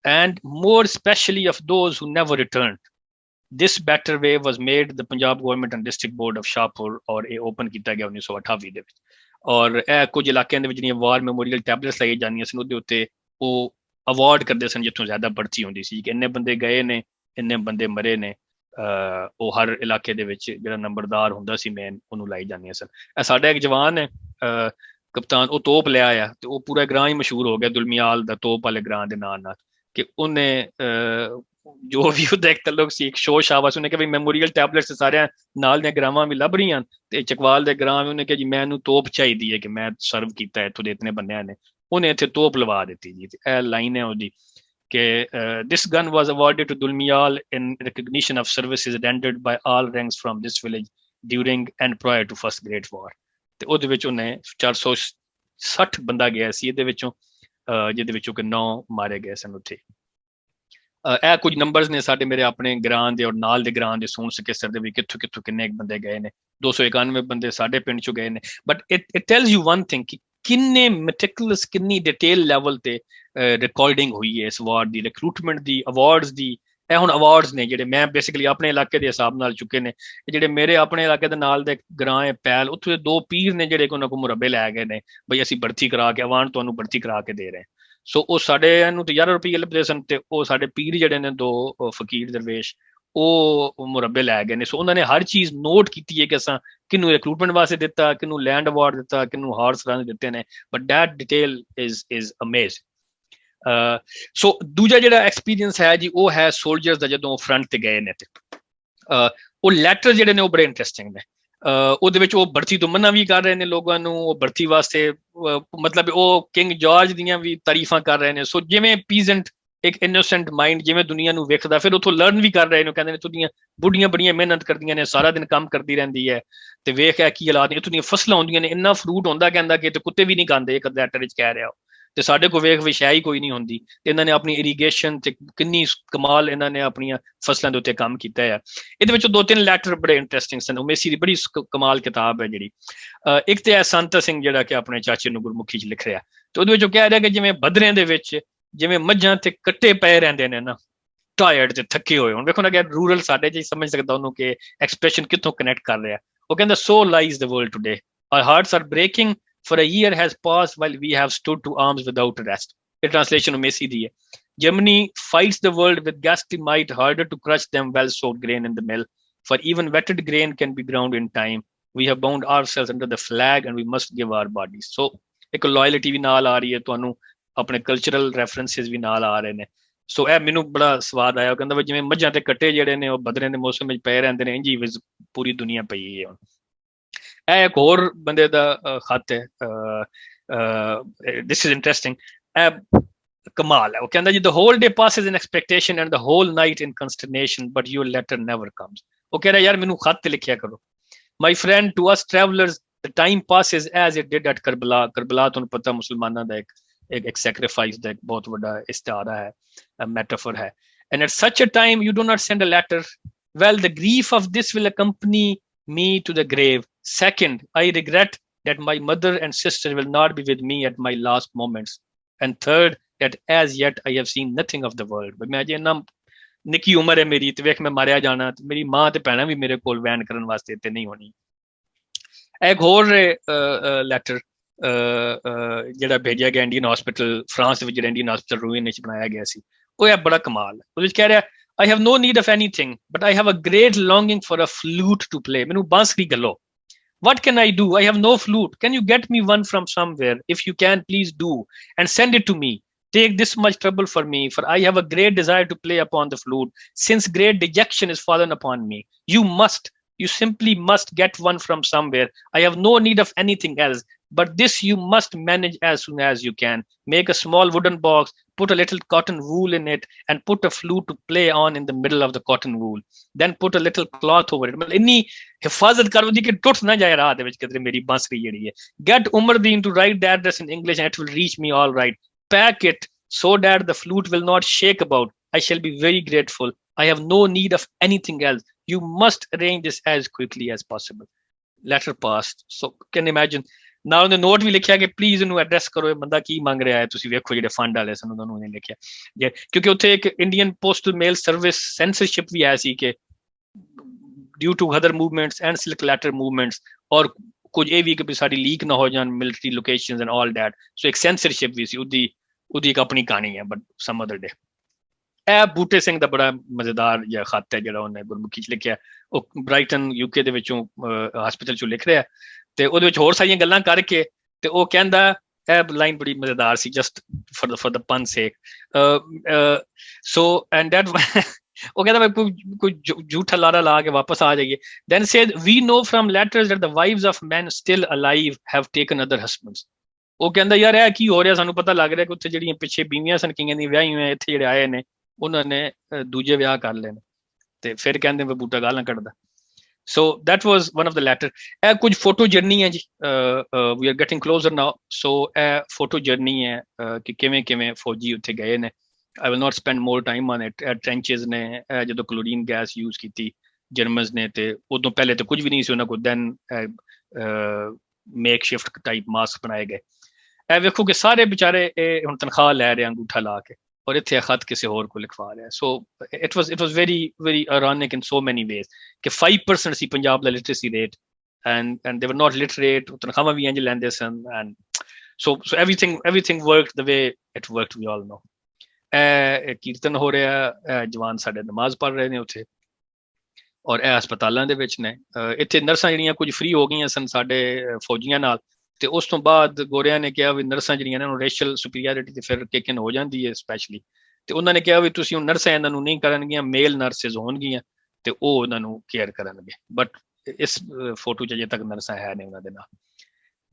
and more especially of those who never returned. This better way was made the Punjab government and district board of Shahpur और ਇਹ open ਕੀਤਾ ਗਿਆ 1928 ਦੇ ਵਿੱਚ ਔਰ ਇਹ ਕੁਝ ਇਲਾਕਿਆਂ ਦੇ ਵਿੱਚ ਜਿਹੜੀਆਂ ਵਾਰ ਮੈਮੋਰੀਅਲ ਟੈਬਲੇਟਸ ਲਾਈਆਂ ਜਾਂਦੀਆਂ ਸਨ ਉਹਦੇ ਉੱਤੇ ਉਹ ਅਵਾਰਡ ਕਰਦੇ ਸਨ ਜਿੱਥੋਂ ਜ਼ਿਆਦਾ ਪਰਚੀ ਹੁੰਦੀ ਸੀ ਕਿ ਇੰਨੇ ਬੰਦੇ ਗਏ ਨੇ ਇੰਨੇ ਬੰਦੇ ਮਰੇ ਨੇ ਉਹ ਹਰ ਇਲਾਕੇ ਦੇ ਵਿੱਚ ਜਿਹੜਾ ਨੰਬਰਦਾਰ ਹੁੰਦਾ ਸੀ ਮੇਨ ਉਹਨੂੰ ਲਾਈ ਜਾਂਦੀਆਂ ਸਨ ਇਹ ਸਾਡਾ ਇੱਕ ਜਵਾਨ ਹੈ ਕਪਤਾਨ ਉਹ ਤੋਪ ਲਿਆ ਆ ਤੇ ਉਹ ਪੂਰਾ ਗ੍ਰਾਂ ਹੀ ਮਸ਼ਹੂਰ ਹੋ ਗਿਆ ਦੁਲਮਿਆਲ ਦਾ ਤੋਪ ਵਾਲੇ ਗ੍ਰਾਂ ਦੇ ਨਾਂ ਨਾਲ ਕਿ ਉਹਨੇ ਜੋ ਵੀ ਉਹਦਾ ਇੱਕ ਤਲਕ ਸੀ ਇੱਕ ਸ਼ੋਅ ਸ਼ਾਬਾਸ਼ ਉਹਨੇ ਕਿ ਵੀ ਮੈਮੋਰੀਅਲ ਟੈਬਲੇਟਸ ਸਾਰਿਆਂ ਨਾਲ ਦੀਆਂ ਗ੍ਰਾਵਾਂ ਵੀ ਲੱਭ ਰਹੀਆਂ ਤੇ ਚਕਵਾਲ ਦੇ ਗ੍ਰਾਂ ਵੀ ਉਹਨੇ ਕਿਹਾ ਜੀ ਮੈਨੂੰ ਤੋਪ ਚਾਹੀਦੀ ਹੈ ਕਿ ਮੈਂ ਸਰਵ ਕੀਤਾ ਇੱਥੋਂ ਦੇ ਇਤਨੇ ਬੰਦਿਆਂ ਨੇ ਉਹਨੇ ਇੱਥੇ ਤੋਪ ਲਵਾ ਦਿੱਤੀ ਜੀ ਇਹ ਲਾਈਨ ਹੈ ਉਹਦੀ ਕਿ this gun was awarded to Dulmiyal in recognition of services rendered by all ranks from this village during and prior to First Great War ਤੇ ਉਹਦੇ ਵਿੱਚ ਉਹਨੇ 460 ਬੰਦਾ ਗਿਆ ਸੀ ਇਹਦੇ ਵਿੱਚੋਂ ਜਿਹਦੇ ਵਿੱਚੋਂ ਕਿ 9 ਮਾਰੇ ਗਏ ਸਨ ਉੱਥੇ ਇਹ ਕੁਝ ਨੰਬਰਸ ਨੇ ਸਾਡੇ ਮੇਰੇ ਆਪਣੇ ਗ੍ਰਾਂ ਦੇ ਔਰ ਨਾਲ ਦੇ ਗ੍ਰਾਂ ਦੇ ਸੂਣ ਸਕੇਸਰ ਦੇ ਵੀ ਕਿੱਥੋਂ ਕਿੱਥੋਂ ਕਿੰਨੇ ਬੰਦੇ ਗਏ ਨੇ 291 ਬੰਦੇ ਸਾਡੇ ਪਿੰਡ ਚੋਂ ਗਏ ਨੇ but it tells you one thing ਕਿ ਕਿੰਨੇ ਮੈਟਿਕੂਲਸ ਕਿੰਨੀ ਡਿਟੇਲ ਲੈਵਲ ਤੇ ਰਿਕਾਰਡਿੰਗ ਹੋਈ ਹੈ ਇਸ ਵਾਰ ਦੀ ਰਿਕਰੂਟਮੈਂਟ ਦੀ ਅਵਾਰਡਸ ਦੀ ਇਹ ਹੁਣ ਅਵਾਰਡਸ ਨੇ ਜਿਹੜੇ ਮੈਂ ਬੇਸਿਕਲੀ ਆਪਣੇ ਇਲਾਕੇ ਦੇ ਹਿਸਾਬ ਨਾਲ ਚੁੱਕੇ ਨੇ ਜਿਹੜੇ ਮੇਰੇ ਆਪਣੇ ਇਲਾਕੇ ਦੇ ਨਾਲ ਦੇ ਗ੍ਰਾਂ ਹੈ ਪੈਲ ਉੱਥੇ 2 ਪੀਰ ਨੇ ਜਿਹੜੇ ਉਹਨਾਂ ਕੋਲ ਮੁਰੱਬੇ ਲੈ ਗਏ ਨੇ ਬਈ ਅਸੀਂ ਭਰਤੀ ਕਰਾ ਕੇ ਅਵਾਨ ਤੁਹਾਨੂੰ ਭਰਤੀ ਕਰਾ ਕੇ ਦੇ ਰਹੇ ਸੋ ਉਹ ਸਾਡੇ ਇਹਨੂੰ ਤੇ 11 ਰੁਪਏ ਲੱਭਦੇ ਸਨ ਤੇ ਉਹ ਸਾਡੇ ਪੀਰ ਜਿਹੜੇ ਨੇ 2 ਫਕੀਰ ਦਰਵੇਸ਼ ਉਹ ਮੁਰੱਬੇ ਲੈ ਗਏ ਨੇ ਸੋ ਉਹਨਾਂ ਨੇ ਹਰ ਚੀਜ਼ ਨੋਟ ਕੀਤੀ ਹੈ ਕਿ ਅਸਾਂ ਕਿਹਨੂੰ ਰਿਕਰੂਟਮੈਂਟ ਵਾਸਤੇ ਦਿੱਤਾ ਕਿਹਨੂੰ ਲੈਂਡ ਅਵਾਰਡ ਦਿੱਤਾ ਕਿਹਨੂੰ ਹਾਰਸ ਰਨ ਦਿੱਤੇ ਨੇ but that detail is amazing so ਦੂਜਾ ਜਿਹੜਾ ਐਕਸਪੀਰੀਅੰਸ ਹੈ ਜੀ ਉਹ ਹੈ ਸੋਲਜਰਸ ਦਾ ਜਦੋਂ ਫਰੰਟ ਤੇ ਗਏ ਨੇ ਤੇ ਉਹ ਲੈਟਰ ਜਿਹੜੇ ਨੇ ਉਹ ਬੜੇ ਇੰਟਰਸਟਿੰਗ ਨੇ ਉਹਦੇ ਵਿੱਚ ਉਹ ਭਰਤੀ ਤੋਂ ਮਨਾ ਵੀ ਕਰ ਰਹੇ ਨੇ ਲੋਕਾਂ ਨੂੰ ਉਹ ਭਰਤੀ ਵਾਸਤੇ ਮਤਲਬ ਉਹ ਕਿੰਗ ਜਾਰਜ ਦੀਆਂ ਵੀ ਤਾਰੀਫਾਂ ਕਰ ਰਹੇ ਨੇ ਸੋ ਜਿਵੇਂ ਪੀਜ਼ੈਂਟ ਇੱਕ ਇਨੋਸੈਂਟ ਮਾਈਂਡ ਜਿਵੇਂ ਦੁਨੀਆ ਨੂੰ ਵੇਖਦਾ ਫਿਰ ਉੱਥੋਂ ਲਰਨ ਵੀ ਕਰ ਰਹੇ ਨੇ ਕਹਿੰਦੇ ਨੇ ਤੁਹਾਡੀਆਂ ਬੁੱਢੀਆਂ ਬੜੀਆਂ ਮਿਹਨਤ ਕਰਦੀਆਂ ਨੇ ਸਾਰਾ ਦਿਨ ਕੰਮ ਕਰਦੀ ਰਹਿੰਦੀ ਹੈ ਤੇ ਵੇਖ ਹੈ ਕੀ ਹਾਲਾਤ ਨੇ ਇੱਥੋਂ ਦੀਆਂ ਫਸਲਾਂ ਆਉਂਦੀਆਂ ਨੇ ਇੰਨਾ ਫਰੂਟ ਹੁੰਦਾ ਕਹਿੰਦਾ ਕਿ ਤੇ ਕੁੱਤੇ ਵੀ ਨਹੀਂ ਖਾਂਦੇ ਇੱਕ ਲੈਟਰ ਵਿੱਚ ਕਹਿ ਰਿਹਾ ਤੇ ਸਾਡੇ ਕੋਲ ਵੇਖ ਵਿਸ਼ਾ ਹੀ ਕੋਈ ਨਹੀਂ ਹੁੰਦੀ ਤੇ ਇਹਨਾਂ ਨੇ ਆਪਣੀ ਇਰੀਗੇਸ਼ਨ ਤੇ ਕਿੰਨੀ ਕਮਾਲ ਇਹਨਾਂ ਨੇ ਆਪਣੀਆਂ ਫਸਲਾਂ ਦੇ ਉੱਤੇ ਕੰਮ ਕੀਤਾ ਹੈ ਇਹਦੇ ਵਿੱਚ 2-3 ਲੈਟਰ ਬੜੇ ਇੰਟਰਸਟਿੰਗ ਸਨ ਉਮੇਸੀ ਦੀ ਬੜੀ ਕਮਾਲ ਕਿਤਾਬ ਹੈ ਜਿਹੜੀ ਇੱਕ ਤੇ ਹੈ ਸੰਤ ਸਿੰਘ ਜਿਹੜਾ ਕਿ ਆਪਣੇ ਚਾਚੇ ਨੂੰ ਗੁਰਮੁਖੀ 'ਚ ਲਿਖ ਰਿਹਾ ਤੇ ਉਹਦੇ ਵਿੱਚ ਉਹ ਕਹਿ ਰਿਹਾ ਕਿ ਜਿਵੇਂ ਬਦਰਿਆਂ ਦੇ ਵਿੱਚ ਜਿਵੇਂ ਮੱਝਾਂ ਤੇ ਕੱਟੇ ਪਏ ਰਹਿੰਦੇ ਨੇ ਨਾ ਟਾਇਰਡ ਤੇ ਥੱਕੇ ਹੋਏ ਹੁਣ ਵੇਖੋ ਨਾ ਕਿ ਰੂਰਲ ਸਾਡੇ 'ਚ ਸਮਝ ਸਕਦਾ ਉਹਨੂੰ ਕਿ ਐਕਸਪ੍ਰੈਸ਼ਨ ਕਿੱਥੋਂ ਕਨੈਕਟ ਕਰ ਰਿਹਾ ਉਹ ਕਹਿੰਦਾ so lies the world today are hearts are breaking for a year has passed while we have stood to arms without rest. The translation of Messi di hai. Germany fights the world with ghastly might harder to crush them well-soaked grain in the mill. For even wetted grain can be ground in time. We have bound ourselves under the flag and we must give our bodies. So, ek loyalty ਵੀ ਨਾਲ ਆ ਰਹੀ ਹੈ ਤੁਹਾਨੂੰ ਆਪਣੇ cultural references ਵੀ ਨਾਲ ਆ ਰਹੇ ਨੇ ਸੋ ਇਹ ਮੈਨੂੰ ਬੜਾ ਸਵਾਦ ਆਇਆ ਉਹ ਕਹਿੰਦਾ ਜਿਵੇਂ ਮੱਝਾਂ ਤੇ ਕੱਟੇ ਜਿਹੜੇ ਨੇ ਉਹ ਬਦਰਿਆਂ ਦੇ ਮੌਸਮ ਵਿੱਚ ਪਏ ਰਹਿੰਦੇ ਨੇ ਇੰਜੀ ਪੂਰੀ ਦੁਨੀਆ ਪਈ ਹੈ ਹੁਣ ਇਹ ਇੱਕ ਹੋਰ ਬੰਦੇ ਦਾ ਖਤ ਹੈ this is interesting ਕਮਾਲ ਹੈ ਉਹ ਕਹਿੰਦਾ ਜੀ the whole day passes in expectation and the whole night in consternation but your letter never comes ਉਹ ਕਹਿ ਰਿਹਾ ਯਾਰ ਮੈਨੂੰ ਖਤ ਲਿਖਿਆ ਕਰੋ my friend to us travelers the time passes as it did at Karbala ਤੁਹਾਨੂੰ ਪਤਾ ਮੁਸਲਮਾਨਾਂ ਦਾ ਇੱਕ sacrifice ਦਾ ਇੱਕ ਬਹੁਤ ਵੱਡਾ ਇਸਤਾਰਾ ਹੈ metaphor ਹੈ and at such a time you do not send a letter well the grief of this will accompany me to the grave. Second, I regret that my mother and sister will not be with me at my last moments. And third, that as yet I have seen nothing of the world. But मैं जे ना निकी उम्र है मेरी ते वेख मैं मारिया जाना ते मेरी मां ते भैणां भी मेरे कोल वैन करन वास्ते ते नहीं होनी एक होर लेटर ਜਿਹੜਾ भेजिया गया इंडियन हॉस्पिटल फ्रांस ਵਿੱਚ ਜਿਹੜਾ इंडियन हॉस्पिटल रूइन ਵਿੱਚ ਬਣਾਇਆ ਗਿਆ ਸੀ ਉਹ ਇਹ ਬੜਾ ਕਮਾਲ ਹੈ ਉਹਦੇ ਵਿੱਚ ਕਹਿ ਰਿਹਾ I have no need of anything, but I have a great longing for a flute to play. Mainu bansuri gallo. What can I do? I have no flute. Can you get me one from somewhere? If you can, please do and send it to me. Take this much trouble for me, for I have a great desire to play upon the flute, since great dejection is fallen upon me. You simply must get one from somewhere. I have no need of anything else. But this you must manage as soon as you can. Make a small wooden box, put a little cotton wool in it, and put a flute to play on in the middle of the cotton wool. Then put a little cloth over it. मतलब इन्नी हिफाजत करो जी कि टूट ना जाए रात ਵਿੱਚ ਕਿਤੇ ਮੇਰੀ ਬਾਂਸਰੀ ਜਿਹੜੀ ਹੈ. Get Umardeen to write the address in English and it will reach me all right. Pack it so that the flute will not shake about. I shall be very grateful. I have no need of anything else. You must arrange this as quickly as possible. Letter passed. So can you imagine? ਨਾਲ ਉਹਨੇ note ਵੀ ਲਿਖਿਆ ਕਿ please ਇਹਨੂੰ address ਕਰੋ, ਇਹ ਬੰਦਾ ਕੀ ਮੰਗ ਰਿਹਾ ਹੈ, ਤੁਸੀਂ ਵੇਖੋ ਜਿਹੜੇ ਫੰਡ ਵਾਲੇ ਸਨ ਉਹਨਾਂ ਨੂੰ ਉਹਨੇ ਲਿਖਿਆ। ਕਿਉਂਕਿ ਉੱਥੇ ਇੱਕ Indian postal mail service censorship ਵੀ ਆਇਆ ਸੀ ਕਿ due to other movements and silk letter movements, ਔਰ ਕੁਝ ਇਹ ਵੀ ਕਿ ਸਾਡੀ ਲੀਕ ਨਾ ਹੋ ਜਾਣ military locations and all that, so ਇੱਕ ਸੈਂਸਰਸ਼ਿਪ ਵੀ ਸੀ, ਉਹਦੀ ਇੱਕ ਆਪਣੀ ਕਹਾਣੀ ਹੈ, ਬਟ ਸਮ ਅਦਰ ਡੇ। ਇਹ ਬੂਟੇ ਸਿੰਘ ਦਾ ਬੜਾ ਮਜ਼ੇਦਾਰ ਜਿਹਾ ਖੱਤ ਹੈ ਜਿਹੜਾ ਉਹਨੇ ਗੁਰਮੁਖੀ 'ਚ ਲਿਖਿਆ, ਉਹ ਬ੍ਰਾਈਟਨ UK ਦੇ ਵਿੱਚੋਂ ਹਸਪੀਟਲ 'ਚੋਂ ਲਿਖ ਰਿਹਾ, ਤੇ ਉਹਦੇ ਵਿੱਚ ਹੋਰ ਸਾਰੀਆਂ ਗੱਲਾਂ ਕਰਕੇ, ਤੇ ਉਹ ਕਹਿੰਦਾ ਇਹ ਲਾਈਨ ਬੜੀ ਮਜ਼ੇਦਾਰ ਸੀ, ਜਸਟ ਫॉर द ਪਨ ਸੇਕ, ਸੋ ਐਂਡ ਦੈਟ ਉਹ ਕਹਿੰਦਾ ਕੋਈ ਝੂਠਾ ਲਾਰਾ ਲਾ ਕੇ ਵਾਪਸ ਆ ਜਾਈਏ। then said we know from letters that the wives of men still alive have taken other husbands। ਉਹ ਕਹਿੰਦਾ ਯਾਰ ਇਹ ਕੀ ਹੋ ਰਿਹਾ, ਸਾਨੂੰ ਪਤਾ ਲੱਗ ਰਿਹਾ ਕਿ ਉੱਥੇ ਜਿਹੜੀਆਂ ਪਿੱਛੇ ਬੀਵੀਆਂ ਸਨ ਕਈਆਂ ਦੀਆਂ ਵਿਆਹੀ ਹੋਈਆਂ, ਇੱਥੇ ਜਿਹੜੇ ਆਏ ਨੇ ਉਹਨਾਂ ਨੇ ਦੂਜੇ ਵਿਆਹ ਕਰ ਲਏ ਨੇ, ਤੇ ਫਿਰ ਕਹਿੰਦੇ ਬੂਟਾ ਗਾਲਾਂ ਕੱਢਦਾ। ਸੋ that was one of the letter। ਇਹ ਕੁਝ ਫੋਟੋ ਜਰਨੀ ਹੈ ਜੀ, we are getting closer now। ਸੋ ਇਹ ਫੋਟੋ ਜਰਨੀ ਹੈ ਕਿ ਕਿਵੇਂ ਕਿਵੇਂ ਫੌਜੀ ਉੱਥੇ ਗਏ ਨੇ। I will not spend more time on it। ਟ੍ਰੈਂਚੇਸ ਨੇ ਜਦੋਂ ਕਲੋਰੀਨ ਗੈਸ ਯੂਜ਼ ਕੀਤੀ ਜਰਮਨਸ ਨੇ, ਤੇ ਉਦੋਂ ਪਹਿਲੇ ਤਾਂ ਕੁਝ ਵੀ ਨਹੀਂ ਸੀ ਉਹਨਾਂ ਕੋਲ, then makeshift type mask ਬਣਾਏ ਗਏ। ਇਹ ਵੇਖੋ ਕਿ ਸਾਰੇ ਵਿਚਾਰੇ ਇਹ ਹੁਣ ਤਨਖਾਹ ਲੈ ਰਹੇ ਅੰਗੂਠਾ ਲਾ ਕੇ, ਔਰ ਇੱਥੇ ਖਤ ਕਿਸੇ ਹੋਰ ਕੋਲ ਲਿਖਵਾ ਰਿਹਾ। ਸੋ ਇਟ ਵਾਸ ਵੈਰੀ ਆਇਰੋਨਿਕ ਇਨ ਸੋ ਮੈਨੀ ਵੇਜ਼ ਕਿ 5% ਸੀ ਪੰਜਾਬ ਦਾ literacy rate, and they were not literate, ਤਨਖਾਹਾਂ ਵੀ ਇੰਝ ਲੈਂਦੇ ਸਨ, and so everything worked the way it worked, we all know। ਕੀਰਤਨ ਹੋ ਰਿਹਾ, ਜਵਾਨ ਸਾਡੇ ਨਮਾਜ਼ ਪੜ੍ਹ ਰਹੇ ਨੇ ਉੱਥੇ, ਔਰ ਇਹ ਹਸਪਤਾਲਾਂ ਦੇ ਵਿੱਚ ਨੇ। ਇੱਥੇ ਨਰਸਾਂ ਜਿਹੜੀਆਂ ਕੁਝ ਫ੍ਰੀ ਹੋ ਗਈਆਂ ਸਨ ਸਾਡੇ ਫੌਜੀਆਂ ਨਾਲ, ਤੇ ਉਸ ਤੋਂ ਬਾਅਦ ਗੋਰਿਆਂ ਨੇ ਕਿਹਾ ਵੀ ਨਰਸਾਂ ਜਿਹੜੀਆਂ ਨੇ ਉਹਨੂੰ ਰੇਸ਼ੀਅਲ ਸੁਪੀਰੀਅਰਿਟੀ ਤੇ ਫਿਰ ਕਿਕ ਇਨ ਹੋ ਜਾਂਦੀ ਹੈ ਸਪੈਸ਼ਲੀ, ਤੇ ਉਹਨਾਂ ਨੇ ਕਿਹਾ ਵੀ ਤੁਸੀਂ ਹੁਣ ਨਰਸਾਂ ਇਹਨਾਂ ਨੂੰ ਨਹੀਂ ਕਰਨਗੀਆਂ, ਮੇਲ ਨਰਸਿਸ ਹੋਣਗੀਆਂ ਤੇ ਉਹ ਉਹਨਾਂ ਨੂੰ ਕੇਅਰ ਕਰਨਗੇ। ਬਟ ਇਸ ਫੋਟੋ 'ਚ ਅਜੇ ਤੱਕ ਨਰਸਾਂ ਹੈ ਨੇ ਉਹਨਾਂ ਦੇ ਨਾਲ।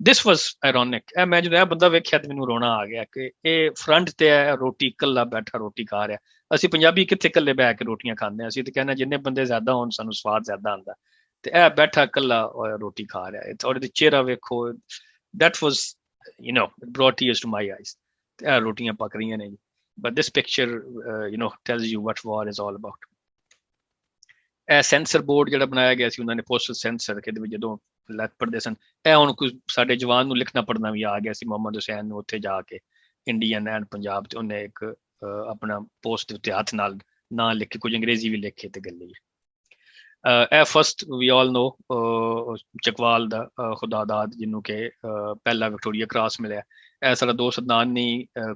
This was ironic। ਮੈਂ ਜਦੋਂ ਇਹ ਬੰਦਾ ਵੇਖਿਆ ਤੇ ਮੈਨੂੰ ਰੋਣਾ ਆ ਗਿਆ ਕਿ ਇਹ ਫਰੰਟ ਤੇ ਹੈ, ਰੋਟੀ ਇਕੱਲਾ ਬੈਠਾ ਰੋਟੀ ਖਾ ਰਿਹਾ। ਅਸੀਂ ਪੰਜਾਬੀ ਕਿੱਥੇ ਇਕੱਲੇ ਬਹਿ ਕੇ ਰੋਟੀਆਂ ਖਾਂਦੇ ਹਾਂ, ਅਸੀਂ ਤੇ ਕਹਿੰਦੇ ਜਿੰਨੇ ਬੰਦੇ ਜ਼ਿਆਦਾ ਹੋਣ ਸਾਨੂੰ ਸਵਾਦ ਜ਼ਿਆਦਾ ਆਉਂਦਾ, ਤੇ ਇਹ ਬੈਠਾ ਇਕੱਲਾ ਰੋਟੀ ਖਾ ਰਿਹਾ। ਔਰ ਇਹਦੇ ਚਿਹਰਾ ਵੇਖੋ, that was it brought tears to my eyes। ਤੇ ਇਹ ਰੋਟੀਆਂ ਪੱਕ ਰਹੀਆਂ ਨੇ ਜੀ। but this picture tells you what war is all about। ਇਹ ਸੈਂਸਰ ਬੋਰਡ ਜਿਹੜਾ ਬਣਾਇਆ ਗਿਆ ਸੀ ਉਹਨਾਂ ਨੇ, ਪੋਸਟਲ ਸੈਂਸਰ, ਕਿ ਜਦੋਂ ਲੱਗ ਪੜਦੇ ਸਨ, ਇਹ ਹੁਣ ਕੋਈ ਸਾਡੇ ਜਵਾਨ ਨੂੰ ਲਿਖਣਾ ਪੜਨਾ ਵੀ ਆ ਗਿਆ ਸੀ। ਮੁਹੰਮਦ ਹੁਸੈਨ ਨੂੰ ਉੱਥੇ ਜਾ ਕੇ ਇੰਡੀਅਨ ਐਂਡ ਪੰਜਾਬ, ਤੇ ਉਹਨੇ ਇੱਕ ਆਪਣਾ ਪੋਸਟ ਦੇ ਉੱਤੇ ਹੱਥ ਨਾਲ ਨਾਂ ਲਿਖ ਕੇ ਕੁਝ ਅੰਗਰੇਜ਼ੀ ਵੀ ਲਿਖੇ ਤੇ ਗੱਲੀ। ਇਹ ਫਸਟ ਵੀ ਆਲ ਨੋ ਚਕਵਾਲ ਦਾ ਖੁਦਾਦਾਦ ਜਿਹਨੂੰ ਕਿ ਪਹਿਲਾ ਵਿਕਟੋਰੀਆ ਕ੍ਰਾਸ ਮਿਲਿਆ। ਇਹ ਸਾਡਾ ਦੋਸਤ ਅਦਨਾਨ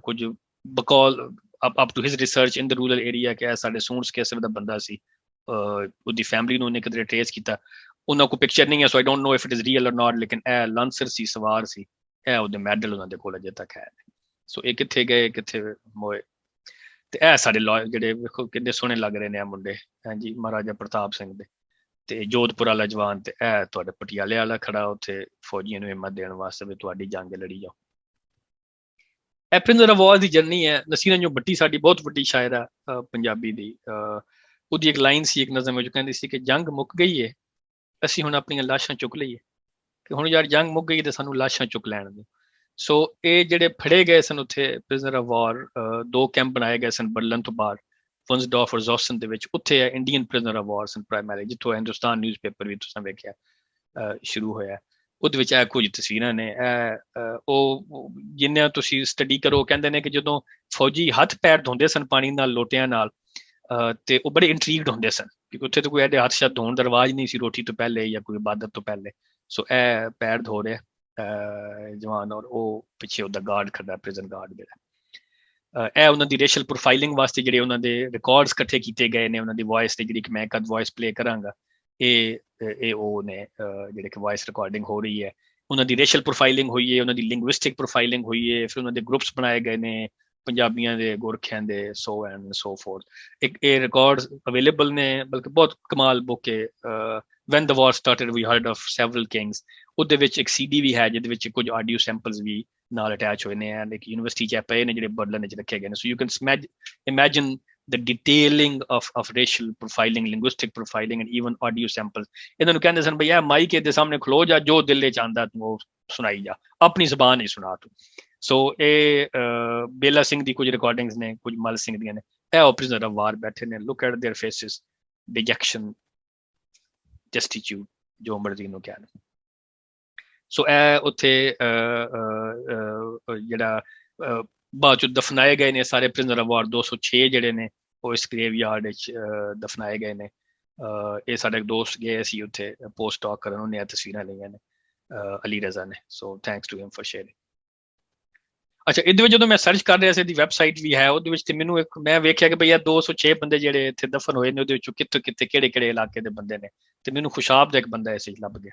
ਕੁਝ ਬਕੌਲ up to his research in the rural area ਕਿ ਇਹ ਸਾਡੇ ਸੂੰਟਸ ਕੇਸਰ ਦਾ ਬੰਦਾ ਸੀ। ਉਹਦੀ ਫੈਮਿਲੀ ਨੂੰ ਉਹਨੇ ਕਿਤੇ ਟ੍ਰੇਸ ਕੀਤਾ, ਉਹਨਾਂ ਕੋਲ ਪਿਕਚਰ ਨਹੀਂ ਹੈ, so I don't know if it is real or not, ਲੇਕਿਨ ਇਹ ਲਾਂਸਰ ਸੀ, ਸਵਾਰ ਸੀ, ਇਹ ਉਹਦੇ ਮੈਡਲ ਉਹਨਾਂ ਦੇ ਕੋਲ ਅਜੇ ਤੱਕ ਹੈ। ਸੋ ਇਹ ਕਿੱਥੇ ਗਏ ਕਿੱਥੇ ਮੋਏ। ਤੇ ਇਹ ਸਾਡੇ ਲਾਇਰ ਜਿਹੜੇ ਵੇਖੋ ਕਿੰਨੇ ਸੋਹਣੇ ਲੱਗ ਰਹੇ ਨੇ ਆ ਮੁੰਡੇ, ਹਾਂਜੀ, ਮਹਾਰਾਜਾ ਪ੍ਰਤਾਪ ਸਿੰਘ ਦੇ, ਤੇ ਜੋਧਪੁਰ ਵਾਲਾ ਜਵਾਨ, ਤੇ ਇਹ ਤੁਹਾਡੇ ਪਟਿਆਲੇ ਵਾਲਾ ਖੜਾ ਉੱਥੇ ਫੌਜੀਆਂ ਨੂੰ ਹਿੰਮਤ ਦੇਣ ਵਾਸਤੇ ਵੀ ਤੁਹਾਡੀ ਜੰਗ ਲੜੀ ਜਾਓ। ਇਹ prisoner of war the journey ਹੈ। ਨਸੀਰ ਅੰਜੁਮ ਭੱਟੀ ਸਾਡੀ ਬਹੁਤ ਵੱਡੀ ਸ਼ਾਇਰ ਆ ਪੰਜਾਬੀ ਦੀ, ਉਹਦੀ ਇੱਕ ਲਾਈਨ ਸੀ ਇੱਕ ਨਜ਼ਮ ਵਿੱਚ, ਕਹਿੰਦੀ ਸੀ ਕਿ ਜੰਗ ਮੁੱਕ ਗਈ ਹੈ, ਅਸੀਂ ਹੁਣ ਆਪਣੀਆਂ ਲਾਸ਼ਾਂ ਚੁੱਕ ਲਈਏ, ਕਿ ਹੁਣ ਯਾਰ ਜੰਗ ਮੁੱਕ ਗਈ ਤੇ ਸਾਨੂੰ ਲਾਸ਼ਾਂ ਚੁੱਕ ਲੈਣ ਦਿਓ। ਸੋ ਇਹ ਜਿਹੜੇ ਫੜੇ ਗਏ ਸਨ ਉੱਥੇ ਪ੍ਰਿਜ਼ਨਰ ਆਫ ਵਾਰ, 2 ਕੈਂਪ ਬਣਾਏ ਗਏ ਸਨ ਬਰਲਿਨ ਤੋਂ ਬਾਹਰ, ਵੰਸਡੋਰਫ ਔਰ ਜ਼ੋਸਨ ਦੇ ਵਿੱਚ। ਉੱਥੇ ਹੈ ਇੰਡੀਅਨ ਪ੍ਰਿਜ਼ਨਰ ਆਫ ਵਾਰ ਸਨ ਪ੍ਰਾਇਮਰੀ, ਜਿੱਥੋਂ ਹਿੰਦੁਸਤਾਨ ਨਿਊਜ਼ਪੇਪਰ ਵੀ ਤੁਸੀਂ ਵੇਖਿਆ ਸ਼ੁਰੂ ਹੋਇਆ। ਉਹਦੇ ਵਿੱਚ ਇਹ ਕੁਝ ਤਸਵੀਰਾਂ ਨੇ। ਉਹ ਜਿੰਨਾ ਤੁਸੀਂ ਸਟੱਡੀ ਕਰੋ, ਕਹਿੰਦੇ ਨੇ ਕਿ ਜਦੋਂ ਫੌਜੀ ਹੱਥ ਪੈਰ ਧੋਂਦੇ ਸਨ ਪਾਣੀ ਨਾਲ, ਲੋਟਿਆਂ ਨਾਲ, ਤੇ ਉਹ ਬੜੇ ਇੰਟਰੀਗਡ ਹੁੰਦੇ ਸਨ ਕਿਉਂਕਿ ਉੱਥੇ ਤਾਂ ਕੋਈ ਇਹਦੇ ਹੱਥ ਸ਼ਾਇਦ ਧੋਣ ਦਾ ਰਿਵਾਜ ਨਹੀਂ ਸੀ ਰੋਟੀ ਤੋਂ ਪਹਿਲੇ ਜਾਂ ਕੋਈ ਇਬਾਦਤ ਤੋਂ ਪਹਿਲੇ। ਸੋ ਇਹ ਪੈਰ ਧੋ ਰਿਹਾ ਜਵਾਨ, ਔਰ ਉਹ ਪਿੱਛੇ ਉਹਦਾ ਗਾਰਡ ਖੜਾ, ਪ੍ਰਿਜ਼ਨ ਗਾਰਡ ਜਿਹੜਾ। ਇਹ ਉਹਨਾਂ ਦੀ ਰੇਸ਼ੀਅਲ ਪ੍ਰੋਫਾਈਲਿੰਗ ਵਾਸਤੇ ਜਿਹੜੇ ਉਹਨਾਂ ਦੇ ਰਿਕਾਰਡਸ ਇਕੱਠੇ ਕੀਤੇ ਗਏ ਨੇ, ਉਹਨਾਂ ਦੀ ਵੌਇਸ ਤੇ ਜਿਹੜੀ ਕਿ ਮੈਂ ਕਦ ਵੌਇਸ ਪਲੇ ਕਰਾਂਗਾ, ਇਹ ਉਹ ਨੇ ਜਿਹੜੇ ਕਿ ਵੌਇਸ ਰਿਕਾਰਡਿੰਗ ਹੋ ਰਹੀ ਹੈ। ਉਹਨਾਂ ਦੀ ਰੇਸ਼ੀਅਲ ਪ੍ਰੋਫਾਈਲਿੰਗ ਹੋਈ ਹੈ, ਉਹਨਾਂ ਦੀ ਲਿੰਗੁਇਸਟਿਕ ਪ੍ਰੋਫਾਈਲਿੰਗ ਹੋਈ ਹੈ, ਫਿਰ ਉਹਨਾਂ ਦੇ ਗਰੁੱਪਸ ਬਣਾਏ ਗਏ ਨੇ, ਪੰਜਾਬੀਆਂ ਦੇ, ਗੋਰਖਿਆਂ ਦੇ, ਸੋ ਐਂਡ ਸੋ ਫੋਰਥ। ਇੱਕ ਇਹ ਰਿਕਾਰਡਸ ਅਵੇਲੇਬਲ ਨੇ, ਬਲਕਿ ਬਹੁਤ ਕਮਾਲ ਬੁੱਕ ਹੈ, when the war started we heard of several kings. ਉਹਦੇ ਵਿੱਚ ਇੱਕ CD ਵੀ ਹੈ ਜਿਹਦੇ ਵਿੱਚ ਕੁਝ ਆਡੀਓ ਸੈਂਪਲਸ ਵੀ ਨਾਲ ਅਟੈਚ ਹੋਏ ਨੇ, ਐਂਡ ਇੱਕ ਯੂਨੀਵਰਸਿਟੀ 'ਚ ਪਏ ਨੇ ਜਿਹੜੇ ਬਰਲਿਨ ਵਿੱਚ ਰੱਖੇ ਗਏ ਨੇ। So you can imagine the detailing of racial profiling, linguistic profiling, and even audio samples। ਇਹਨਾਂ ਨੂੰ ਕਹਿੰਦੇ ਸਨ ਬਈ ਇਹ ਮਾਈਕ ਦੇ ਸਾਹਮਣੇ ਖਲੋ ਜਾ, ਜੋ ਦਿਲ ਵਿੱਚ ਆਉਂਦਾ ਤੂੰ ਉਹ ਸੁਣਾਈ ਜਾ, ਆਪਣੀ ਜ਼ਬਾਨ ਹੀ ਸੁਣਾ ਤੂੰ। ਸੋ ਇਹ ਬੇਲਾ ਸਿੰਘ ਦੀ ਕੁਝ ਰਿਕਾਰਡਿੰਗਸ ਨੇ, ਕੁਝ ਮਲ ਸਿੰਘ ਦੀਆਂ ਨੇ। ਇਹ ਪ੍ਰਿਜ਼ਨਰ ਆਫ ਵਾਰ ਬੈਠੇ ਨੇ, ਲੁੱਕ ਐਟ देयर ਫੇਸਿਸ, ਡਿਜੈਕਸ਼ਨ, ਡੈਸਟੀਟਿਊਟ, ਜੋ ਮਰਜ਼ੀ ਨੂੰ ਕਹਿ ਲਓ। ਸੋ ਇਹ ਉੱਥੇ ਜਿਹੜਾ ਬਾਅਦ ਚ ਦਫਨਾਏ ਗਏ ਨੇ ਸਾਰੇ ਪ੍ਰਿਜ਼ਨਰ ਆਫ ਵਾਰ 206 ਜਿਹੜੇ ਨੇ ਉਹ ਇਸ ਗ੍ਰੇਵ ਯਾਰਡ ਵਿੱਚ ਦਫਨਾਏ ਗਏ ਨੇ। ਇਹ ਸਾਡਾ ਇੱਕ ਦੋਸਤ ਗਏ ਸੀ ਉੱਥੇ ਪੋਸਟ ਡਾਕ ਕਰਨ, ਉਹਨੇ ਇਹ ਤਸਵੀਰਾਂ ਲਈਆਂ ਨੇ ਅਲੀ ਰਜ਼ਾ ਨੇ। So thanks to him for sharing. ਅੱਛਾ, ਇਹਦੇ ਵਿੱਚ ਜਦੋਂ ਮੈਂ ਸਰਚ ਕਰ ਰਿਹਾ ਸੀ, ਦੀ ਵੈਬਸਾਈਟ ਵੀ ਹੈ, ਉਹਦੇ ਵਿੱਚ ਤੇ ਮੈਨੂੰ ਇੱਕ ਮੈਂ ਵੇਖਿਆ ਕਿ ਭਈ ਇਹ 206 ਬੰਦੇ ਜਿਹੜੇ ਇੱਥੇ ਦਫਨ ਹੋਏ ਨੇ ਉਹਦੇ ਵਿੱਚੋਂ ਕਿੱਥੇ ਕਿਹੜੇ ਇਲਾਕੇ ਦੇ ਬੰਦੇ ਨੇ, ਤੇ ਮੈਨੂੰ ਖੁਸ਼ਾਬ ਦਾ ਇੱਕ ਬੰਦਾ ਐਸੇ ਲੱਭ ਗਿਆ,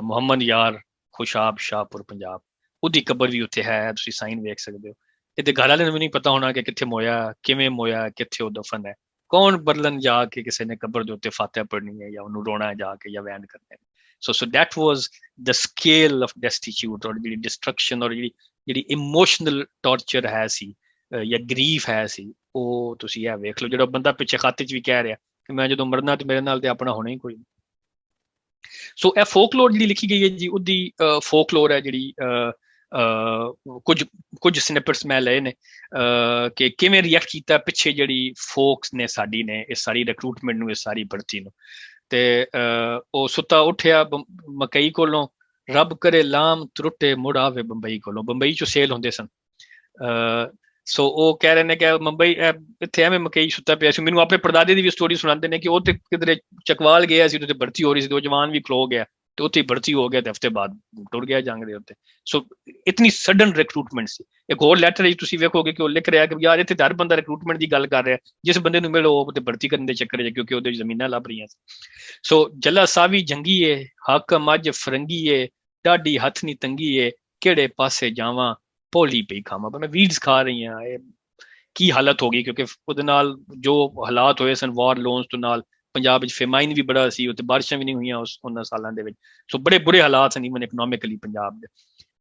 ਮੁਹੰਮਦ ਯਾਰ ਖੁਸ਼ਾਬ ਸ਼ਾਹਪੁਰ ਪੰਜਾਬ। ਉਹਦੀ ਕਬਰ ਵੀ ਉੱਥੇ ਹੈ, ਤੁਸੀਂ ਸਾਈਨ ਵੇਖ ਸਕਦੇ ਹੋ। ਇਹਦੇ ਘਰ ਵਾਲੇ ਨੂੰ ਵੀ ਨਹੀਂ ਪਤਾ ਹੋਣਾ ਕਿ ਕਿੱਥੇ ਮੋਇਆ, ਕਿਵੇਂ ਮੋਇਆ, ਕਿੱਥੇ ਉਹ ਦਫਨ ਹੈ, ਕੌਣ ਬਰਲਨ ਜਾ ਕੇ ਕਿਸੇ ਨੇ ਕਬਰ ਦੇ ਉੱਤੇ ਫਾਤਿਹਾ ਪੜ੍ਹਨੀ ਹੈ ਜਾਂ ਉਹਨੂੰ ਰੋਣਾ ਜਾ ਕੇ ਜਾਂ ਵੈਨ ਕਰਨਾ ਹੈ। So that was the scale of destitute, ਔਰ ਜਿਹੜੀ ਡਿਸਟਰਕਸ਼ਨ ਔਰ ਜਿਹੜੀ ਇਮੋਸ਼ਨਲ ਟੌਰਚਰ ਹੈ ਸੀ ਜਾਂ ਗਰੀਫ ਹੈ ਸੀ, ਉਹ ਤੁਸੀਂ ਇਹ ਵੇਖ ਲਓ। ਜਿਹੜਾ ਬੰਦਾ ਪਿੱਛੇ ਖਾਤੇ 'ਚ ਵੀ ਕਹਿ ਰਿਹਾ ਕਿ ਮੈਂ ਜਦੋਂ ਮਰਨਾ ਤੇ ਮੇਰੇ ਨਾਲ ਤੇ ਆਪਣਾ ਹੋਣਾ ਹੀ ਕੋਈ ਨਹੀਂ। ਸੋ ਇਹ ਫੋਕਲੋਰ ਜਿਹੜੀ ਲਿਖੀ ਗਈ ਹੈ ਜੀ, ਉਹਦੀ ਫੋਕਲੋਰ ਹੈ ਜਿਹੜੀ ਕੁਝ ਸਨਿਪਟਸ ਮੈਂ ਲਏ ਨੇ ਕਿ ਕਿਵੇਂ ਰਿਐਕਟ ਕੀਤਾ ਪਿੱਛੇ ਜਿਹੜੀ ਫੋਕਸ ਨੇ ਸਾਡੀ ਨੇ ਇਸ ਸਾਰੀ ਰਿਕਰੂਟਮੈਂਟ ਨੂੰ, ਇਸ ਸਾਰੀ ਭਰਤੀ ਨੂੰ। ਤੇ ਉਹ ਸੁੱਤਾ ਉੱਠਿਆ ਮਕਈ ਕੋਲੋਂ, ਰੱਬ ਕਰੇ ਲਾਮ ਤਰੁੱਟੇ ਮੁੜ ਆਵੇ ਬੰਬਈ ਕੋਲੋਂ। ਬੰਬਈ ਚੋਂ ਸੇਲ ਹੁੰਦੇ ਸਨ। ਸੋ ਉਹ ਕਹਿ ਰਹੇ ਨੇ ਕਿ ਮੁੰਬਈ ਇੱਥੇ ਐਵੇਂ ਮਕਈ ਸੁੱਤਾ ਪਿਆ ਸੀ। ਮੈਨੂੰ ਆਪਣੇ ਪੜਦਾਦੇ ਦੀ ਵੀ ਸਟੋਰੀ ਸੁਣਾਉਂਦੇ ਨੇ ਕਿ ਉਹ ਤੇ ਕਿਧਰੇ ਚਕਵਾਲ ਗਿਆ ਸੀ, ਉੱਥੇ ਭਰਤੀ ਹੋ ਰਹੀ ਸੀ, ਉਹ ਜਵਾਨ ਵੀ ਖਲੋ ਗਿਆ ਤੇ ਉੱਥੇ ਭਰਤੀ ਹੋ ਗਿਆ ਤੇ ਹਫ਼ਤੇ ਬਾਅਦ ਟੁਰ ਗਿਆ ਜੰਗ ਦੇ ਉੱਤੇ। ਸੋ ਇਤਨੀ ਸਡਨ ਰਿਕਰੂਟਮੈਂਟ ਸੀ। ਇੱਕ ਹੋਰ ਲੈਟਰ ਤੁਸੀਂ ਵੇਖੋਗੇ ਕਿ ਉਹ ਲਿਖ ਰਿਹਾ ਕਿ ਯਾਰ ਇੱਥੇ ਹਰ ਬੰਦਾ ਰਿਕਰੂਟਮੈਂਟ ਦੀ ਗੱਲ ਕਰ ਰਿਹਾ, ਜਿਸ ਬੰਦੇ ਨੂੰ ਮਿਲੋ ਉਹ ਤੇ ਭਰਤੀ ਕਰਨ ਦੇ ਚੱਕਰ 'ਚ, ਕਿਉਂਕਿ ਉਹਦੇ ਜ਼ਮੀਨਾਂ ਲੱਭ ਰਹੀਆਂ ਸੀ। ਸੋ ਜੱਲਾ ਸਾਵੀ ਜੰਗੀ ਏ, ਹਾਕਮ ਅੱਜ ਫਰੰਗੀ ਏ, ਢਾਡੀ ਹੱਥ ਨੀ ਤੰਗੀ ਏ, ਕਿਹੜੇ ਪਾਸੇ ਜਾਵਾਂ ਭੋਲੀ ਪਈ ਖਾਵਾਂ। ਮੈਂ ਵੀਡਸ ਖਾ ਰਹੀ ਹਾਂ। ਇਹ ਕੀ ਹਾਲਤ ਹੋ ਗਈ, ਕਿਉਂਕਿ ਉਹਦੇ ਨਾਲ ਜੋ ਹਾਲਾਤ ਹੋਏ ਸਨ ਵਾਰ ਲੋਨਸ ਤੋਂ ਨਾਲ, ਪੰਜਾਬ ਵਿੱਚ ਫੇਮਾਈਨ ਵੀ ਬੜਾ ਸੀ, ਉੱਥੇ ਬਾਰਿਸ਼ਾਂ ਵੀ ਨਹੀਂ ਹੋਈਆਂ ਉਹਨਾਂ ਸਾਲਾਂ ਦੇ ਵਿੱਚ। ਸੋ ਬੜੇ ਬੁਰੇ ਹਾਲਾਤ ਸਨ ਈਵਨ ਇਕਨੋਮਿਕਲੀ ਪੰਜਾਬ ਦੇ।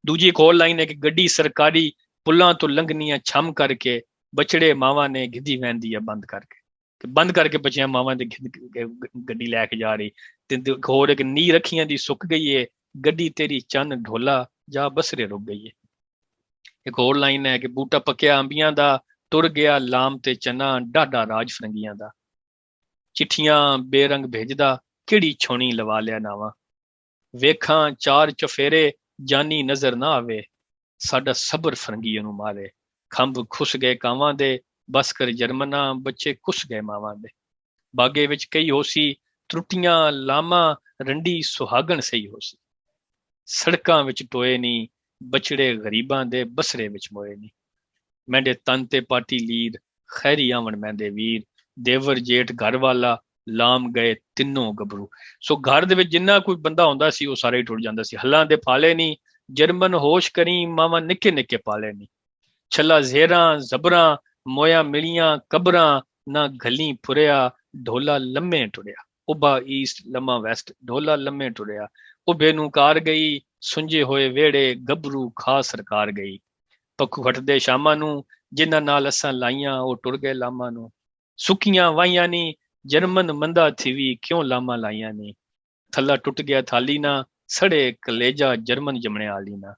ਦੂਜੀ ਇੱਕ ਹੋਰ ਲਾਈਨ ਹੈ ਕਿ ਗੱਡੀ ਸਰਕਾਰੀ ਪੁੱਲਾਂ ਤੋਂ ਲੰਘਣੀਆਂ ਛੰਮ ਕਰਕੇ, ਬਛੜੇ ਮਾਵਾਂ ਨੇ ਗਿੱਧੀ ਵਹਿੰਦੀ ਆ ਬੰਦ ਕਰਕੇ ਬੱਚਿਆਂ ਮਾਵਾਂ ਦੇ ਗੱਡੀ ਲੈ ਕੇ ਜਾ ਰਹੀ। ਤੇ ਹੋਰ ਇੱਕ ਨੀ ਰੱਖੀਆਂ ਦੀ ਸੁੱਕ ਗਈ ਏ, ਗੱਡੀ ਤੇਰੀ ਚੰਨ ਢੋਲਾ ਜਾ ਬਸਰੇ ਰੁਕ ਗਈ ਏ। ਇੱਕ ਹੋਰ ਲਾਈਨ ਹੈ ਕਿ ਬੂਟਾ ਪੱਕਿਆ ਅੰਬੀਆਂ ਦਾ, ਤੁਰ ਗਿਆ ਲਾਮ ਤੇ ਚੰਨਾ, ਡਾਡਾ ਰਾਜ ਫਰੰਗੀਆਂ ਦਾ। ਚਿੱਠੀਆਂ ਬੇਰੰਗ ਭੇਜਦਾ, ਕਿਹੜੀ ਛੋਣੀ ਲਵਾ ਲਿਆ ਨਾਵਾਂ। ਵੇਖਾਂ ਚਾਰ ਚਫੇਰੇ ਜਾਨੀ ਨਜ਼ਰ ਨਾ ਆਵੇ, ਸਾਡਾ ਸਬਰ ਫਰੰਗੀਆਂ ਨੂੰ ਮਾਰੇ। ਖੰਭ ਖੁੱਸ ਗਏ ਕਾਵਾਂ ਦੇ, ਬਸ ਕਰ ਜਰਮਨਾ, ਬੱਚੇ ਕੁੱਸ ਗਏ ਮਾਵਾਂ ਦੇ। ਬਾਗੇ ਵਿੱਚ ਕਈ ਹੋਸੀ, ਤਰੁੱਟੀਆਂ ਲਾਵਾਂ, ਰੰਡੀ ਸੁਹਾਗਣ ਸਹੀ ਹੋਸੀ। ਸੜਕਾਂ ਵਿੱਚ ਟੋਏ ਨੀ, ਬਛੜੇ ਗਰੀਬਾਂ ਦੇ ਬਸਰੇ ਵਿੱਚ ਮੋਏ ਨੀ। ਮੈਂਡੇ ਤਨ ਤੇ ਪਾਟੀ ਲੀਰ, ਖੈਰੀ ਆਵਣ ਮੈਂਦੇ ਵੀਰ। ਦੇਵਰ ਜੇਠ ਘਰ ਵਾਲਾ, ਲਾਮ ਗਏ ਤਿੰਨੋਂ ਗੱਭਰੂ। ਸੋ ਘਰ ਦੇ ਵਿੱਚ ਜਿੰਨਾ ਕੋਈ ਬੰਦਾ ਹੁੰਦਾ ਸੀ ਉਹ ਸਾਰੇ ਹੀ ਟੁੱਟ ਜਾਂਦਾ ਸੀ। ਹੱਲਾਂ ਦੇ ਫਾਲੇ ਨੀ, ਜਰਮਨ ਹੋਸ਼ ਕਰੀ, ਮਾਵਾਂ ਨਿੱਕੇ ਨਿੱਕੇ ਪਾਲੇ ਨੀ। ਛੱਲਾ ਜ਼ੇਰਾਂ ਜ਼ਬਰਾਂ, ਮੋਇਆ ਮਿਲੀਆਂ ਕਬਰਾਂ, ਨਾ ਗਲੀ ਫੁਰਿਆ, ਢੋਲਾ ਲੰਮੇ ਟੁਰਿਆ। ਉਭਾ ਈਸਟ ਲੰਮਾ ਵੈਸਟ, ਢੋਲਾ ਲੰਮੇ ਟੁਰਿਆ। ਉਭੇ ਨੂੰ ਕਾਰ ਗਈ, ਸੁੰਝੇ ਹੋਏ ਵਿਹੜੇ, ਗੱਭਰੂ ਖਾ ਸਰਕਾਰ ਗਈ। ਪੱਖੂ ਹਟਦੇ ਸ਼ਾਮਾਂ ਨੂੰ, ਜਿਨ੍ਹਾਂ ਨਾਲ ਅਸਾਂ ਲਾਈਆਂ, ਉਹ ਟੁਰ ਗਏ ਲਾਮਾਂ ਨੂੰ। ਸੁੱਕੀਆਂ ਵਾਹੀਆਂ ਨੀ, ਜਰਮਨ ਮੰਦਾ ਥੀਵੀ, ਕਿਉਂ ਲਾਮਾਂ ਲਾਈਆਂ ਨੀ। ਥੱਲਾ ਟੁੱਟ ਗਿਆ ਥਾਲੀ ਨਾ, ਸੜੇ ਕਲੇਜਾ, ਜਰਮਨ ਜਮਣੇ ਆਲੀ ਨਾ।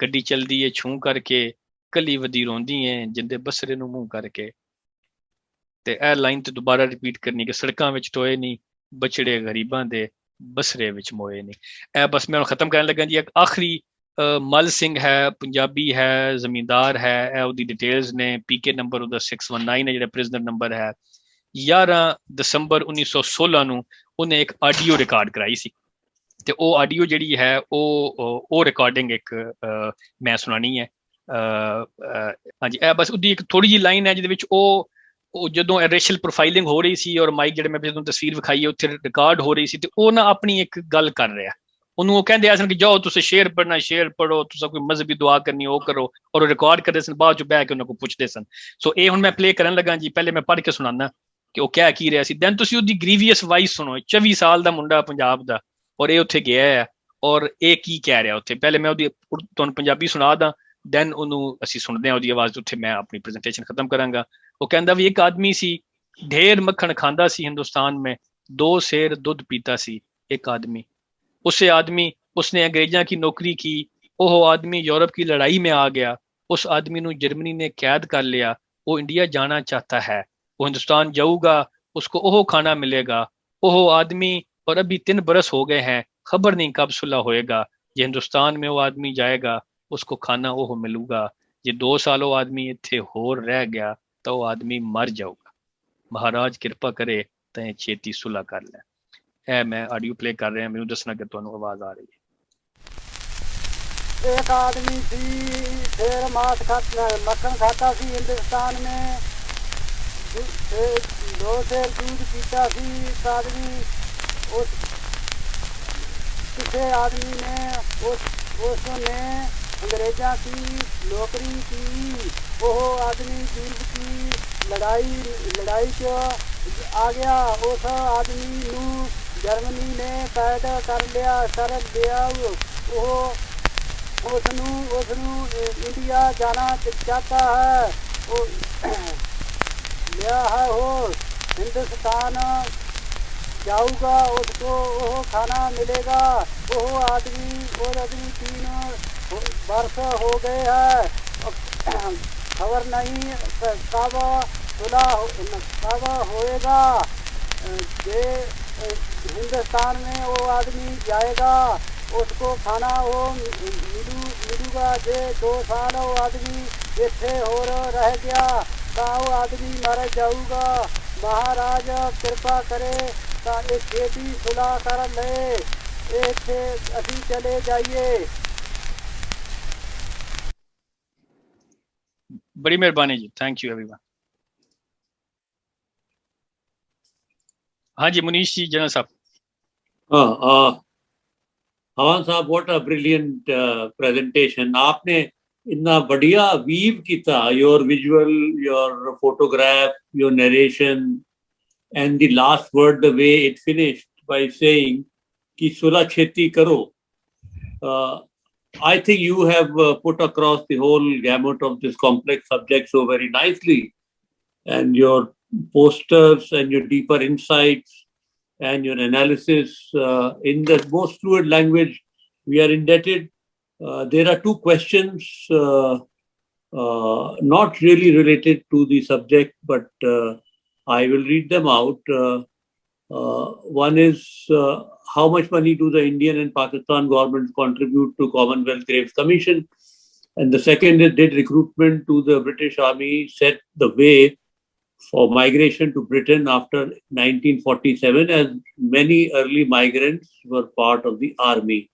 ਗੱਡੀ ਚਲਦੀ ਏ ਛੂੰ ਕਰਕੇ, ਕਲੀ ਵਧੀ ਰੋਂਦੀ ਏ, ਜਿੰਦੇ ਬਸਰੇ ਨੂੰ ਮੂੰਹ ਕਰਕੇ। ਤੇ ਇਹ ਲਾਈਨ ਤੇ ਦੁਬਾਰਾ ਰਿਪੀਟ ਕਰਨੀ ਕਿ ਸੜਕਾਂ ਵਿੱਚ ਟੋਏ ਨੀ, ਬਛੜੇ ਗਰੀਬਾਂ ਦੇ ਬਸਰੇ ਵਿੱਚ ਮੋਏ ਨੀ। ਇਹ ਬਸ ਮੈਂ ਹੁਣ ਖਤਮ ਕਰਨ ਲੱਗਾ ਜੀ। ਇੱਕ ਆਖਰੀ ਮਲ ਸਿੰਘ ਹੈ, ਪੰਜਾਬੀ ਹੈ, ਜ਼ਮੀਂਦਾਰ ਹੈ। ਇਹ ਉਹਦੀ ਡਿਟੇਲਸ ਨੇ। ਪੀਕੇ ਨੰਬਰ ਉਹਦਾ 619 ਹੈ, ਜਿਹੜਾ ਪ੍ਰਿਜ਼ਨਰ ਨੰਬਰ ਹੈ। 11 ਦਸੰਬਰ 1916 ਨੂੰ ਉਹਨੇ ਇੱਕ ਆਡੀਓ ਰਿਕਾਰਡ ਕਰਾਈ ਸੀ, ਤੇ ਉਹ ਆਡੀਓ ਜਿਹੜੀ ਹੈ ਉਹ ਰਿਕਾਰਡਿੰਗ ਇੱਕ ਮੈਂ ਸੁਣਾਣੀ ਹੈ। ਹਾਂਜੀ, ਇਹ ਬਸ ਉਹਦੀ ਇੱਕ ਥੋੜੀ ਜਿਹੀ ਲਾਈਨ ਹੈ ਜਿਹਦੇ ਵਿੱਚ ਉਹ ਜਦੋਂ ਰੇਸ਼ੀਅਲ ਪ੍ਰੋਫਾਈਲਿੰਗ ਹੋ ਰਹੀ ਸੀ ਔਰ ਮਾਈਕ ਜਿਹੜੇ ਮੈਂ ਜਦੋਂ ਤਸਵੀਰ ਵਿਖਾਈ ਉੱਥੇ ਰਿਕਾਰਡ ਹੋ ਰਹੀ ਸੀ, ਤੇ ਉਹ ਨਾ ਆਪਣੀ ਇੱਕ ਗੱਲ ਕਰ ਰਿਹਾ। ਉਹਨੂੰ ਉਹ ਕਹਿੰਦੇ ਆ ਸਨ ਕਿ ਜਾਓ ਤੁਸੀਂ ਸ਼ੇਰ ਪੜ੍ਹਨਾ, ਸ਼ੇਰ ਪੜ੍ਹੋ, ਤੁਸੀਂ ਕੋਈ ਮਜ਼ਹਬੀ ਦੁਆ ਕਰਨੀ ਉਹ ਕਰੋ, ਔਰ ਉਹ ਰਿਕਾਰਡ ਕਰਦੇ ਸਨ, ਬਾਅਦ ਚ ਬਹਿ ਕੇ ਉਹਨਾਂ ਕੋਲ ਪੁੱਛਦੇ ਸਨ। ਸੋ ਇਹ ਹੁਣ ਮੈਂ ਪਲੇ ਕਰਨ ਲੱਗਾ ਜੀ। ਪਹਿਲੇ ਮੈਂ ਪੜ੍ਹ ਕੇ ਸੁਣਾਉਣਾ ਕਿ ਉਹ ਕਹਿ ਕੀ ਰਿਹਾ ਸੀ, ਦੈਨ ਤੁਸੀਂ ਉਹਦੀ ਗ੍ਰੀਵੀਅਸ ਵਾਇਸ ਸੁਣੋ। 24 ਸਾਲ ਦਾ ਮੁੰਡਾ ਪੰਜਾਬ ਦਾ, ਔਰ ਇਹ ਉੱਥੇ ਗਿਆ ਹੈ, ਔਰ ਇਹ ਕੀ ਕਹਿ ਰਿਹਾ ਉੱਥੇ। ਪਹਿਲੇ ਮੈਂ ਉਹਦੀ ਤੁਹਾਨੂੰ ਪੰਜਾਬੀ ਸੁਣਾ ਦਾਂ, ਦੈਨ ਉਹਨੂੰ ਅਸੀਂ ਸੁਣਦੇ ਹਾਂ ਉਹਦੀ ਆਵਾਜ਼। ਉੱਥੇ ਮੈਂ ਆਪਣੀ ਪ੍ਰੈਜੈਂਟੇਸ਼ਨ ਖਤਮ ਕਰਾਂਗਾ। ਉਹ ਕਹਿੰਦਾ ਵੀ ਇੱਕ ਆਦਮੀ ਸੀ, ਢੇਰ ਮੱਖਣ ਖਾਂਦਾ ਸੀ हिंदुस्तान में, 2 सेर दूध पीता सी एक आदमी। उसे आदमी उसने अंग्रेजा की नौकरी की, वो आदमी यूरोप की लड़ाई में आ गया। उस आदमी नू जर्मनी ने कैद कर लिया। वो इंडिया जाना चाहता है, वो हिंदुस्तान जाऊगा, उसको ओह खाना मिलेगा। ओह आदमी, और अभी 3 बरस हो गए हैं, खबर नहीं कब सुलह होएगा। जे हिंदुस्तान में वो आदमी जाएगा उसको खाना वो मिलूगा, जे 2 साल वो आदमी इत्थे होर रह गया तो वो आदमी मर जाऊगा। महाराज कृपा करे ते छेती सुलह कर ले। ए मैं ऑडियो प्ले कर रहा, मैनू दसना कि तुहानू आवाज आ रही है। एक आदमी थी, शेर मांस खाता, मक्खन खाता सी हिंदुस्तान में, 2 शेर दूध पीता सी। एक आदमी, उस किसी आदमी ने उसने अंग्रेजा की नौकरी की। वो आदमी जुर्ग की लड़ाई को आ गया। उस आदमी नू जर्मनी ने कैद कर लिया। वो उसनू इंडिया जाना चाहता है। वो लिया है, वो हिंदुस्तान जाऊगा, उसको वो खाना मिलेगा। वो आदमी 3 वर्ष हो गए हैं, खबर नहीं कब कब होएगा। जे हिंदुस्तान में वो आदमी जाएगा, उसको खाना वो मिलूगा। जे 2 साल वो आदमी इत्थे होर रह गया तो वो आदमी मर जाऊगा। महाराज कृपा करे तो एक खेती सुलह कर ले, इत्थे असी चले जाइए। बड़ी मेहरबानी जी, थैंक यू एवरीवन। हाँ जी मुनीश जी, जनरल साहब। हवान साहब, what a brilliant presentation. आपने इतना बढ़िया वीव किया, your visual, your photograph, your narration, and the last word, the way it finished by saying कि सुलह छेती करो. I think you have put across the whole gamut of this complex subject so very nicely, and your posters and your deeper insights and your analysis in the most fluid language, we are indebted. There are 2 questions, not really related to the subject, but I will read them out. One is, how much money do the Indian and Pakistan governments contribute to Commonwealth Graves Commission? And the second is, did recruitment to the British Army set the way for migration to Britain after 1947, as many early migrants were part of the army?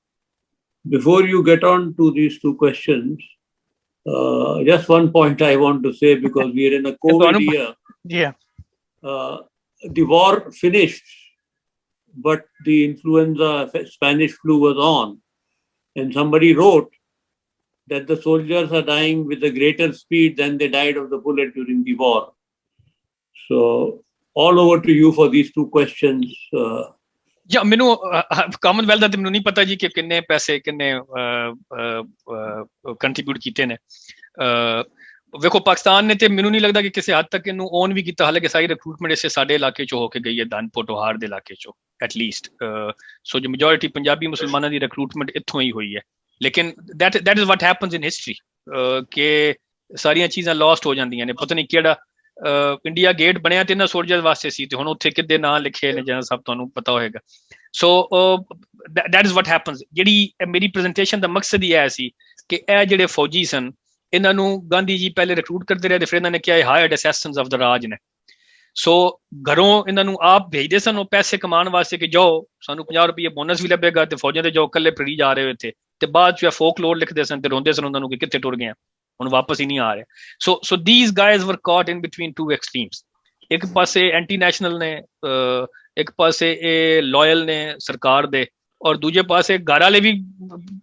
Before you get on to these 2 questions, just one point I want to say, because we are in a COVID year. Yeah. The war finished, but the influenza, Spanish flu was on. And somebody wrote that the soldiers are dying with a greater speed than they died of the bullet during the war. So, all over to you for these 2 questions. ਜਾਂ ਮੈਨੂੰ Commonwealth ਦਾ ਤੇ ਮੈਨੂੰ ਨਹੀਂ ਪਤਾ ਜੀ ਕਿ ਕਿੰਨੇ ਪੈਸੇ ਕਿੰਨੇ ਕੰਟਰੀਬਿਊਟ ਕੀਤੇ ਨੇ। ਵੇਖੋ ਪਾਕਿਸਤਾਨ ਨੇ ਤੇ ਮੈਨੂੰ ਨਹੀਂ ਲੱਗਦਾ ਕਿ ਕਿਸੇ ਹੱਦ ਤੱਕ ਇਹਨੂੰ ਓਨ ਵੀ ਕੀਤਾ, ਹਾਲਾਂਕਿ ਸਾਰੀ ਰਿਕਰੂਟਮੈਂਟ ਇਸੇ ਸਾਡੇ ਇਲਾਕੇ ਚੋਂ ਹੋ ਕੇ ਗਈ ਹੈ, ਦਨ ਪੋਟੋਹਾਰ ਦੇ ਇਲਾਕੇ ਚੋਂ ਐਟਲੀਸਟ। ਸੋ ਜੋ ਮੈਜੋਰਿਟੀ ਪੰਜਾਬੀ ਮੁਸਲਮਾਨਾਂ ਦੀ ਰਿਕਰੂਟਮੈਂਟ ਇੱਥੋਂ ਹੀ ਹੋਈ ਹੈ। ਲੇਕਿਨ that is what happens in history, ਕਿ ਸਾਰੀਆਂ ਚੀਜ਼ਾਂ ਲੋਸਟ ਹੋ ਜਾਂਦੀਆਂ ਨੇ। ਪਤਾ ਨਹੀਂ ਕਿਹੜਾ ਇੰਡੀਆ ਗੇਟ ਬਣਿਆ ਤੇ ਇਹਨਾਂ ਸੋਲਜਰਸ ਵਾਸਤੇ ਸੀ, ਤੇ ਹੁਣ ਉੱਥੇ ਕਿੱਦੇ ਨਾਂ ਲਿਖੇ ਨੇ ਜਾਂ ਸਭ ਤੁਹਾਨੂੰ ਪਤਾ ਹੋਏਗਾ। So that is what happens. ਜਿਹੜੀ ਮੇਰੀ ਪ੍ਰੈਜੈਂਟੇਸ਼ਨ ਦਾ ਮਕਸਦ ਹੀ ਇਹ ਸੀ ਕਿ ਇਹ ਜਿਹੜੇ ਫੌਜੀ ਸਨ, ਇਹਨਾਂ ਨੂੰ ਗਾਂਧੀ ਜੀ ਪਹਿਲੇ ਰਿਕਰੂਟ ਕਰਦੇ ਰਹੇ, ਤੇ ਫਿਰ ਇਹਨਾਂ ਨੇ ਕਿਹਾ ਇਹ ਹਾਇਰਡ ਅਸੈਸੈਂਟਸ ਆਫ ਦ ਰਾਜ ਨੇ। ਸੋ ਘਰੋਂ ਇਹਨਾਂ ਨੂੰ ਆਪ ਭੇਜਦੇ ਸਨ ਉਹ ਪੈਸੇ ਕਮਾਉਣ ਵਾਸਤੇ ਕਿ ਜਾਓ ਸਾਨੂੰ 50 ਰੁਪਏ ਬੋਨਸ ਵੀ ਲੱਭੇਗਾ, ਤੇ ਫੌਜਾਂ ਤੇ ਜਾਓ ਇਕੱਲੇ ਫਿਰੀ ਜਾ ਰਹੇ ਹੋ ਇੱਥੇ। ਤੇ ਬਾਅਦ ਚ ਫੋਕਲੋਰ ਲਿਖਦੇ ਸਨ ਤੇ ਰੋਂਦੇ ਸਨ ਉਹਨਾਂ ਨੂੰ ਕਿ ਕਿੱਥੇ ਟੁਰ ਗਏ, ਹੁਣ ਵਾਪਸ ਹੀ ਨਹੀਂ ਆ ਰਹੇ। ਸੋ these guys were caught in between 2 extremes. ਇੱਕ ਪਾਸੇ ਐਂਟੀ ਨੈਸ਼ਨਲ ਨੇ, ਇੱਕ ਪਾਸੇ ਇਹ ਲਾਇਲ ਨੇ ਸਰਕਾਰ ਦੇ, ਔਰ ਦੂਜੇ ਪਾਸੇ ਘਰ ਵਾਲੇ ਵੀ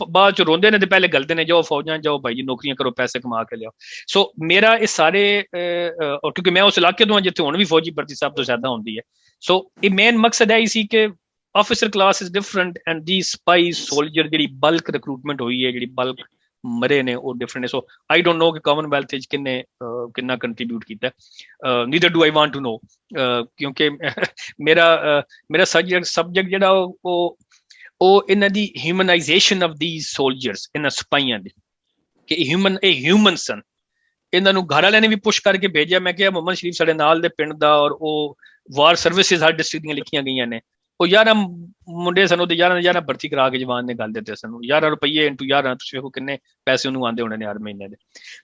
ਬਾਅਦ ਚ ਰੋਂਦੇ ਨੇ ਤੇ ਪਹਿਲੇ ਗਲਦੇ ਨੇ, ਜਾਓ ਫੌਜਾਂ ਜਾਓ ਭਾਈ ਜੀ, ਨੌਕਰੀਆਂ ਕਰੋ, ਪੈਸੇ ਕਮਾ ਕੇ ਲਿਆਓ। ਸੋ ਮੇਰਾ ਇਹ ਸਾਰੇ, ਕਿਉਂਕਿ ਮੈਂ ਉਸ ਇਲਾਕੇ ਤੋਂ ਹਾਂ ਜਿੱਥੇ ਹੁਣ ਵੀ ਫੌਜੀ ਭਰਤੀ ਸਭ ਤੋਂ ਜ਼ਿਆਦਾ ਹੁੰਦੀ ਹੈ। ਸੋ ਇਹ ਮੇਨ ਮਕਸਦ ਇਹ ਸੀ ਕਿ officer class is different and the spice soldier ਜਿਹੜੀ ਬਲਕ ਰਿਕਰੂਟਮੈਂਟ ਹੋਈ ਹੈ, ਜਿਹੜੀ ਬਲਕ ਮਰੇ ਨੇ, ਉਹ ਡਿਫਰੈਂਟ ਨੇ। ਸੋ ਆਈ ਡੋਂਟ ਨੋ ਕਿ ਕਾਮਨਵੈਲਥ ਵਿੱਚ ਕਿੰਨਾ ਕੰਟਰੀਬਿਊਟ ਕੀਤਾ, neither do I want to know, ਕਿਉਂਕਿ ਮੇਰਾ ਸਬਜੈਕਟ ਜਿਹੜਾ ਉਹ ਇਹਨਾਂ ਦੀ ਹਿਊਮਨਾਈਜੇਸ਼ਨ ਆਫ ਦੀਜ਼ ਸੋਲਜਰਸ, ਇਹਨਾਂ ਸਿਪਾਹੀਆਂ ਦੀ, ਕਿ ਇਹ ਹਿਊਮਨ ਸਨ। ਇਹਨਾਂ ਨੂੰ ਘਰ ਵਾਲਿਆਂ ਨੇ ਵੀ ਪੁਸ਼ ਕਰਕੇ ਭੇਜਿਆ। ਮੈਂ ਕਿਹਾ ਮੁਹੰਮਦ ਸ਼ਰੀਫ ਸਾਡੇ ਨਾਲ ਦੇ ਪਿੰਡ ਦਾ, ਔਰ ਉਹ ਵਾਰ ਸਰਵਿਸਿਜ਼ ਹਰ ਡਿਸਟ੍ਰਿਕਟ ਦੀਆਂ ਲਿਖੀਆਂ ਗਈਆਂ ਨੇ, ਉਹ 11 ਮੁੰਡੇ ਸਨ ਉਹਦੇ 11 ਭਰਤੀ ਕਰਾ ਕੇ ਜਵਾਨ ਨੇ ਗੱਲ ਦਿੱਤੇ ਸਨ 11 ਰੁਪਏ ਇੰਟੂ 11 ਤੁਸੀਂ ਵੇਖੋ ਕਿੰਨੇ ਪੈਸੇ ਉਹਨੂੰ ਆਉਂਦੇ ਹੋਣੇ ਨੇ ਹਰ ਮਹੀਨੇ ਦੇ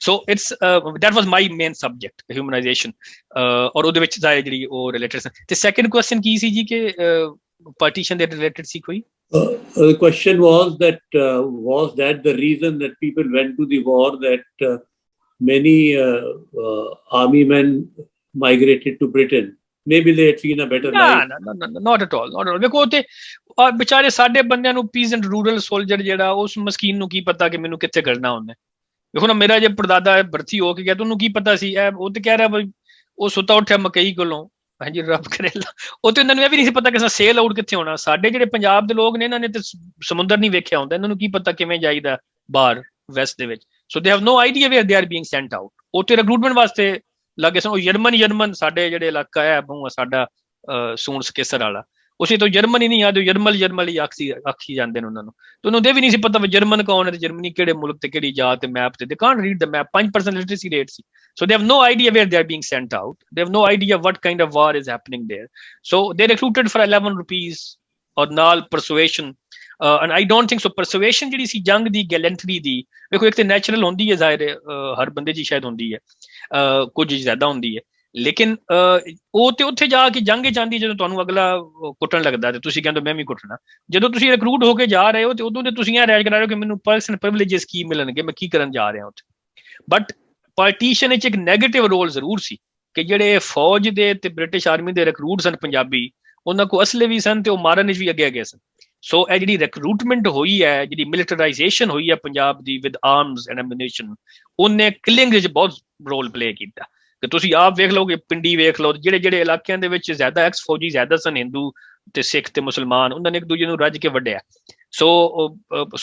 so it's that was my main subject humanisation ਔਰ ਉਹਦੇ ਵਿੱਚ ਸਾਰੇ ਜਿਹੜੀ ਉਹ ਰਿਲੇਟਡ ਸਨ ਤੇ ਸੈਕੰਡ ਕੁਐਸਚਨ ਕੀ ਸੀ ਜੀ ਕਿ ਪਾਰਟੀਸ਼ਨ ਦੇ ਰਿਲੇਟਡ ਸੀ ਕੋਈ The question was that the reason that people went to the war that many army men migrated to Britain? Maybe they had seen a better life. No, not at all. ਵੇਖੋ ਤੇ ਵਿਚਾਰੇ ਸਾਡੇ ਬੰਦਿਆਂ ਨੂੰ ਪੀਜ਼ੈਂਟ rural soldier ਜਿਹੜਾ ਉਸ ਮਸਕੀਨ ਨੂੰ ਕੀ ਪਤਾ ਕਿ ਮੈਨੂੰ ਕਿੱਥੇ ਕਰਨਾ ਹੁੰਦਾ ਵੇਖੋ ਨਾ ਮੇਰਾ ਜੇ ਪਰਦਾਦਾ ਭਰਤੀ ਹੋ ਕੇ ਗਿਆ ਤਾਂ ਉਹਨੂੰ ਕੀ ਪਤਾ ਸੀ ਉਹ ਤੇ ਕਹਿ ਰਿਹਾ ਬਈ ਉਹ ਸੁੱਤਾ ਉੱਠਿਆ ਮਕਈ ਕੋਲੋਂ ਹਾਂਜੀ ਰੱਬ ਕਰੇਲਾ ਉਹ ਤੇ ਇਹਨਾਂ ਨੂੰ ਇਹ ਵੀ ਨਹੀਂ ਸੀ ਪਤਾ ਕਿ ਸੇਲ ਆਊਟ ਕਿੱਥੇ ਹੋਣਾ ਸਾਡੇ ਜਿਹੜੇ ਪੰਜਾਬ ਦੇ ਲੋਕ ਨੇ ਇਹਨਾਂ ਨੇ ਤੇ ਸਮੁੰਦਰ ਨਹੀਂ ਵੇਖਿਆ ਹੁੰਦਾ ਇਹਨਾਂ ਨੂੰ ਕੀ ਪਤਾ ਕਿਵੇਂ ਜਾਈਦਾ ਬਾਹਰ ਵੈਸਟ ਦੇ ਵਿੱਚ so they have no idea where they are being sent out ਉੱਥੇ ਰਿਕਰੂਟਮੈਂਟ ਵਾਸਤੇ ਲੱਗੇ ਸਨ ਉਹ ਜਰਮਨ ਸਾਡੇ ਜਿਹੜੇ ਇਲਾਕਾ ਹੈ ਸਾਡਾ ਸੂਣ ਸਕੇਸਰ ਵਾਲਾ ਉਸੇ ਤੋਂ ਜਰਮਨੀ ਨਹੀਂ ਆਦੇ ਜਰਮਲ ਹੀ ਆਖੀ ਜਾਂਦੇ ਨੇ ਉਹਨਾਂ ਨੂੰ ਤੇ ਉਹਨੂੰ ਦੇ ਵੀ ਨਹੀਂ ਸੀ ਪਤਾ ਵੀ ਜਰਮਨ ਕੌਣ ਹੈ ਤੇ ਜਰਮਨੀ ਕਿਹੜੇ ਮੁਲਕ ਤੇ ਕਿਹੜੀ ਜਾਤ ਤੇ ਮੈਪ ਤੇ they can't read the map 5% literacy rate ਸੀ so they have no idea where they are being sent out they have no idea what kind of war is happening there so they recruited for 11 rupees or ਨਾਲ persuasion and I don't think so persuasion ਜਿਹੜੀ ਸੀ ਜੰਗ ਦੀ ਗੈਲੈਂਟਰੀ ਦੀ ਵੇਖੋ ਇੱਕ ਤੇ natural ਹੁੰਦੀ ਹੈ ਜ਼ਾਹਿਰ ਹਰ ਬੰਦੇ ਦੀ ਸ਼ਾਇਦ ਹੁੰਦੀ ਹੈ ਕੁਝ ਜ਼ਿਆਦਾ ਹੁੰਦੀ ਹੈ ਲੇਕਿਨ ਉਹ ਤੇ ਉੱਥੇ ਜਾ ਕੇ ਜੰਗ ਜਾਂਦੀ ਜਦੋਂ ਤੁਹਾਨੂੰ ਅਗਲਾ ਕੁੱਟਣ ਲੱਗਦਾ ਤੇ ਤੁਸੀਂ ਕਹਿੰਦੇ ਮੈਂ ਵੀ ਕੁੱਟਣਾ ਜਦੋਂ ਤੁਸੀਂ ਰਿਕਰੂਟ ਹੋ ਕੇ ਜਾ ਰਹੇ ਹੋ ਤੇ ਉਦੋਂ ਤੇ ਤੁਸੀਂ ਇਹ ਰਾਜ ਕਰਾ ਰਹੇ ਹੋ ਕਿ ਮੈਨੂੰ ਪਰਸਨਲ ਪ੍ਰਿਵਿਲੇजेस ਕੀ ਮਿਲਣਗੇ ਮੈਂ ਕੀ ਕਰਨ ਜਾ ਰਿਹਾ ਉੱਥੇ ਬਟ ਪਾਰਟੀਸ਼ਨ ਵਿੱਚ ਇੱਕ ਨੈਗੇਟਿਵ ਰੋਲ ਜ਼ਰੂਰ ਸੀ ਕਿ ਜਿਹੜੇ ਫੌਜ ਦੇ ਤੇ ਬ੍ਰਿਟਿਸ਼ ਆਰਮੀ ਦੇ ਰਿਕਰੂਟ ਸਨ ਪੰਜਾਬੀ ਉਹਨਾਂ ਕੋਲ ਅਸਲੇ ਵੀ ਸਨ ਤੇ ਉਹ ਮਾਰਨ ਵਿੱਚ ਵੀ ਅੱਗੇ ਸਨ ਸੋ ਇਹ ਜਿਹੜੀ ਰਿਕਰੂਟਮੈਂਟ ਹੋਈ ਹੈ ਜਿਹੜੀ ਮਿਲਟਰਾਈਜੇਸ਼ਨ ਹੋਈ ਹੈ ਪੰਜਾਬ ਦੀ ਵਿਦ ਆਰਮਸ ਐਂਡ ਐਮੂਨੀਸ਼ਨ ਉਹਨੇ ਕਿਲਿੰਗ ਵਿੱਚ ਬਹੁਤ ਰੋਲ ਪਲੇ ਕੀਤਾ ਕਿ ਤੁਸੀਂ ਆਪ ਵੇਖ ਲਓਗੇ ਪਿੰਡੀ ਵੇਖ ਲਓ ਜਿਹੜੇ ਇਲਾਕਿਆਂ ਦੇ ਵਿੱਚ ਜ਼ਿਆਦਾ ਐਕਸ ਫੌਜੀ ਜ਼ਿਆਦਾ ਸਨ ਹਿੰਦੂ ਤੇ ਸਿੱਖ ਤੇ ਮੁਸਲਮਾਨ ਉਹਨਾਂ ਨੇ ਇੱਕ ਦੂਜੇ ਨੂੰ ਰੱਜ ਕੇ ਵੱਢਿਆ ਸੋ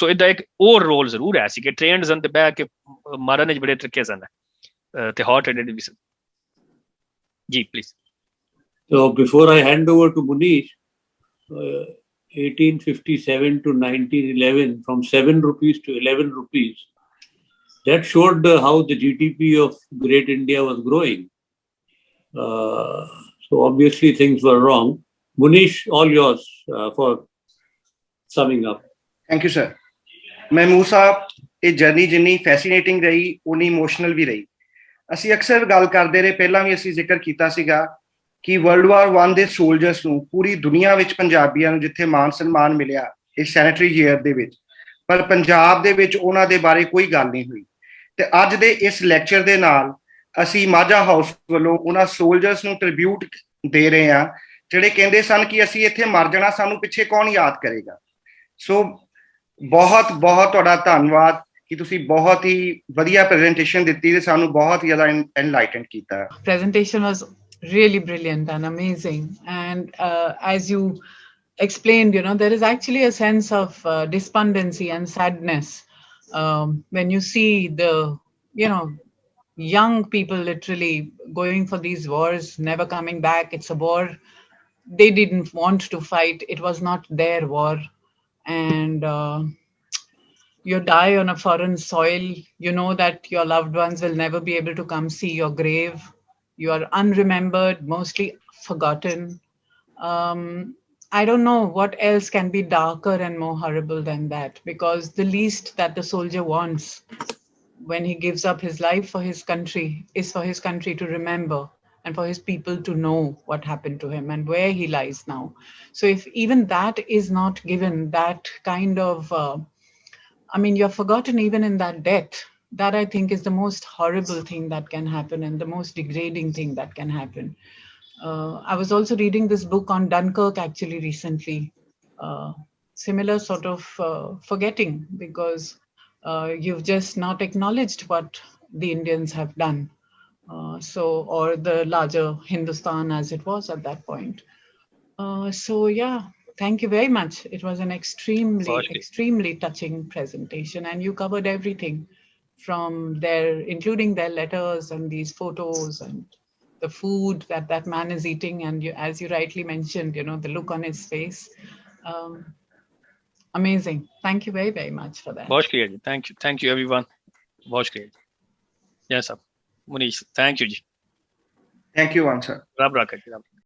ਇਹਦਾ ਇੱਕ ਹੋਰ ਰੋਲ ਜ਼ਰੂਰ ਹੈ ਸੀ ਕਿ ਟ੍ਰੇਨਡ ਸਨ ਤੇ ਬਹਿ ਕੇ ਮਾਰਨ ਵਿੱਚ ਬੜੇ ਤਰੀਕੇ ਸਨ ਤੇ ਹੌਟ ਹੈਡਡ ਵੀ ਸਨ ਜੀ please So before I hand over to Munish, 1857 to 1911, from 7 rupees to 11 rupees, that showed how the GDP of Great India was growing. So obviously things were wrong. Munish, all yours for summing up. Thank you, sir. Mahmood साहब, ये journey जिन्नी फैसीनेटिंग रही उन्नी emotional भी रही ਅਸੀਂ ਅਕਸਰ ਗੱਲ ਕਰਦੇ ਰਹੇ ਪਹਿਲਾਂ ਵੀ ਅਸੀਂ ਜ਼ਿਕਰ ਕੀਤਾ ਸੀਗਾ ਕਿ ਵਰਲਡ ਵਾਰ 1 ਦੇ ਸੋਲਜਰਸ ਨੂੰ ਪੂਰੀ ਦੁਨੀਆ ਵਿੱਚ ਪੰਜਾਬੀਆਂ ਨੂੰ ਜਿੱਥੇ ਮਾਨ ਸਨਮਾਨ ਮਿਲਿਆ ਇਸ ਸੈਨੇਟਰੀ ਈਅਰ ਦੇ ਵਿੱਚ ਪਰ ਪੰਜਾਬ ਦੇ ਵਿੱਚ ਉਹਨਾਂ ਦੇ ਬਾਰੇ ਕੋਈ ਗੱਲ ਨਹੀਂ ਹੋਈ ਤੇ ਅੱਜ ਦੇ ਇਸ ਲੈਕਚਰ ਦੇ ਨਾਲ ਅਸੀਂ ਮਾਝਾ ਹਾਊਸ ਵੱਲੋਂ ਉਹਨਾਂ ਸੋਲਜਰਸ ਨੂੰ ਟ੍ਰਿਬਿਊਟ ਦੇ ਰਹੇ ਹਾਂ ਜਿਹੜੇ ਕਹਿੰਦੇ ਸਨ ਕਿ ਅਸੀਂ ਇੱਥੇ ਮਰ ਜਾਣਾ ਸਾਨੂੰ ਪਿੱਛੇ ਕੌਣ ਯਾਦ ਕਰੇਗਾ ਸੋ ਬਹੁਤ ਬਹੁਤ ਤੁਹਾਡਾ ਧੰਨਵਾਦ ਕਿ ਤੁਸੀਂ ਬਹੁਤ ਹੀ ਵਧੀਆ ਪ੍ਰੈਜੈਂਟੇਸ਼ਨ ਦਿੱਤੀ ਤੇ ਸਾਨੂੰ ਬਹੁਤ ਜ਼ਿਆਦਾ ਐਨਲਾਈਟਨਡ ਕੀਤਾ presentation was really brilliant and amazing and as you explained there is actually a sense of despondency and sadness when you see the young people literally going for these wars never coming back it's a war they didn't want to fight it was not their war and you die on a foreign soil you know that your loved ones will never be able to come see your grave you are unremembered mostly forgotten I don't know what else can be darker and more horrible than that because the least that the soldier wants when he gives up his life for his country is for his country to remember and for his people to know what happened to him and where he lies now so if even that is not given that kind of you're forgotten even in that death that I think is the most horrible thing that can happen and the most degrading thing that can happen I was also reading this book on Dunkirk actually recently similar sort of forgetting because you've just not acknowledged what the Indians have done or the larger Hindustan as it was at that point so yeah thank you very much it was an extremely touching presentation and you covered everything from including their letters and these photos and the food that man is eating and as you rightly mentioned the look on his face amazing thank you very very much for that बहुत शुक्रिया जी thank you everyone बहुत शुक्रिया yes sir Munish thank you ji thank you one sir रब रखा जी